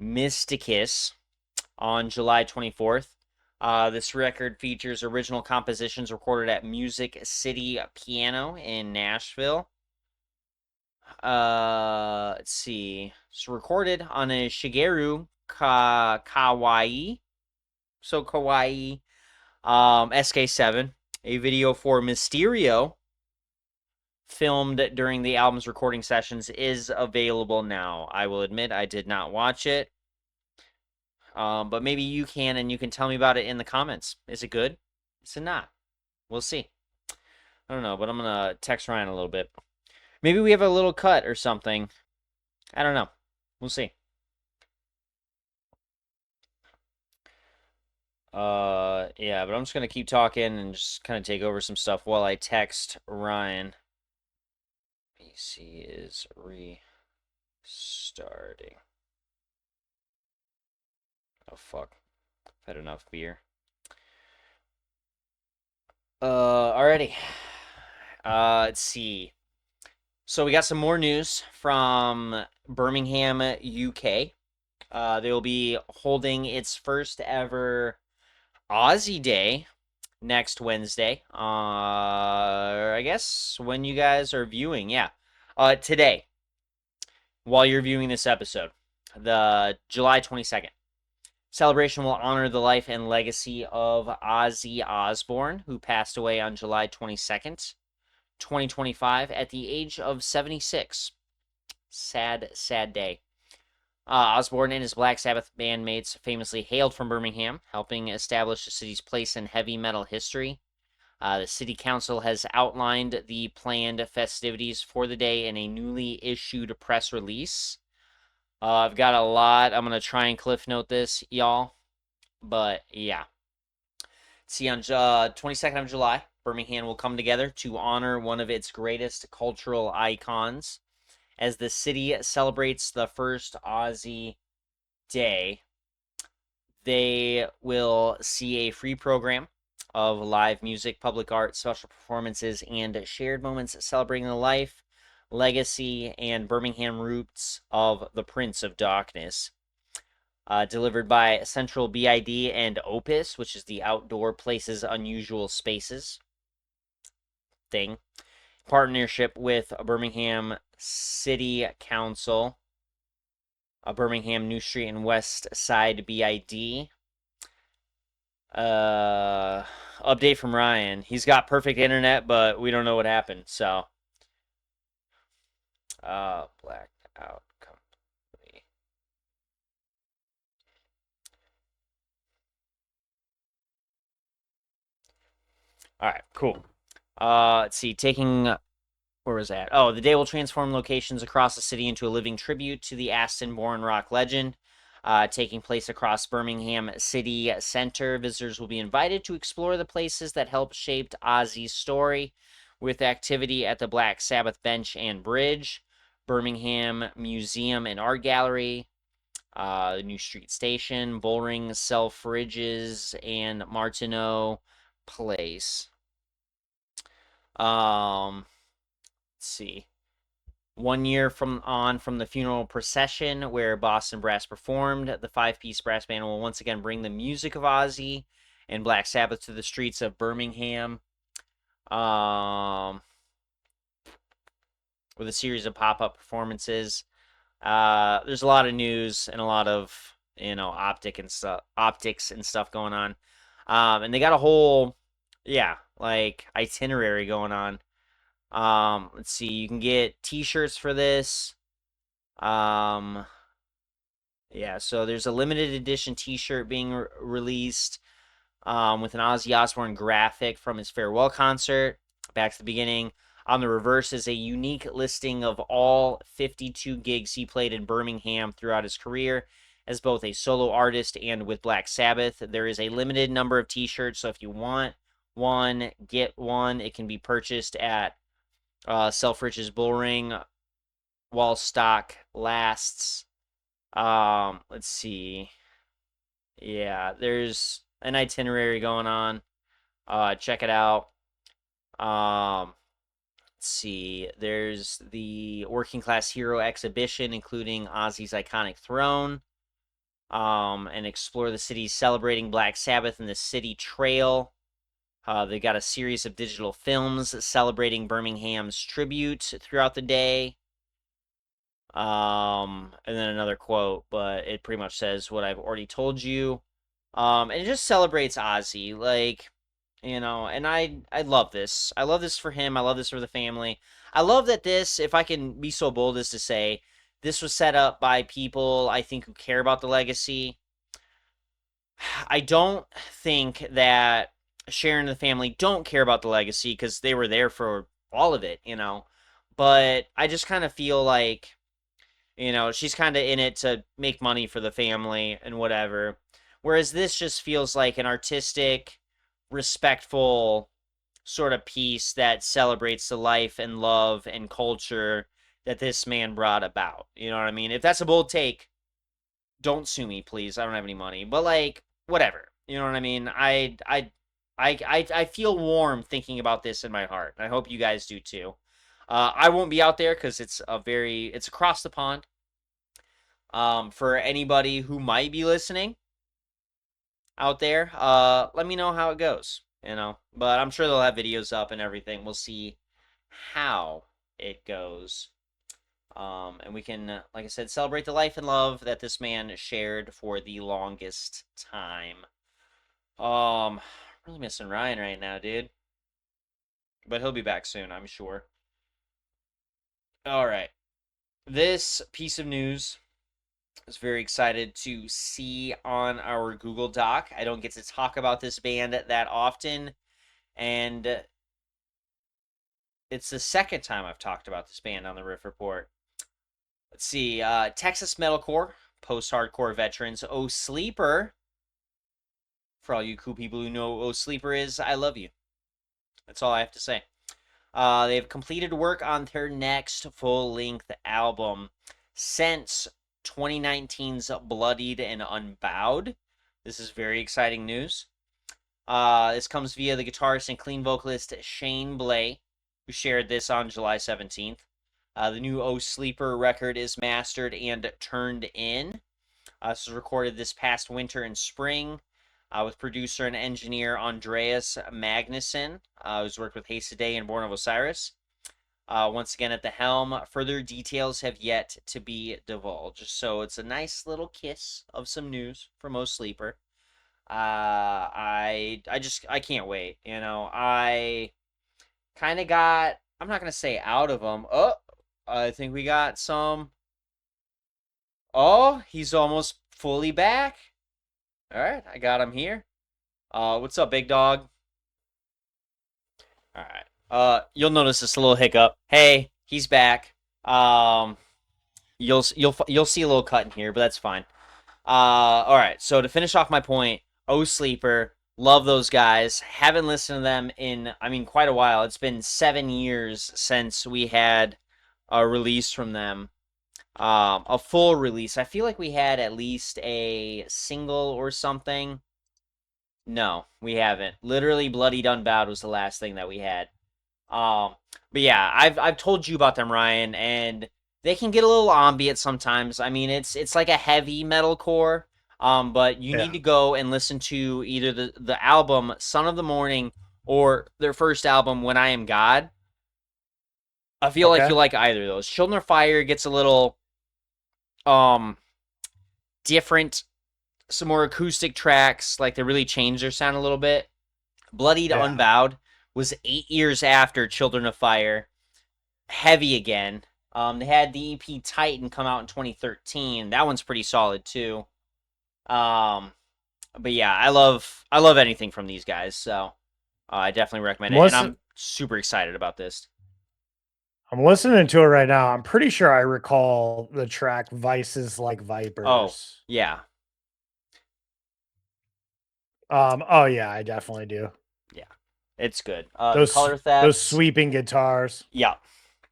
Mysticus, on July 24th. This record features original compositions recorded at Music City Piano in Nashville. Let's see. It's recorded on a Shigeru Kawaii. So Kawaii SK7. A video for Mysterio filmed during the album's recording sessions is available now. I will admit I did not watch it. But maybe you can, and you can tell me about it in the comments. Is it good? Is it not? We'll see. I don't know, but I'm gonna text Ryan a little bit. Maybe we have a little cut or something I don't know. We'll see. Yeah, but I'm just gonna keep talking and just kind of take over some stuff while I text Ryan. PC is restarting. Oh fuck. I've had enough beer. Alrighty. Let's see. So we got some more news from Birmingham, UK. They will be holding its first ever Aussie Day next Wednesday. I guess when you guys are viewing, yeah. Today, while you're viewing this episode, the July 22nd. Celebration will honor the life and legacy of Ozzy Osbourne, who passed away on July 22nd, 2025, at the age of 76. Sad, sad day. Osbourne and his Black Sabbath bandmates famously hailed from Birmingham, helping establish the city's place in heavy metal history. The city council has outlined the planned festivities for the day in a newly issued press release. I've got a lot. I'm going to try and cliff note this, y'all. But yeah. See, on 22nd of July, Birmingham will come together to honor one of its greatest cultural icons as the city celebrates the first Aussie Day. They will see a free program of live music, public art, special performances, and shared moments celebrating the life, legacy, and Birmingham roots of the Prince of Darkness. Delivered by Central BID and Opus, which is the Outdoor Places Unusual Spaces thing. Partnership with Birmingham City Council, Birmingham New Street and West Side BID. Update from Ryan. He's got perfect internet, but we don't know what happened. So, blacked out company. All right, cool. Let's see. Where was that? Oh, the day will transform locations across the city into a living tribute to the Aston-born rock legend. Taking place across Birmingham City Center, visitors will be invited to explore the places that helped shape Ozzy's story, with activity at the Black Sabbath Bench and Bridge, Birmingham Museum and Art Gallery, the New Street Station, Bullring, Selfridges, and Martineau Place. Let's see. 1 year from the funeral procession where Boston Brass performed, the five-piece brass band will once again bring the music of Ozzy and Black Sabbath to the streets of Birmingham, with a series of pop-up performances. There's a lot of news and a lot of optics and stuff going on, and they got a whole itinerary going on. Let's see, you can get t-shirts for this. Yeah, so there's a limited edition t-shirt being released with an Ozzy Osbourne graphic from his farewell concert. Back to the beginning. On the reverse is a unique listing of all 52 gigs he played in Birmingham throughout his career as both a solo artist and with Black Sabbath. There is a limited number of t-shirts, so if you want one, get one. It can be purchased at Selfridges Bullring while stock lasts. Let's see. Yeah, there's an itinerary going on. Check it out. Let's see. There's the Working Class Hero exhibition, including Ozzy's iconic throne. And explore the city celebrating Black Sabbath and the city trail. They got a series of digital films celebrating Birmingham's tribute throughout the day. And then another quote, but it pretty much says what I've already told you. And it just celebrates Ozzy, and I love this. I love this for him. I love this for the family. I love that this, if I can be so bold as to say, this was set up by people I think who care about the legacy. I don't think that Sharon and the family don't care about the legacy because they were there for all of it, But I just kind of feel like, You know, she's kind of in it to make money for the family and whatever. Whereas this just feels like an artistic, respectful sort of piece that celebrates the life and love and culture that this man brought about. You know what I mean? If that's a bold take, don't sue me, please. I don't have any money. But like, whatever. You know what I mean? I feel warm thinking about this in my heart. I hope you guys do too. I won't be out there because it's across the pond. For anybody who might be listening out there, let me know how it goes. You know, but I'm sure they'll have videos up and everything. We'll see how it goes. And we can, like I said, celebrate the life and love that this man shared for the longest time. Really missing Ryan right now, dude. But he'll be back soon, I'm sure. All right. This piece of news I was very excited to see on our Google Doc. I don't get to talk about this band that often, and it's the second time I've talked about this band on the Riff Report. Let's see, Texas metalcore, post-hardcore veterans, Oh Sleeper. For all you cool people who know Oh Sleeper is, I love you. That's all I have to say. They've completed work on their next full-length album since 2019's Bloodied and Unbowed. This is very exciting news. This comes via the guitarist and clean vocalist Shane Blay, who shared this on July 17th. The new Oh Sleeper record is mastered and turned in. This was recorded this past winter and spring with producer and engineer Andreas Magnuson, who's worked with Haste Today and Born of Osiris. Once again at the helm. Further details have yet to be divulged. So it's a nice little kiss of some news from Oh Sleeper. I can't wait. You know, I kind of got, I'm not going to say out of them. Oh, I think we got some. Oh, he's almost fully back. All right, I got him here. What's up, big dog? All right. You'll notice this little hiccup. Hey, he's back. You'll see a little cut in here, but that's fine. All right. So to finish off my point, Oh Sleeper, love those guys. Haven't listened to them in, quite a while. It's been 7 years since we had a release from them. A full release. I feel like we had at least a single or something. No, we haven't. Literally, Bloodied Unbowed was the last thing that we had. But yeah, I've told you about them, Ryan, and they can get a little ambient sometimes. I mean, it's like a heavy metalcore. But you need to go and listen to either the album Son of the Morning or their first album When I Am God. I feel like you like either of those. Children of Fire gets a little different, some more acoustic tracks, like they really changed their sound a little bit. Bloodied Unbowed was 8 years after Children of Fire. Heavy again. They had the EP Titan come out in 2013. That one's pretty solid too. But yeah, I love anything from these guys, so I definitely recommend it. And I'm super excited about this. I'm listening to it right now. I'm pretty sure I recall the track Vices Like Vipers. Oh, yeah. Oh yeah, I definitely do. Yeah. It's good. Those Color Theft. Those sweeping guitars. Yeah.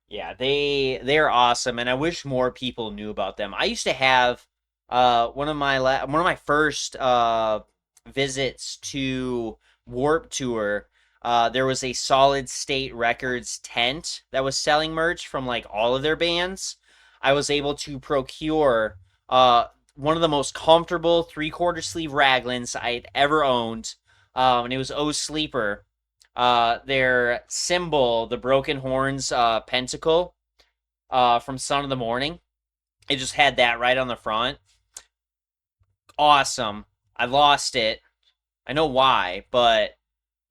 Yeah, they're awesome, and I wish more people knew about them. I used to have one of my first visits to Warp Tour. There was a Solid State Records tent that was selling merch from like all of their bands. I was able to procure one of the most comfortable 3/4 sleeve Raglans I'd ever owned, and it was Oh Sleeper. Their symbol, the Broken Horns pentacle from Son of the Morning. It just had that right on the front. Awesome. I lost it. I know why, but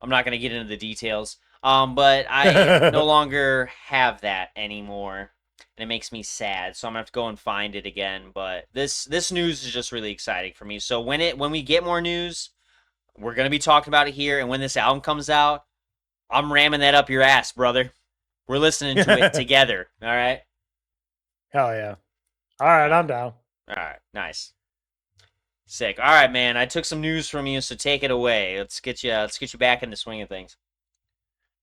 I'm not going to get into the details. But I no longer have that anymore, and it makes me sad. So I'm gonna have to go and find it again. But this news is just really exciting for me. So when we get more news, we're gonna be talking about it here. And when this album comes out, I'm ramming that up your ass, brother. We're listening to it together. All right. Hell yeah. All right, I'm down. All right, nice. Sick. All right, man. I took some news from you, so take it away. Let's get you back in the swing of things.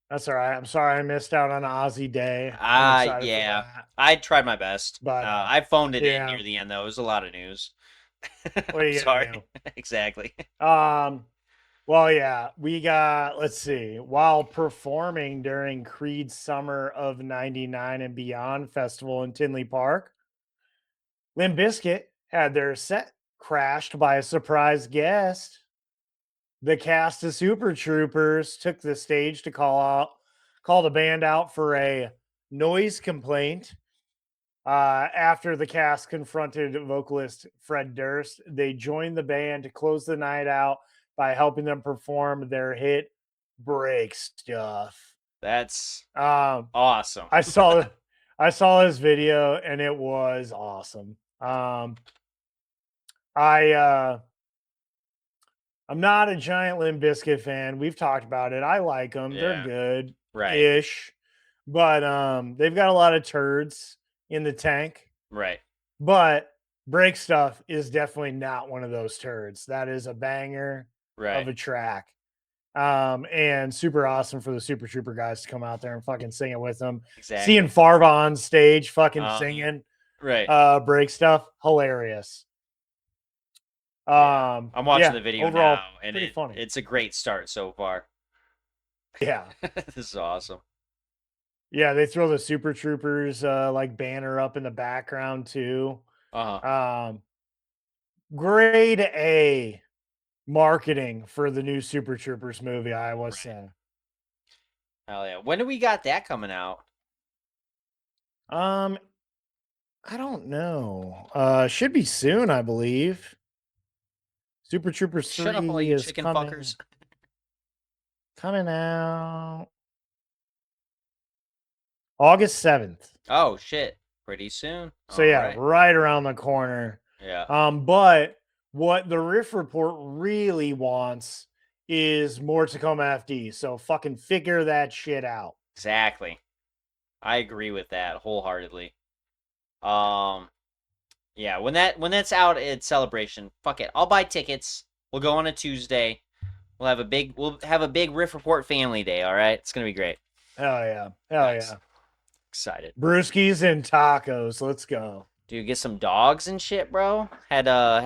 That's all right. I'm sorry I missed out on Aussie Day. I'm excited for Yeah. that. I tried my best. But I phoned it in yeah. near the end though. It was a lot of news. What are you Sorry. gonna Exactly. do? Well, yeah, we got, let's see, while performing during Creed's Summer of 99 and Beyond Festival in Tinley Park, Limp Bizkit had their set crashed by a surprise guest. The cast of Super Troopers took the stage to call the band out for a noise complaint. After the cast confronted vocalist Fred Durst, they joined the band to close the night out by helping them perform their hit "Break Stuff." That's Um, awesome. I saw this video and it was awesome. I'm not a giant Limp Bizkit fan. We've talked about it. I like them. They're Yeah. good Right. ish. But they've got a lot of turds in the tank. Right. But Break Stuff is definitely not one of those turds. That is a banger Right. of a track. And super awesome for the Super Trooper guys to come out there and fucking sing it with them. Exactly. Seeing Farva on stage fucking singing Right. Break Stuff, hilarious. I'm watching the video overall, now, and pretty funny. it's a great start so far. Yeah. This is awesome. Yeah, they throw the Super Troopers like banner up in the background too. Grade A marketing for the new Super Troopers movie, I was saying. Hell yeah. When do we got that coming out? I don't know. Should be soon, I believe. Super Troopers 3 Shut up, all you is chicken coming, fuckers. coming out August 7th. Oh shit. Pretty soon. So yeah, right around the corner. Yeah. But what the Riff Report really wants is more Tacoma FD. So fucking figure that shit out. Exactly. I agree with that wholeheartedly. Yeah, when that's out at Celebration, fuck it. I'll buy tickets. We'll go on a Tuesday. We'll have a big Riff Report family day, all right? It's going to be great. Hell yeah. Nice. Yeah. Excited. Brewskis and tacos. Let's go. Dude, get some dogs and shit, bro. Had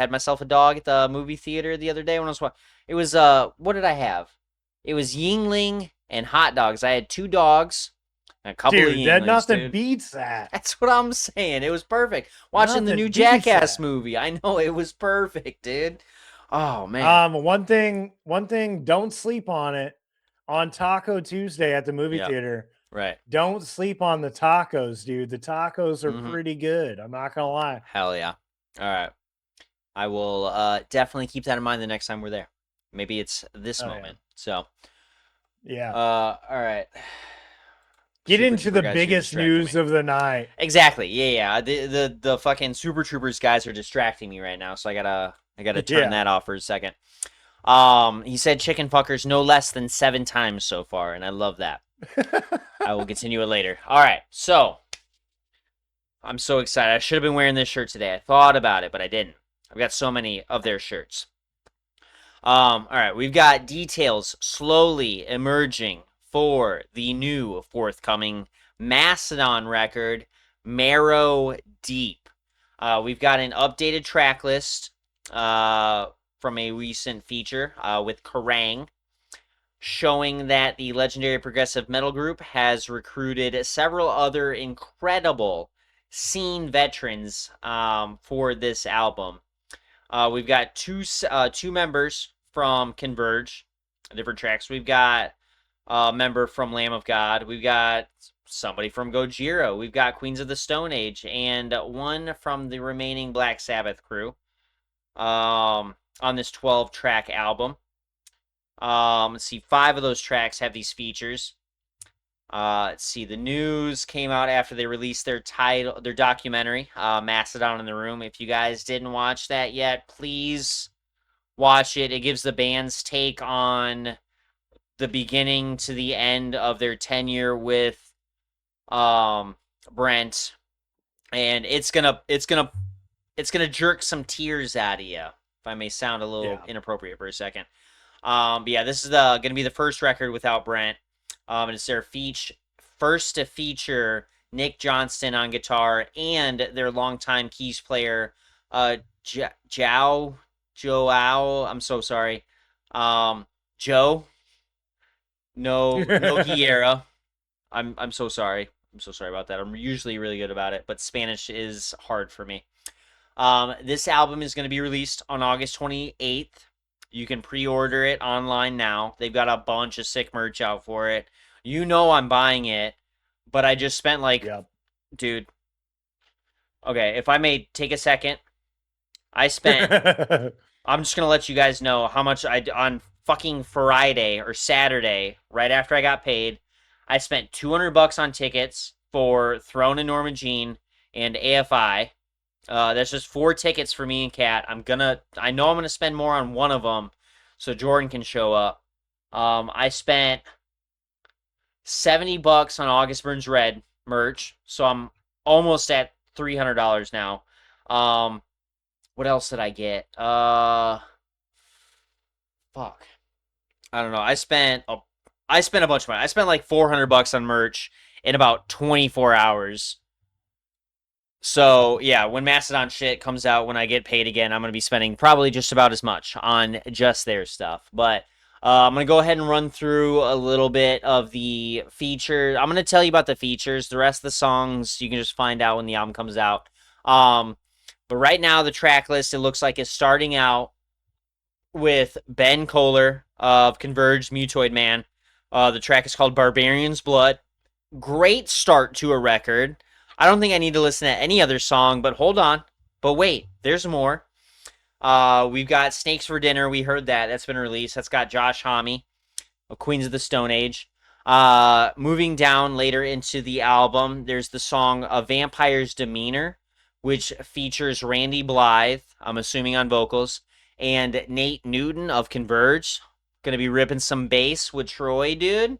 myself a dog at the movie theater the other day when I was watching. It was what did I have? It was Yingling and hot dogs. I had 2 dogs and a couple of Dude, Yinglings, nothing dude. beats that. That's what I'm saying. It was perfect. Watching the Nothing new beats Jackass that. movie. I know it was perfect, dude. Oh man. One thing, don't sleep on it. On Taco Tuesday at the movie Yeah. theater. Right. Don't sleep on the tacos, dude. The tacos are pretty good. I'm not gonna lie. Hell yeah. All right. I will definitely keep that in mind the next time we're there. Maybe it's this moment. Yeah. So yeah. All right. Get Super into Trooper the guys, you're biggest distracting news me. of the night. Exactly. Yeah. The fucking Super Troopers guys are distracting me right now, so I gotta turn that off for a second. He said chicken fuckers no less than 7 times so far, and I love that. I will continue it later. All right, so I'm so excited. I should have been wearing this shirt today. I thought about it, but I didn't. I've got so many of their shirts. All right, we've got details slowly emerging for the new forthcoming Mastodon record, Marrow Deep. We've got an updated track list from a recent feature with Kerrang, showing that the legendary progressive metal group has recruited several other incredible scene veterans for this album. We've got two members from Converge, different tracks. We've got a member from Lamb of God. We've got somebody from Gojira. We've got Queens of the Stone Age, and one from the remaining Black Sabbath crew on this 12-track album. Let's see, 5 of those tracks have these features. Let's see, the news came out after they released their documentary, Mastodon in the Room. If you guys didn't watch that yet, please watch it. It gives the band's take on the beginning to the end of their tenure with Brent and it's gonna jerk some tears out of you. If I may sound a little Yeah. inappropriate for a second. But yeah, this is gonna be the first record without Brent. And it's their first to feature Nick Johnston on guitar and their longtime keys player, Joao. I'm so sorry, Joe. No Guerra. I'm so sorry. I'm so sorry about that. I'm usually really good about it, but Spanish is hard for me. This album is going to be released on August 28th. You can pre-order it online now. They've got a bunch of sick merch out for it. You know I'm buying it, but I just spent like, Yep. dude. Okay, if I may take a second, I spent. I'm just gonna let you guys know how much I on fucking Friday or Saturday, right after I got paid. I spent $200 on tickets for Throne and Norma Jean and AFI. That's just 4 tickets for me and Kat. I know I'm gonna spend more on one of them, so Jordan can show up. I spent $70 on August Burns Red merch, so I'm almost at $300 now. What else did I get? Fuck. I don't know. I spent a bunch of money. I spent like $400 on merch in about 24 hours. So yeah, when Mastodon shit comes out, when I get paid again, I'm gonna be spending probably just about as much on just their stuff. But I'm gonna go ahead and run through a little bit of the features. I'm gonna tell you about the features. The rest of the songs you can just find out when the album comes out. But right now the track list, it looks like, is starting out with Ben Kohler of Converge, Mutoid Man. The track is called Barbarian's Blood. Great start to a record. I don't think I need to listen to any other song, but hold on. But wait, there's more. We've got Snakes for Dinner. We heard that. That's been released. That's got Josh Homme of Queens of the Stone Age. Moving down later into the album, there's the song A Vampire's Demeanor, which features Randy Blythe, I'm assuming on vocals, and Nate Newton of Converge. Gonna be ripping some bass with Troy, dude.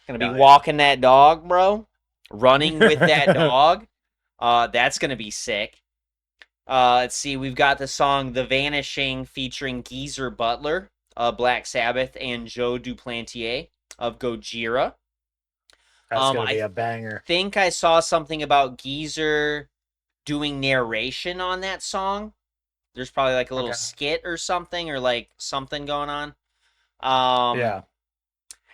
Gonna be walking that dog, bro. Running with that dog. That's gonna be sick. Let's see, we've got the song The Vanishing featuring Geezer Butler of Black Sabbath and Joe Duplantier of Gojira. That's gonna be I a banger. think I saw something about Geezer doing narration on that song. There's probably like a little skit or something, or like something going on. Yeah.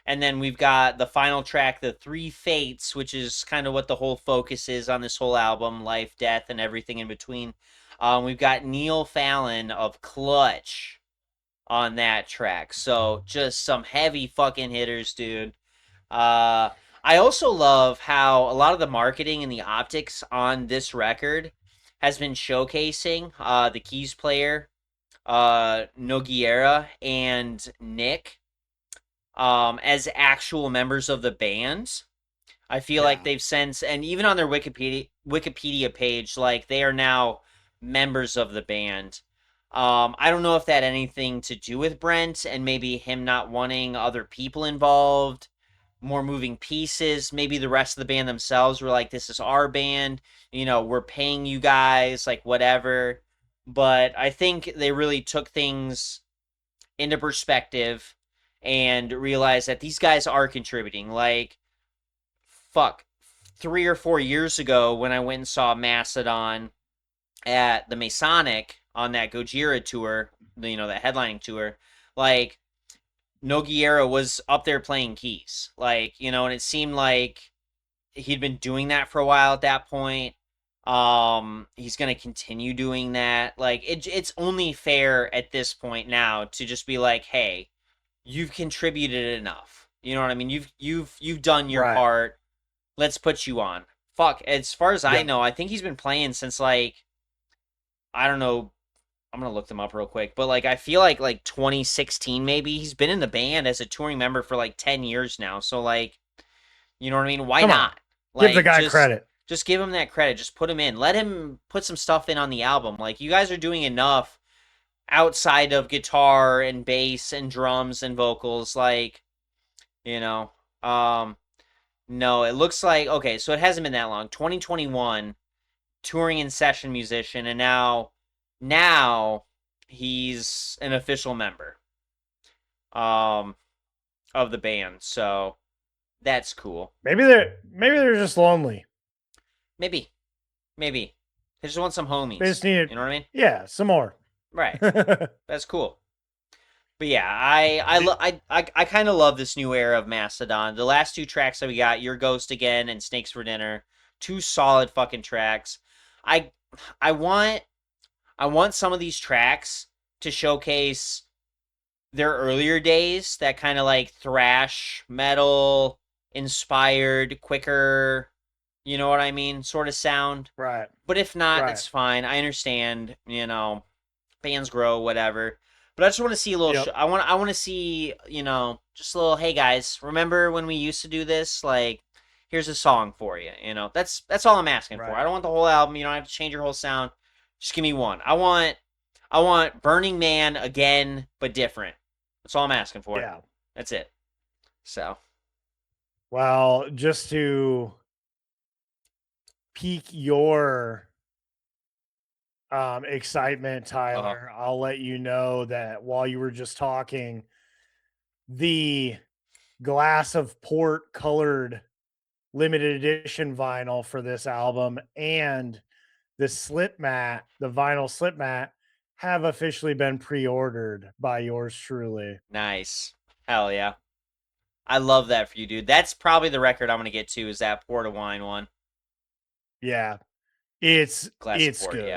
And then we've got the final track, The Three Fates, which is kind of what the whole focus is on this whole album, life, death, and everything in between. We've got Neil Fallon of Clutch on that track. So just some heavy fucking hitters, dude. I also love how a lot of the marketing and the optics on this record has been showcasing the keys player, Nogueira, and Nick as actual members of the band. I feel like they've since, and even on their Wikipedia page, like they are now members of the band. I don't know if that had anything to do with Brent and maybe him not wanting other people involved, more moving pieces. Maybe the rest of the band themselves were like, this is our band, we're paying you guys, like whatever. But I think they really took things into perspective and realized that these guys are contributing. Like, fuck, 3 or 4 years ago when I went and saw Mastodon at the Masonic on that Gojira tour, that headlining tour, like, Nogueira was up there playing keys. Like, and it seemed like he'd been doing that for a while at that point. He's going to continue doing that. Like, it's only fair at this point now to just be like, hey, you've contributed enough. You know what I mean? You've done your part. Let's put you on. Fuck, as far as I know, I think he's been playing since like, I don't know, I'm gonna look them up real quick, but like I feel like 2016 maybe. He's been in the band as a touring member for like 10 years now. So like, you know what I mean? Why not? Like, give the guy credit. Just give him that credit. Just put him in. Let him put some stuff in on the album. Like, you guys are doing enough outside of guitar and bass and drums and vocals. Like, no, it looks like, okay, so it hasn't been that long. 2021 touring and session musician, and now he's an official member um of the band. So that's cool. Maybe they're just lonely. Maybe maybe they just want some homies. They just need You know what I mean? Yeah, some more. Right. That's cool. But yeah, I kind of love this new era of Mastodon. The last two tracks that we got, Your Ghost Again and Snakes for Dinner, two solid fucking tracks. I I want some of these tracks to showcase their earlier days, that kind of like thrash metal inspired, quicker, you know what I mean, sort of sound. Right. But if not, Right. that's fine. I understand, bands grow, whatever. But I just want to see a little. Yep. I want to see, just a little. Hey guys, remember when we used to do this? Like, here's a song for you. That's all I'm asking for. Right. I don't want the whole album. You don't have to change your whole sound. Just give me one. I want Burning Man again, but different. That's all I'm asking for. Yeah. That's it. So. Well, just to pique your excitement, Tyler, I'll let you know that while you were just talking, the glass of port colored limited edition vinyl for this album and the slip mat, the vinyl slip mat, have officially been pre-ordered by yours truly. Nice. Hell yeah. I love that for you, dude. That's probably the record I'm going to get to, is that Port of Wine one. Yeah. It's Glass it's of port, good.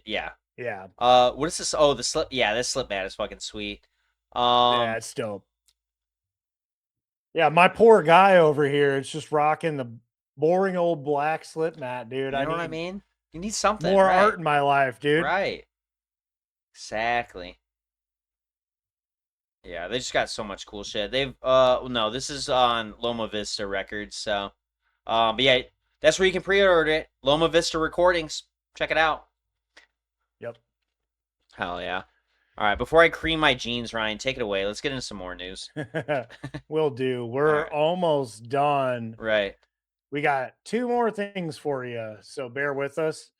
Yeah. Yeah. What is this? Oh, the slip. Yeah, this slip mat is fucking sweet. Yeah, it's dope. Yeah, my poor guy over here, it's just rocking the boring old black slip mat, dude. You know what I mean? You need something. More right. art in my life, dude. Right. Exactly. Yeah, they just got so much cool shit. They've no, this is on Loma Vista Records, so but yeah, that's where you can pre-order it. Loma Vista Recordings. Check it out. Yep. Hell yeah. All right, before I cream my jeans, Ryan, take it away. Let's get into some more news. Will do. We're right. almost done. Right. We got two more things for you, so bear with us.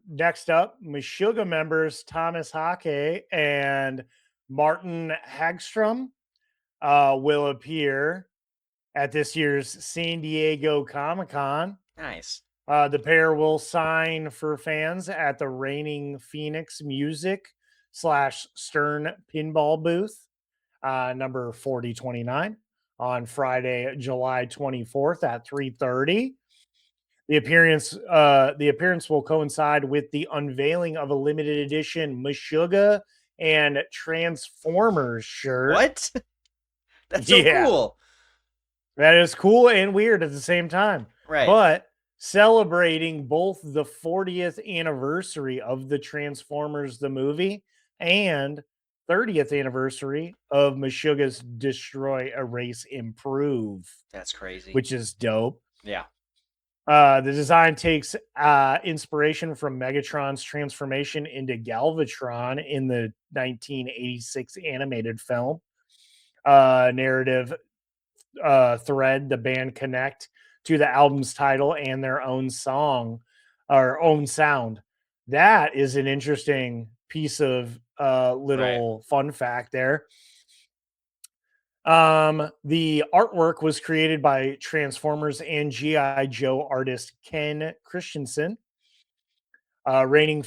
Next up, Meshuggah members Thomas Hake and Martin Hagstrom will appear at this year's San Diego Comic-Con. Nice. The pair will sign for fans at the Reigning Phoenix Music / Stern Pinball booth, number 4029, on Friday, July 24th at 3:30. The appearance will coincide with the unveiling of a limited edition Meshuggah and Transformers shirt. What? That's so cool. That is cool and weird at the same time. Right. But celebrating both the 40th anniversary of the Transformers the movie and 30th anniversary of Meshuggah's Destroy, Erase, Improve. That's crazy. Which is dope. Yeah. The design takes inspiration from Megatron's transformation into Galvatron in the 1986 animated film. Narrative thread the band connect to the album's title and their own song or own sound. That is an interesting piece of little fun fact there. The artwork was created by Transformers and G.I. Joe artist Ken Christensen. Reigning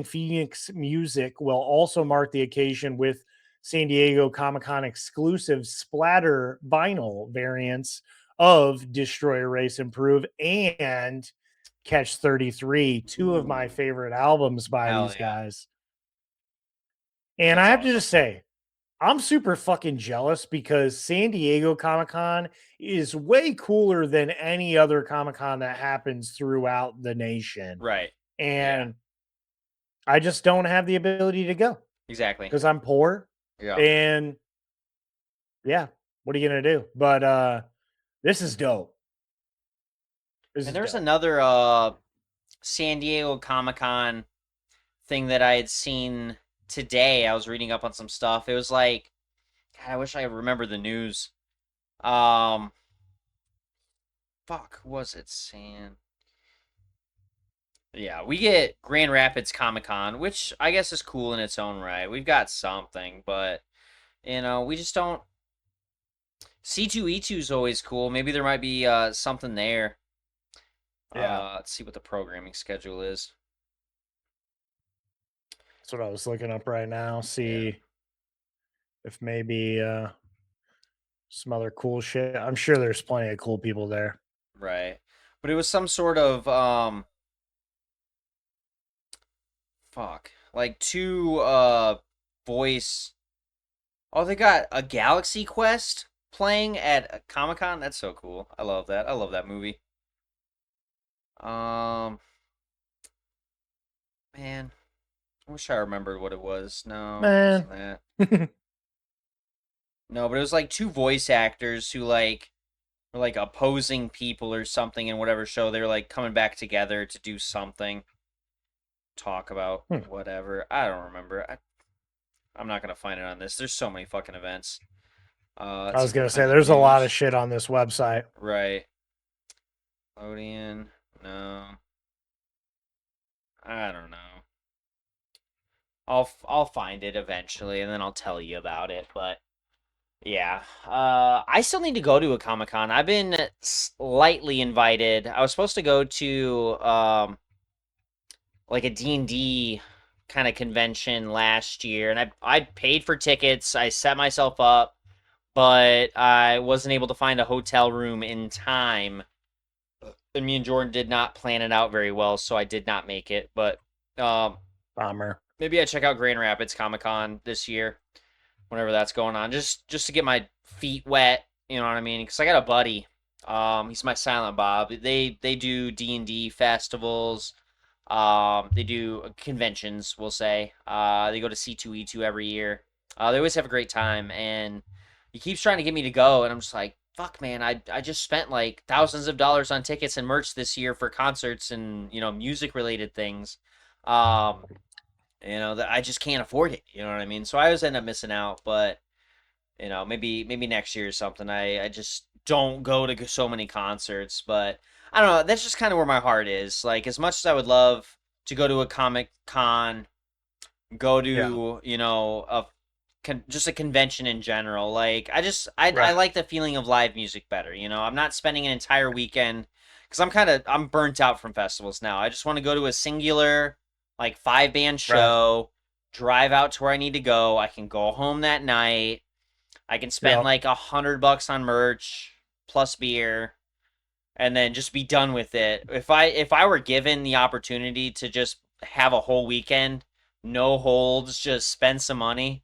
Phoenix Music will also mark the occasion with San Diego Comic-Con exclusive splatter vinyl variants of Destroy, Erase, Improve and Catch 33, two of my favorite albums by these guys. And I have to just say, I'm super fucking jealous because San Diego Comic-Con is way cooler than any other Comic-Con that happens throughout the nation. Right. And I just don't have the ability to go. Exactly. Because I'm poor. Yeah. And yeah, what are you going to do? But this is dope. And there's another San Diego Comic-Con thing that I had seen today. I was reading up on some stuff. It was like, God, I wish I remember the news. Fuck, who was it? Yeah, we get Grand Rapids Comic Con, which I guess is cool in its own right. We've got something, but we just don't. C2E2 is always cool. Maybe there might be something there. Yeah, Let's see what the programming schedule is. that's what I was looking up right now. Yeah. See if maybe some other cool shit. I'm sure there's plenty of cool people there. Right. But it was some sort of like two voice. Oh, they got a Galaxy Quest playing at Comic Con. That's so cool. I love that. I love that movie. Um, man, I wish I remembered what it was. No, it wasn't Man. that. No, but it was like two voice actors who were like opposing people or something in whatever show. They were like coming back together to do something, talk about whatever. I don't remember. I'm not gonna find it on this. There's so many fucking events. I Let's was see what gonna say kind of there's a lot of news. shit on this website. Right. Lodian. No. I don't know. I'll find it eventually and then I'll tell you about it. But yeah, I still need to go to a Comic Con. I've been slightly invited. I was supposed to go to like a D&D kind of convention last year, and I paid for tickets. I set myself up, but I wasn't able to find a hotel room in time. And me and Jordan did not plan it out very well, so I did not make it. But um, Bomber. maybe I check out Grand Rapids Comic Con this year, whenever that's going on, just to get my feet wet. You know what I mean? Because I got a buddy. He's my Silent Bob. They do D&D festivals. They do conventions. We'll say. They go to C2E2 every year. They always have a great time, and he keeps trying to get me to go, and I'm just like, fuck, man. I just spent like thousands of dollars on tickets and merch this year for concerts and music related things. Um, that I just can't afford it. You know what I mean? So I always end up missing out. But maybe next year or something. I just don't go to so many concerts. But I don't know. That's just kind of where my heart is. Like as much as I would love to go to a Comic Con, go Yeah. to just a convention in general. Like I Right. like the feeling of live music better. I'm not spending an entire weekend because I'm burnt out from festivals now. I just want to go to a singular like 5 band Right. show, drive out to where I need to go. I can go home that night. I can spend Yep. like $100 on merch plus beer and then just be done with it. If I were given the opportunity to just have a whole weekend, no holds, just spend some money,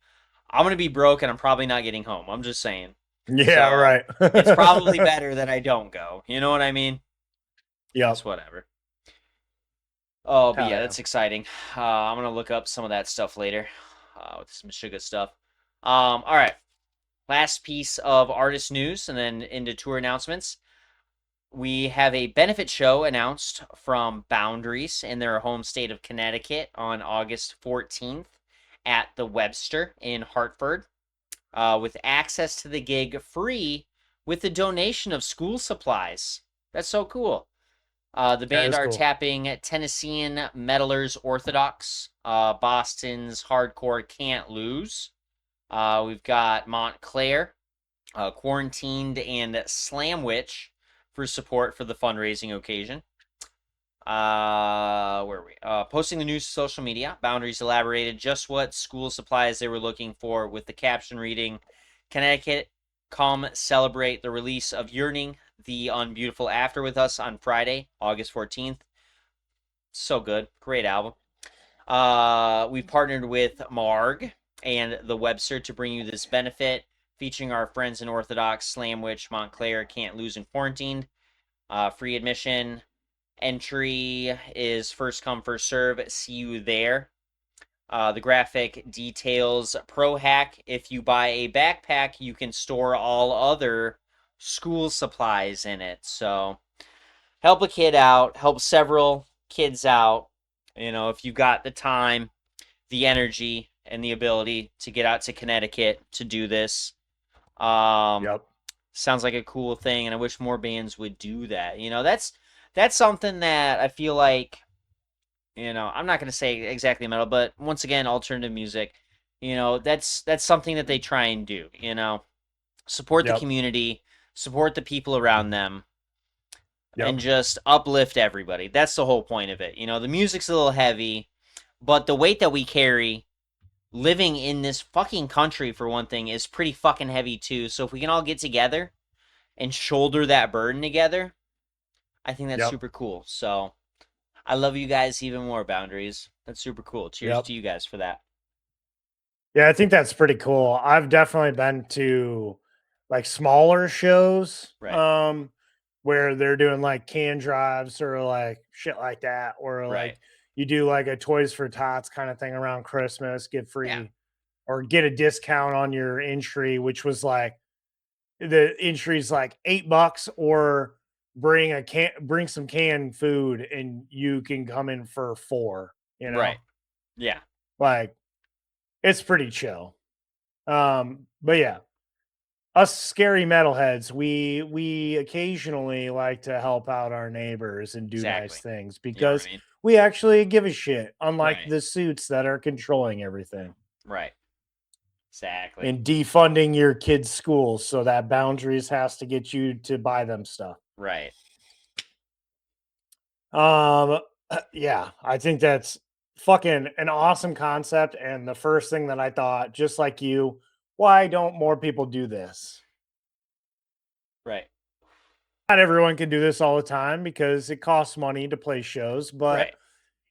I'm gonna be broke and I'm probably not getting home. I'm just saying. Yeah, So right. it's probably better that I don't go. You know what I mean? It's Yep. whatever. Oh, but Hell yeah, yeah. that's exciting. I'm gonna look up some of that stuff later with some sugar stuff. All right. Last piece of artist news and then into tour announcements. We have a benefit show announced from Boundaries in their home state of Connecticut on August 14th at the Webster in Hartford, with access to the gig free with the donation of school supplies. That's so cool. The That band is are cool. tapping Tennessean Meddlers Orthodox, Boston's Hardcore Can't Lose. We've got Montclair, Quarantined, and Slamwich for support for the fundraising occasion. Where are we? Posting the news to social media, Boundaries elaborated just what school supplies they were looking for with the caption reading, Connecticut, come celebrate the release of Yearning, the Unbeautiful After with us on Friday, August 14th. So good. Great album. We partnered with Marg and the Webster to bring you this benefit featuring our friends in Orthodox, Slamwich, Montclair, Can't Lose, and Quarantined. Free admission. Entry is first come, first serve. See you there. The graphic details Pro Hack. If you buy a backpack, you can store all other school supplies in it. So help a kid out, help several kids out. If you've got the time, the energy, and the ability to get out to Connecticut to do this. Yep. Sounds like a cool thing, and I wish more bands would do that. That's something that I feel like You know, I'm not going to say exactly metal, but once again, alternative music. You know, that's something that they try and do. You know, support the Yep. community, support the people around them, and Yep. just uplift everybody. That's the whole point of it. You know, the music's a little heavy, but the weight that we carry living in this fucking country, for one thing, is pretty fucking heavy too. So if we can all get together and shoulder that burden together, I think that's Yep. super cool. So I love you guys even more, Boundaries. That's super cool. Cheers Yep. to you guys for that. Yeah, I think that's pretty cool. I've definitely been to like smaller shows, Right. where they're doing like can drives or like shit like that, or like Right. you do like a Toys for Tots kind of thing around Christmas, get Yeah. free or get a discount on your entry, which was like the entry's like $8, or bring some canned food and you can come in for 4, you know, Right. Yeah. like it's pretty chill. But yeah, us scary metalheads, we occasionally like to help out our neighbors and do nice Exactly. things You know what because I mean? we actually give a shit, unlike Right. the suits that are controlling everything Right. Exactly. and defunding your kids' schools so that Boundaries has to get you to buy them stuff. Right. Um, yeah, I think that's fucking an awesome concept. And the first thing that I thought, just like you, why don't more people do this? Right. Not everyone can do this all the time because it costs money to play shows. But Right.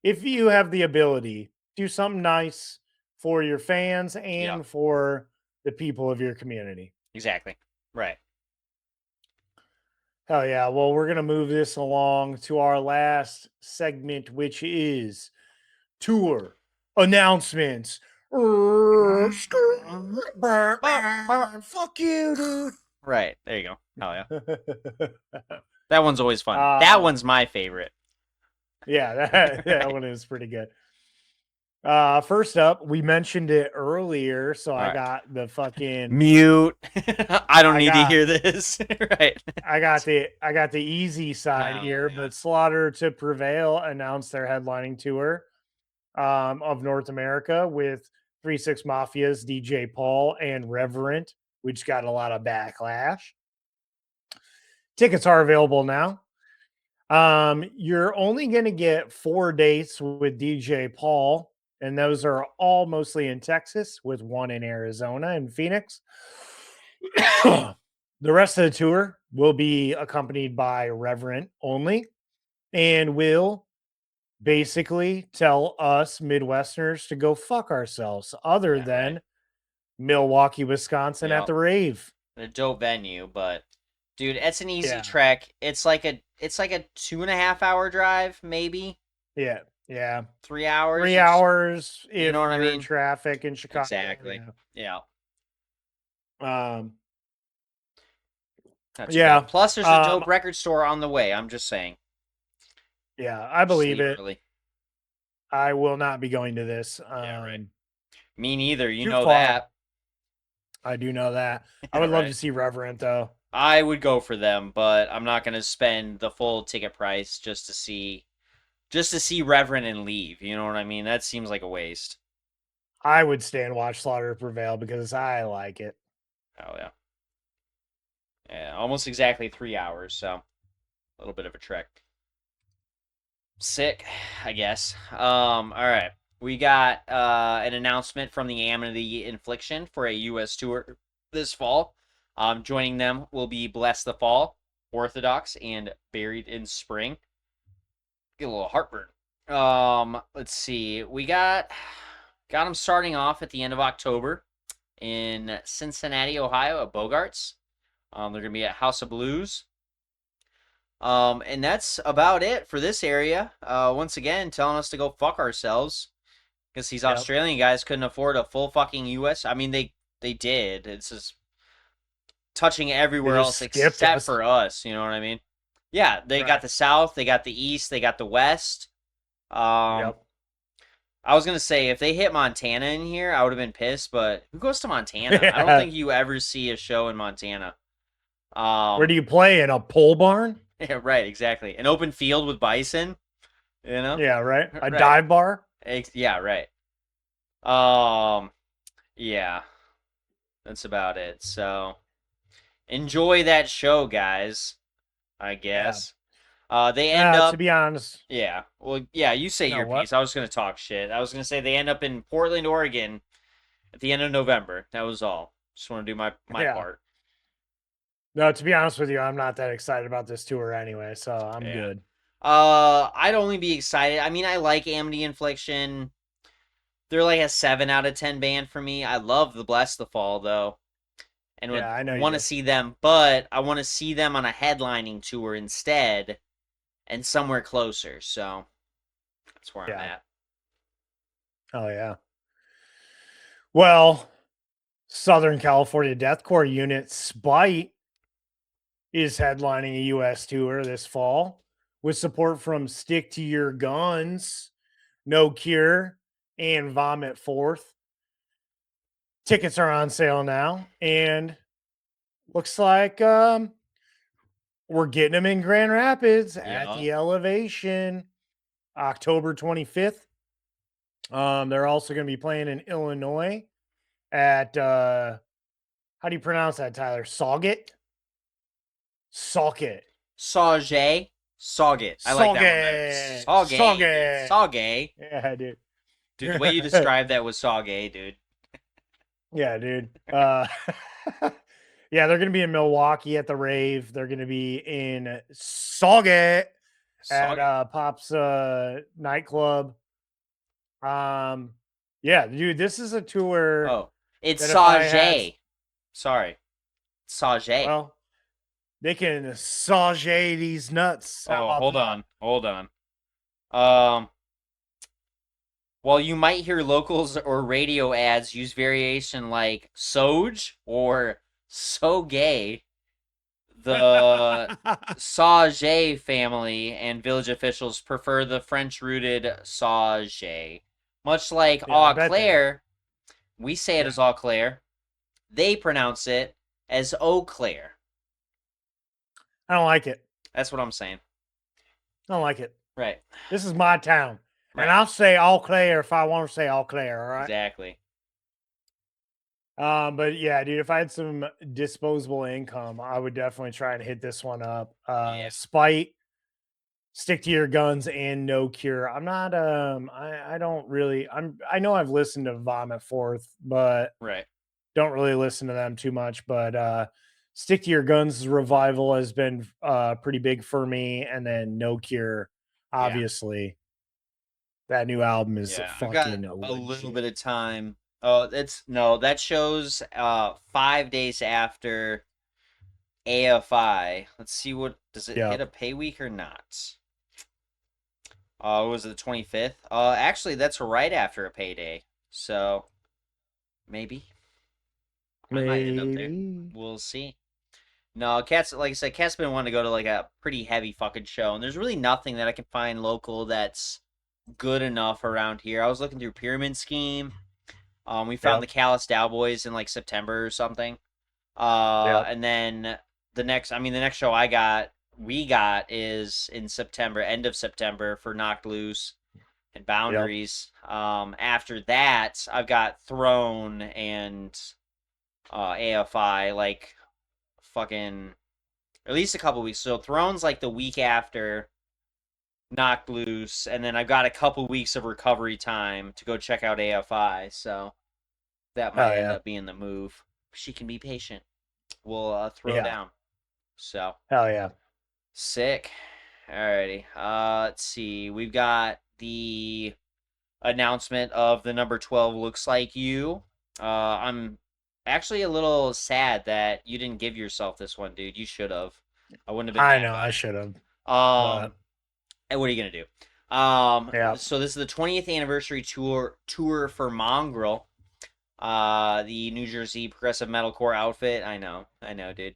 if you have the ability, do something nice for your fans Yep. and for the people of your community. Exactly. Right. Hell yeah. Well, we're going to move this along to our last segment, which is tour announcements. Fuck you, dude. Right. There you go. Hell yeah. That one's always fun. Uh, That one's my favorite. Yeah, that one is pretty good. First up, we mentioned it earlier, so I Alright. got the fucking Mute. I don't I need got- to hear this. Right. I got the easy side Hell here, yeah. but Slaughter to Prevail announced their headlining tour of North America with 3-6 Mafia's DJ Paul and Reverent, which got a lot of backlash. Tickets are available now. You're only going to get 4 dates with DJ Paul, and those are all mostly in Texas, with one in Arizona and Phoenix. The rest of the tour will be accompanied by Reverent only, and will basically tell us Midwesterners to go fuck ourselves, other Yeah, than right. Milwaukee, Wisconsin at Yep. the rave. A dope venue, but dude, it's an easy Yeah. trek. It's like a 2.5 hour drive, maybe Yeah. 3 hours. 3 It's- hours if you know what I you're in mean? traffic in Chicago. Exactly. Yeah. Um, Not too Yeah, bad. Plus, there's a dope record store on the way. I'm just saying. yeah, I believe Sleep it. early. I will not be going to this. Yeah, right. Me neither. You too know far. that. I do know that. I Yeah, would love right. to see Reverent though. I would go for them, but I'm not gonna spend the full ticket price just to see Reverend and leave. You know what I mean? That seems like a waste. I would stay and watch Slaughter Prevail because I like it. Oh yeah. Yeah, almost exactly 3 hours, so a little bit of a trek. Sick, I guess. All right. We got an announcement from the Amity Infliction for a US tour this fall. Joining them will be Bless the Fall, Orthodox, and Buried in Spring. Get a little heartburn. Let's see. We got them starting off at the end of October in Cincinnati, Ohio at Bogarts. They're gonna be at House of Blues. And that's about it for this area. Once again, telling us to go fuck ourselves because these Yep. Australian guys couldn't afford a full fucking US. I mean, they did. It's just touching everywhere just else skipped except us. for us. You know what I mean? Yeah, they Right. got the South, they got the East, they got the West. Yep. I was gonna say if they hit Montana in here, I would have been pissed. But who goes to Montana? I don't Yeah. think you ever see a show in Montana. Where do you play, in a pole barn? Yeah, right, exactly. An open field with bison. You know? Yeah, right. A Right. dive bar. Yeah, right. Yeah, that's about it. So enjoy that show, guys. I guess. They end To up. be honest, Yeah. Well, yeah. You say no, your what? piece. I was gonna talk shit. I was gonna say they end up in Portland, Oregon, at the end of November. That was all. Just want to do my Yeah. part. No, to be honest with you, I'm not that excited about this tour anyway, so I'm Yeah. good. I'd only be excited. I mean, I like Amity Infliction. They're like a 7 out of 10 band for me. I love the Bless the Fall though, and would Yeah, I know you want to do. see them, but I want to see them on a headlining tour instead, and somewhere closer. So that's where I'm Yeah. at. Oh yeah. Well, Southern California Deathcore unit Spite is headlining a US tour this fall with support from Stick to Your Guns, No Cure, and Vomit Forth. Tickets are on sale now, and looks like we're getting them in Grand Rapids at Yeah. the Elevation October 25th. They're also going to be playing in Illinois at how do you pronounce that, Tyler? Sauget? Sauget. Sauget. Sauget. I like that one better. Sauget. Sauget. Sauget. Sauget. Yeah, dude. Dude, the way you described that was Sauget, dude. Yeah, dude. Yeah, they're gonna be in Milwaukee at the rave. They're gonna be in Sauget at Sauget. Pop's nightclub. Yeah, dude, this is a tour. Oh, it's that if I had- Sauget. Sorry. Sauget. Well, they can sauge these nuts. How Oh, about hold that? on. Hold on. While you might hear locals or radio ads use variation like Soj or So Gay, the Sauge family and village officials prefer the French-rooted Sauge. Much like Yeah, I Eau bet they- Claire, we say it Yeah. as Eau Claire. They pronounce it as Eau Claire. I don't like it. That's what I'm saying. I don't like it. Right. This is my town. Right. And I'll say all Claire if I want to say all Claire, all right? Exactly. But yeah, dude, if I had some disposable income, I would definitely try and hit this one up. Yeah. Spite, Stick to Your Guns, and No Cure. I'm not I don't really I know I've listened to Vomit Forth, but Right. don't really listen to them too much. But Stick to Your Guns revival has been pretty big for me, and then No Cure, obviously. That new album is Yeah, I've fucking got a legit. little bit of time. Oh, that shows 5 days after AFI. Let's see, what does it Yeah. hit a pay week or not? Was it the 25th? Actually, that's right after a payday. So maybe I might end up there. Maybe. We'll see. No, Cat's, like I said, Cat's been wanting to go to like a pretty heavy fucking show, and there's really nothing that I can find local that's good enough around here. I was looking through Pyramid Scheme. We found the Callous Cowboys in like September or something. And then the next show we got is in September, end of September for Knocked Loose and Boundaries. After that, I've got Throne and AFI like fucking at least a couple weeks. So Throne's like the week after Knocked Loose, and then I've got a couple weeks of recovery time to go check out AFI, so that might end up being the move. She can be patient. We'll throw down. So hell yeah. Sick. Alrighty. Let's see. We've got the announcement of the number 12 Looks Like You. I'm actually a little sad that you didn't give yourself this one, dude. You should have. I wouldn't have been. I know, I should have. And what are you gonna do? So this is the 20th anniversary tour for Mongrel, the New Jersey progressive metalcore outfit. I know, dude.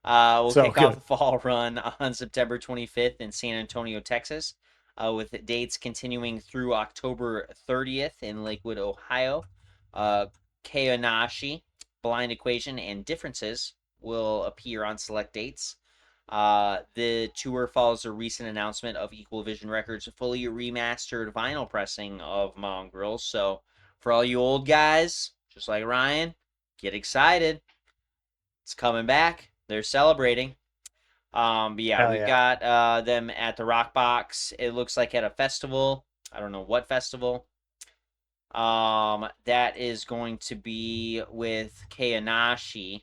We'll kick off the fall run on September 25th in San Antonio, Texas, with dates continuing through October 30th in Lakewood, Ohio. Keonashi, Blind Equation, and Differences will appear on select dates. The tour follows a recent announcement of Equal Vision Records' fully remastered vinyl pressing of Mongrel. So, for all you old guys, just like Ryan, get excited. It's coming back. They're celebrating. But yeah, Hell we've yeah. got them at the Rock Box. It looks like at a festival. I don't know what festival. That is going to be with Kayanashi.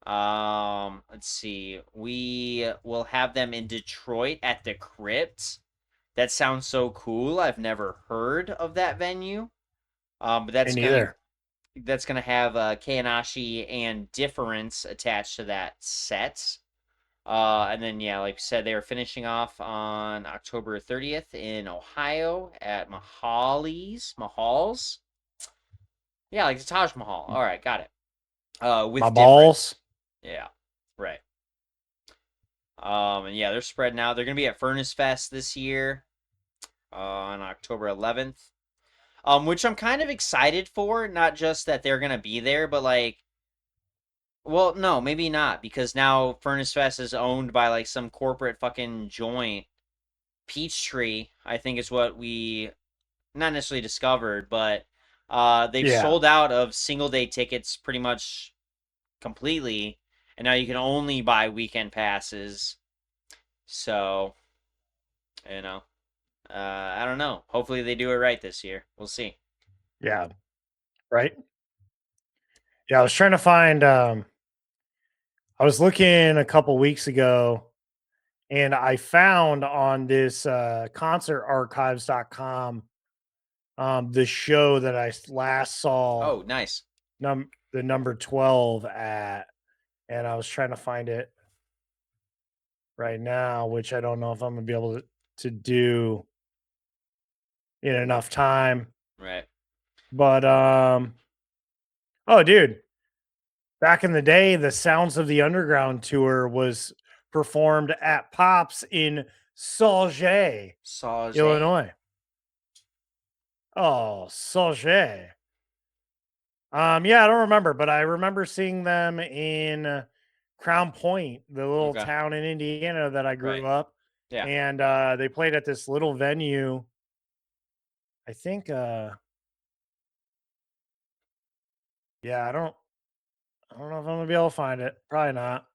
Let's see. We will have them in Detroit at the Crypt. That sounds so cool. I've never heard of that venue. But Me that's neither. gonna have Kayanashi and Difference attached to that set. And then yeah, like I said, they are finishing off on October 30th in Ohio at Mahal's. Yeah, like the Taj Mahal. All right, got it. With My Difference. balls. Yeah, right. And yeah, they're spreading out. They're gonna be at Furnace Fest this year, on October 11th. Which I'm kind of excited for. Not just that they're gonna be there, but like, well, no, maybe not, because now Furnace Fest is owned by like some corporate fucking joint. Peachtree, I think, is what we not necessarily discovered, but they've Yeah. sold out of single day tickets pretty much completely, and now you can only buy weekend passes. So, you know, I don't know. Hopefully they do it right this year. We'll see. Yeah. Right. Yeah, I was trying to find I was looking a couple weeks ago and I found on this concertarchives.com the show that I last saw Oh, nice. the number 12 at, and I was trying to find it right now, which I don't know if I'm gonna be able to do in enough time. Right. But oh dude, back in the day, the Sounds of the Underground tour was performed at Pops in Sauget, Saw Illinois. Oh, Sauget. Yeah, I don't remember, but I remember seeing them in Crown Point, the little Okay. town in Indiana that I grew Right. up. Yeah. And they played at this little venue. I think yeah, I don't know if I'm gonna be able to find it. Probably not.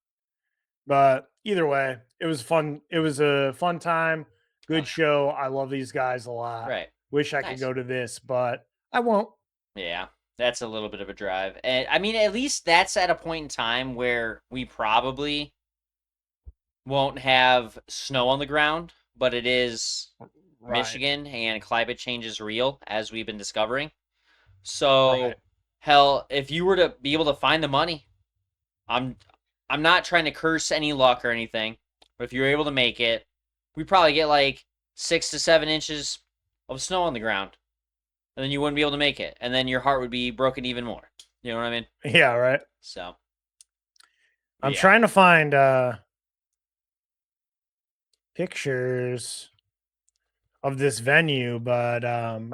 But either way, it was fun. It was a fun time. Oh, Good show. I love these guys a lot. right. Wish I could Nice. go to this, but I won't. Yeah, that's a little bit of a drive. And I mean, at least that's at a point in time where we probably won't have snow on the ground, but it is Right. Michigan and climate change is real, as we've been discovering. So, Right. hell, if you were to be able to find the money, I'm I'm not trying to curse any luck or anything, but if you're able to make it, we probably get like 6 to 7 inches of snow on the ground, and then you wouldn't be able to make it, and then your heart would be broken even more. You know what I mean? Yeah, right. So, I'm yeah. trying to find pictures of this venue, but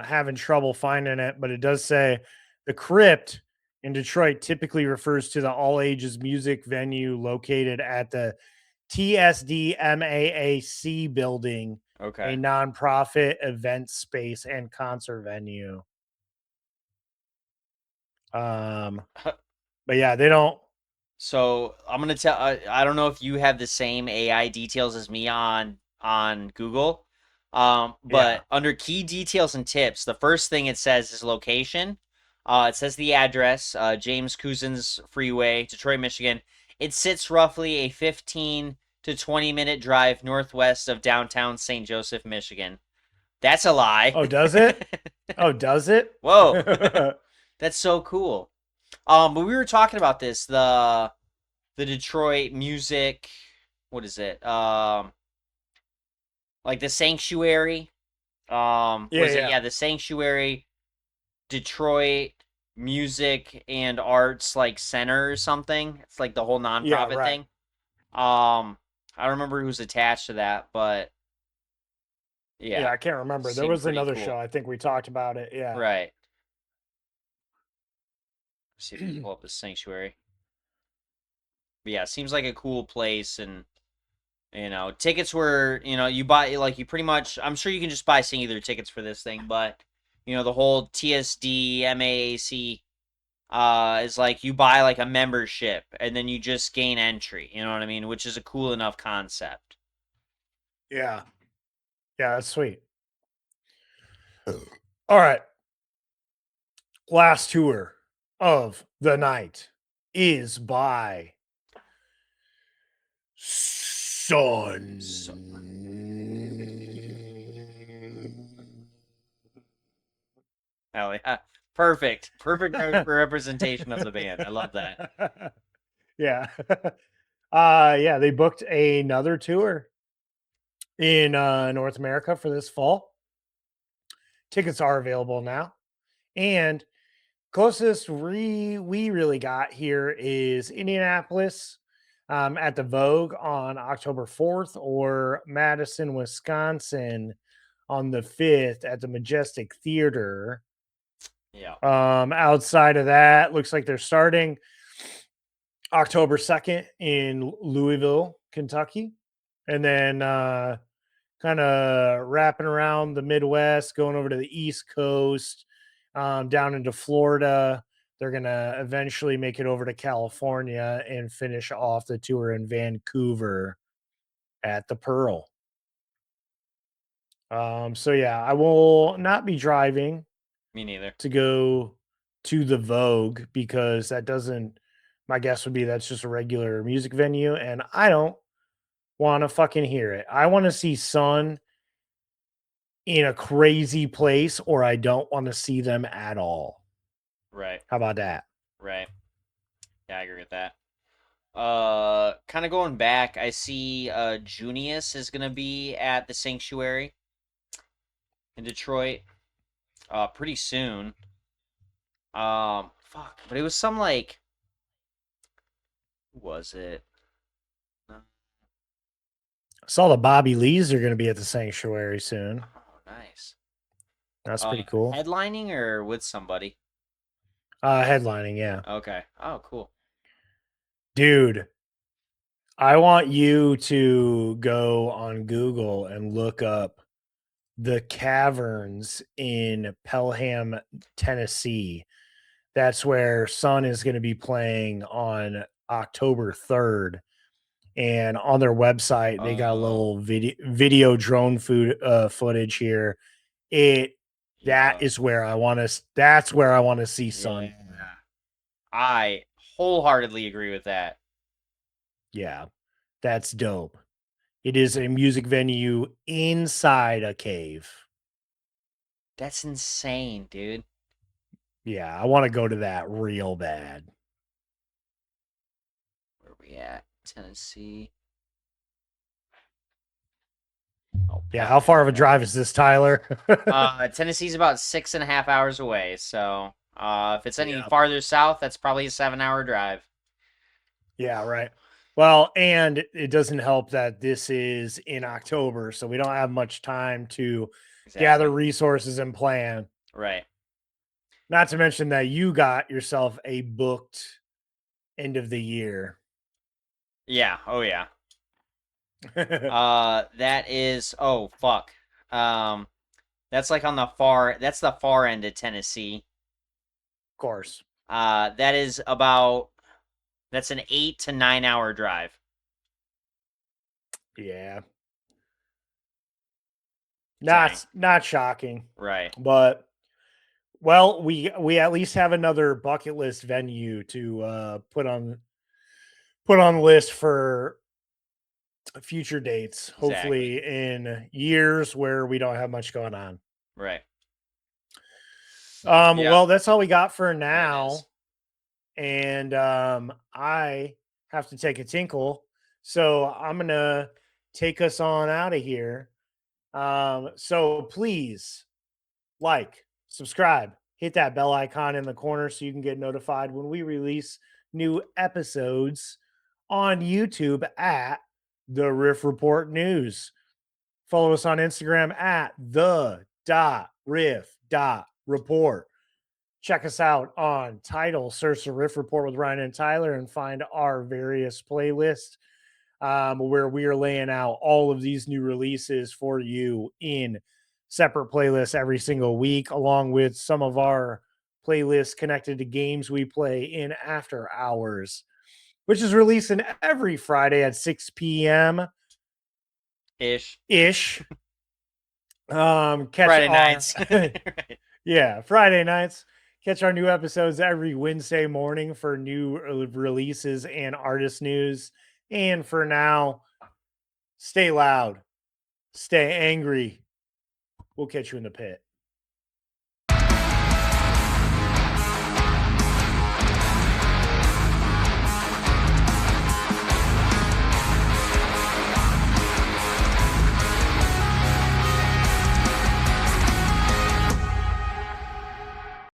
having trouble finding it. But it does say the Crypt in Detroit typically refers to the all ages music venue located at the TSDMAAC building, a Okay. nonprofit event space and concert venue. But yeah, they don't. So I'm gonna tell. I don't know if you have the same AI details as me on Google. But under key details and tips, the first thing it says is location. It says the address, James Couzens Freeway, Detroit, Michigan. It sits roughly a 15 to 20-minute drive northwest of downtown St. Joseph, Michigan. That's a lie. Oh, does it? Oh, does it? Whoa. That's so cool. But we were talking about this, the Detroit music, what is it? Like the Sanctuary. Yeah. The Sanctuary Detroit Music and Arts like Center or something. It's like the whole nonprofit right. thing. I don't remember who's attached to that, but Yeah, I can't remember. There seemed was pretty another cool. show. I think we talked about it. Yeah. Right. Let's see if we can pull up the Sanctuary. But yeah, seems like a cool place, and tickets were, you buy, like, you pretty much, I'm sure you can just buy singular tickets for this thing, but the whole TSD MAAC is like you buy like a membership and then you just gain entry, you know what I mean, which is a cool enough concept. Yeah. Yeah, that's sweet. All right. Last tour of the night is by Sun. Hell yeah. Perfect representation of the band. I love that. Yeah. Yeah, they booked another tour in North America for this fall. Tickets are available now. And closest we really got here is Indianapolis at the Vogue on October 4th, or Madison, Wisconsin on the 5th at the Majestic Theater. Yeah. Outside of that, looks like they're starting October 2nd in Louisville, Kentucky. And then kind of wrapping around the Midwest, going over to the East Coast, down into Florida. They're going to eventually make it over to California and finish off the tour in Vancouver at the Pearl. So yeah, I will not be driving. Me neither. To go to the Vogue, because that doesn't, my guess would be that's just a regular music venue, and I don't want to fucking hear it. I want to see Sun in a crazy place, or I don't want to see them at all. Right. How about that? Right. Yeah, I agree with that. Kind of going back, I see Junius is gonna be at the Sanctuary in Detroit pretty soon. Fuck, but it was some like, who was it? I saw the Bobby Lees are going to be at the Sanctuary soon. Oh, nice. That's pretty cool. Headlining or with somebody? Headlining, yeah. Okay. Oh, cool. Dude, I want you to go on Google and look up the caverns in Pelham, Tennessee. That's where Sun is going to be playing on October 3rd. And on their website, they got a little video drone footage here. That is where I want to. That's where I want to see Sun. Yeah. I wholeheartedly agree with that. Yeah, that's dope. It is a music venue inside a cave. That's insane, dude. Yeah, I want to go to that real bad. Where are we at? Tennessee. Oh, yeah, how far of a drive is this, Tyler? Tennessee's about 6.5 hours away. So, if it's any farther south, that's probably a 7-hour drive. Yeah, right. Well, and it doesn't help that this is in October, so we don't have much time to gather resources and plan. Right. Not to mention that you got yourself a booked end of the year. Yeah. Oh, yeah. That is, oh, fuck. That's like on the that's the far end of Tennessee. Of course. That is that's an 8 to 9 hour drive. Yeah. Not shocking. Right. But well, we at least have another bucket list venue to put on the list for future dates. Hopefully in years where we don't have much going on. Right. Well, that's all we got for now. And I have to take a tinkle, so I'm gonna take us on out of here. So please like, subscribe, hit that bell icon in the corner so you can get notified when we release new episodes on YouTube at the Riff Report News. Follow us on Instagram at the.riff.report. Check us out on Tidal. Search the Riff Report with Ryan and Tyler and find our various playlists where we are laying out all of these new releases for you in separate playlists every single week, along with some of our playlists connected to games we play in After Hours, which is releasing every Friday at 6 p.m. Ish. Catch Friday our- nights. Yeah, Friday nights. Catch our new episodes every Wednesday morning for new releases and artist news. And for now, stay loud, stay angry. We'll catch you in the pit.